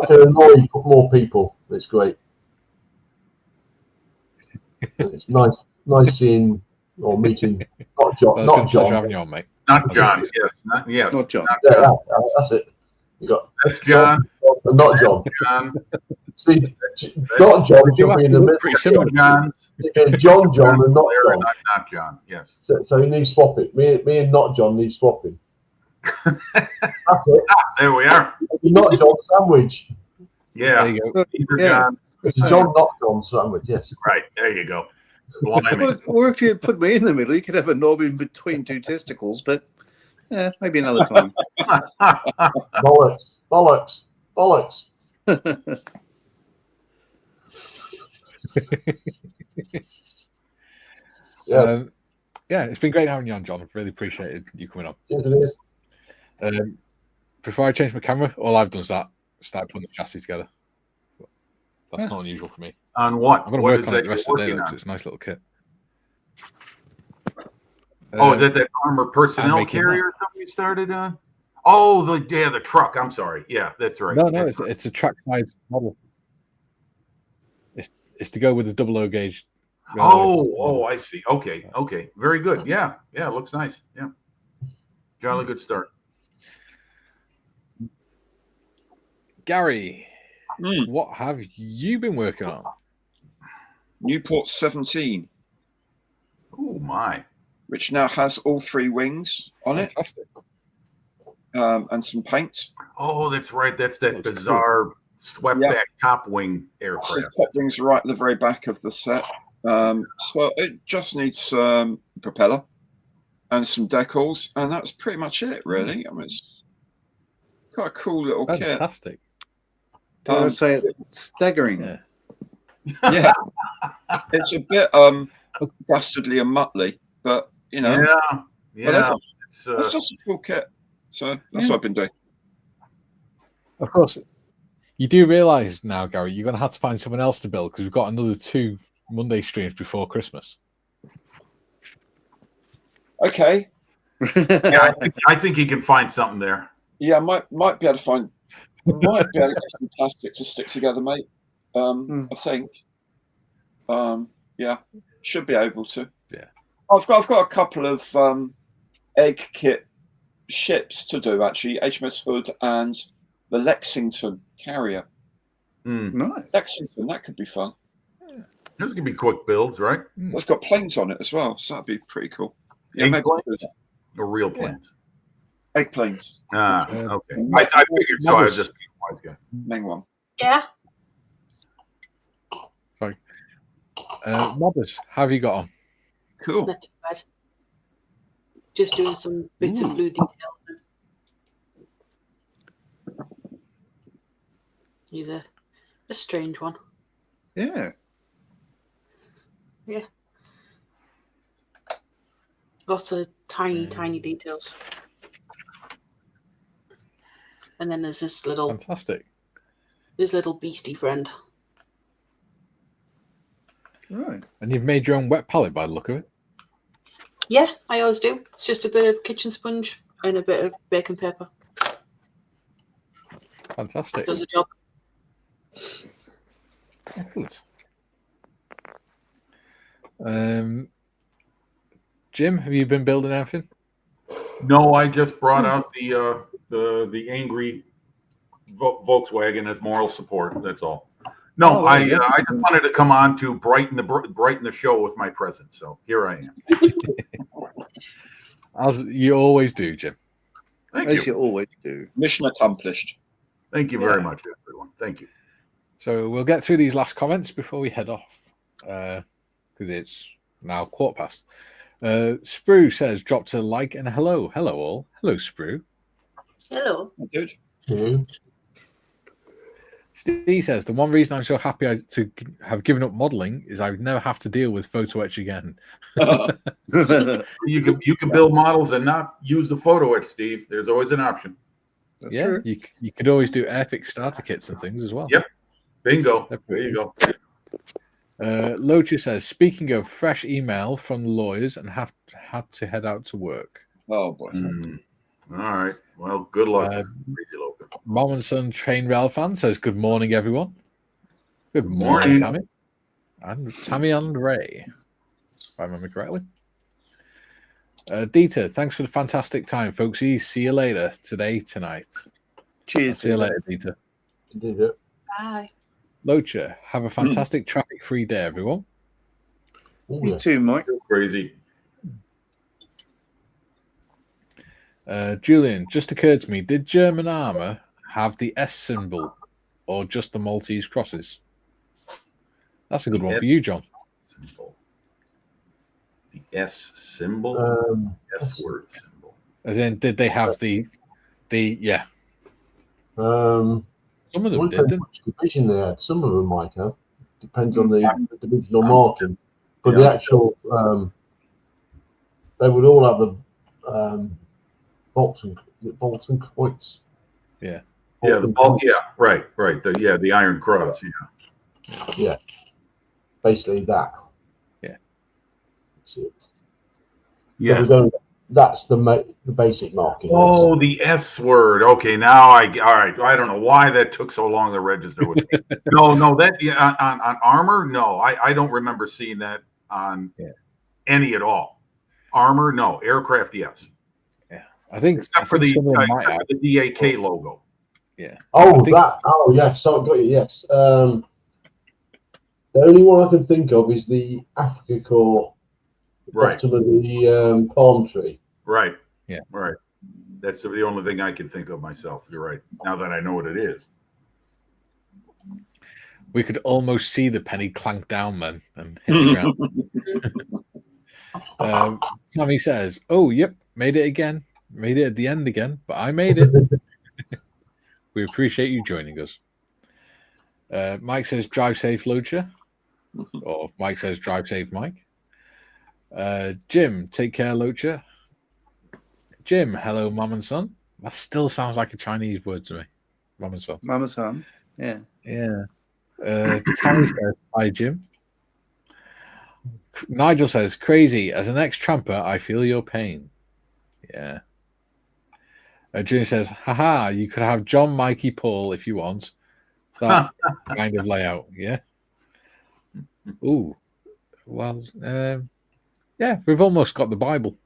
can annoy more people. It's great. It's nice seeing or meeting. Not John. Well, Not it's been a pleasure John. having you on, mate. Not John. Yes. Not John. Not Yeah, John. that's it. You got That's John. not John. John. See, not John should be in the middle. Pretty similar. John. John, and not John. Not John. Yes. So he needs swapping. Me and not John need swapping. That's it. There we are. Not John sandwich. Yeah. There you go. Either Yeah. John. It's a John, not John sandwich. Yes. Right. There you go. Blimey. Or if you put me in the middle, you could have a knob in between 2 testicles, but yeah, maybe another time. Bollocks. Yeah. Yeah, it's been great having you on, John. I've really appreciated you coming on. Yes, it is. Before I change my camera, all I've done is start putting the chassis together. That's not unusual for me. On what? I'm going to What work is on it that the rest you're of the day, working though, on? 'cause it's a nice little kit. Is that armor personnel making carrier or something you started on? Oh, the truck. I'm sorry. Yeah, that's right. No, That's right. it's a track size model. It's to go with the 00 gauge. Oh, I see. Okay. Very good. Yeah, it looks nice. Yeah, jolly good start. Gary, what have you been working on? Newport 17, Oh my! which now has all 3 wings on it, Fantastic. and some paint. Oh, that's right. That's that Looks bizarre swept Yeah. back top wing So aircraft. top wings right at the very back of the set. So it just needs propeller and some decals, and that's pretty much it, really. I mean, it's quite a cool little kit. Fantastic. Dare I say it? Staggering. Yeah. Yeah, it's a bit dastardly and muttly, but you know, Yeah. that's just a cool kit. So that's what I've been doing. Of course, you do realise now, Gary, you're going to have to find someone else to build because we've got another 2 Monday streams before Christmas. Okay. Yeah, I think he can find something there. Yeah, might be able to get some plastic to stick together, mate. I think. Yeah, should be able to. Yeah. I've got a couple of egg kit ships to do, actually. HMS Hood and the Lexington carrier. Nice. Lexington, that could be fun. Those could be quick builds, right? It's got planes on it as well, so that'd be pretty cool. Yeah, Egg maybe planes or real planes? egg planes, Okay. I figured so. I was just being a wise guy. main one. Yeah. Mobbers, how have you got on? Cool. Not too bad. Just doing some bits of blue detail. He's a strange one. Yeah. Yeah. Lots of tiny details. And then there's this little Fantastic. beastie friend. Right. And you've made your own wet palette by the look of it. Yeah, I always do. It's just a bit of kitchen sponge and a bit of baking paper. Fantastic. Does the job. Excellent. Jim, have you been building anything? No, I just brought out the angry Volkswagen as moral support. That's all. No, I just wanted to come on to brighten the show with my presence. So here I am. As you always do, Jim. Thank As you. you always do. Mission accomplished. Thank you very much, everyone. Thank you. So we'll get through these last comments before we head off, because it's now 15:15. Sprue says, dropped a like and hello. Hello, all. Hello, Sprue. Hello. Dude. You. Steve says, the one reason I'm so happy to have given up modelling is I would never have to deal with photo etch again. You can build models and not use the photo etch, Steve. There's always an option. That's yeah, true. you could always do Airfix starter kits and things as well. Yep. Bingo. There you go. Locha says, speaking of fresh email from lawyers and had to head out to work. Oh boy. All right. Well, good luck. Mom and Son Train Rail fan says, good morning, everyone. Good Morning. Tammy. And Tammy and Ray, if I remember correctly. Dieter, thanks for the fantastic time, folks. See you later tonight. Cheers. See you later, Dieter. Did it. Bye. Locha, have a fantastic traffic-free day, everyone. Oh, You yeah. too, Mike. Crazy. Julian, just occurred to me, did German armour have the S symbol or just the Maltese crosses? That's a good one for you, John. Symbol. The S symbol? S word symbol. As in, did they have the yeah. Some Some of them did. which division they had. Some of them might have. Depends on the divisional marking. But the actual, they would all have the Bolton Kreuz. Yeah. Yeah, the bulk. Yeah, right. The Iron Cross. Yeah. Yeah. Basically that. Yeah. That's it. Yes. So that's the basic marking. Oh, the S word. Okay, now all right. I don't know why that took so long to register with me. No, that on armor. No, I don't remember seeing that on any at all. Armor, no. Aircraft, yes. Yeah, I think except for the the DAK logo. Yeah. Oh, that. Oh, yes. So I got you. Yes. The only one I can think of is the Africa Corps. Right. Bottom of the palm tree. Right. Yeah. Right. That's the only thing I can think of myself. You're right. Now that I know what it is. We could almost see the penny clank down then and hit the ground. Sammy says, oh, yep, made it again. Made it at the end again, but I made it. We appreciate you joining us. Mike says, drive safe, Locha. Or Mike says, drive safe, Mike. Jim, take care, Locha. Jim, hello, Mom and Son. That still sounds like a Chinese word to me. Mom and Son. Mama Son. Yeah. Yeah. Tammy says, hi, Jim. Nigel says, crazy. As an ex-tramper, I feel your pain. Yeah. Junior says, haha, you could have John, Mikey, Paul if you want. That kind of layout. Yeah. Ooh. Well, yeah, we've almost got the Bible.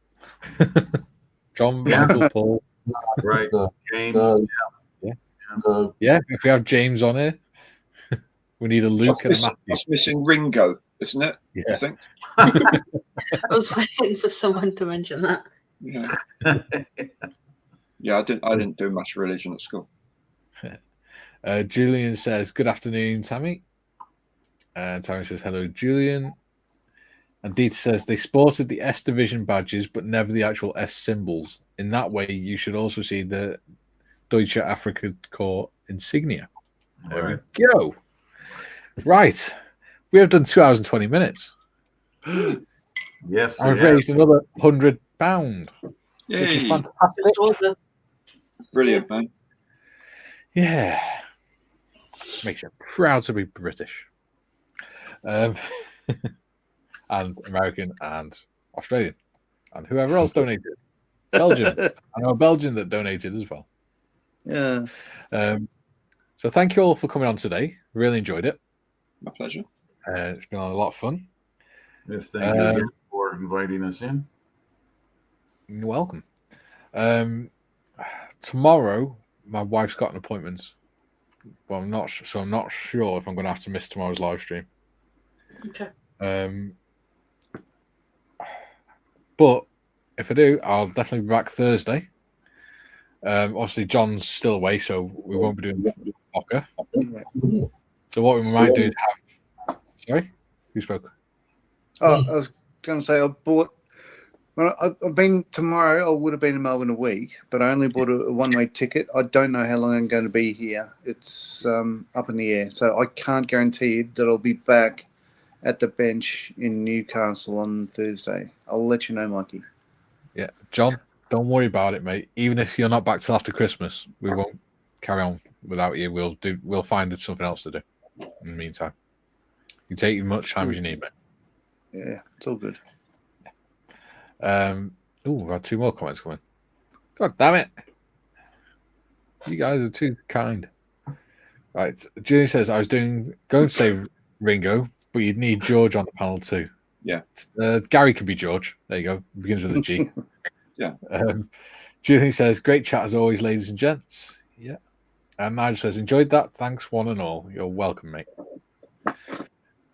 John, Michael, Paul. Right. James. Yeah, if we have James on here, we need a Luke and a Matthew. That's missing Ringo, isn't it? Yeah. I think. I was waiting for someone to mention that. Yeah. Yeah, I didn't do much religion at school. Julian says, good afternoon, Tammy. And Tammy says, hello, Julian. And Dieter says, they sported the S division badges, but never the actual S symbols. In that way, you should also see the Deutsche Afrika Corps insignia. There we go. Right. We have done 2 hours and 20 minutes. Yes. I've raised another £100. Which is Yay. fantastic. Brilliant, man. Yeah. Makes you proud to be British. And American and Australian. And whoever else donated. Belgian. I know a Belgian that donated as well. Yeah. So thank you all for coming on today. Really enjoyed it. My pleasure. It's been a lot of fun. Yes, thank you again for inviting us in. You're welcome. Tomorrow, my wife's got an appointment. Well, I'm not sure if I'm going to have to miss tomorrow's live stream. Okay. But if I do, I'll definitely be back Thursday. Obviously, John's still away, so we won't be doing Poker. So what we might do is have. Sorry, who spoke? Oh, I was going to say I bought. Well, I've been tomorrow. I would have been in Melbourne a week, but I only bought a one-way ticket. I don't know how long I'm going to be here. It's up in the air, so I can't guarantee that I'll be back at the bench in Newcastle on Thursday. I'll let you know, Mikey. Yeah, John, don't worry about it, mate. Even if you're not back till after Christmas, we won't carry on without you. We'll find something else to do in the meantime. You can take as much time as you need, mate. Yeah, it's all good. We've had 2 more comments coming. God damn it. You guys are too kind. Right. Julie says, I was going to say Ringo, but you'd need George on the panel too. Yeah. Gary can be George. There you go. It begins with a G. Yeah. Julie says, great chat as always, ladies and gents. Yeah. And Nigel says, enjoyed that. Thanks, one and all. You're welcome, mate.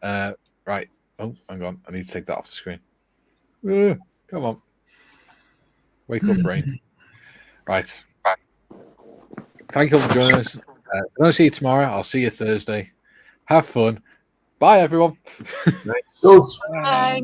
Right. Oh, hang on. I need to take that off the screen. Come on. Wake up, brain. Right. Thank you all for joining us. I'm going to see you tomorrow. I'll see you Thursday. Have fun. Bye, everyone. Good. Bye.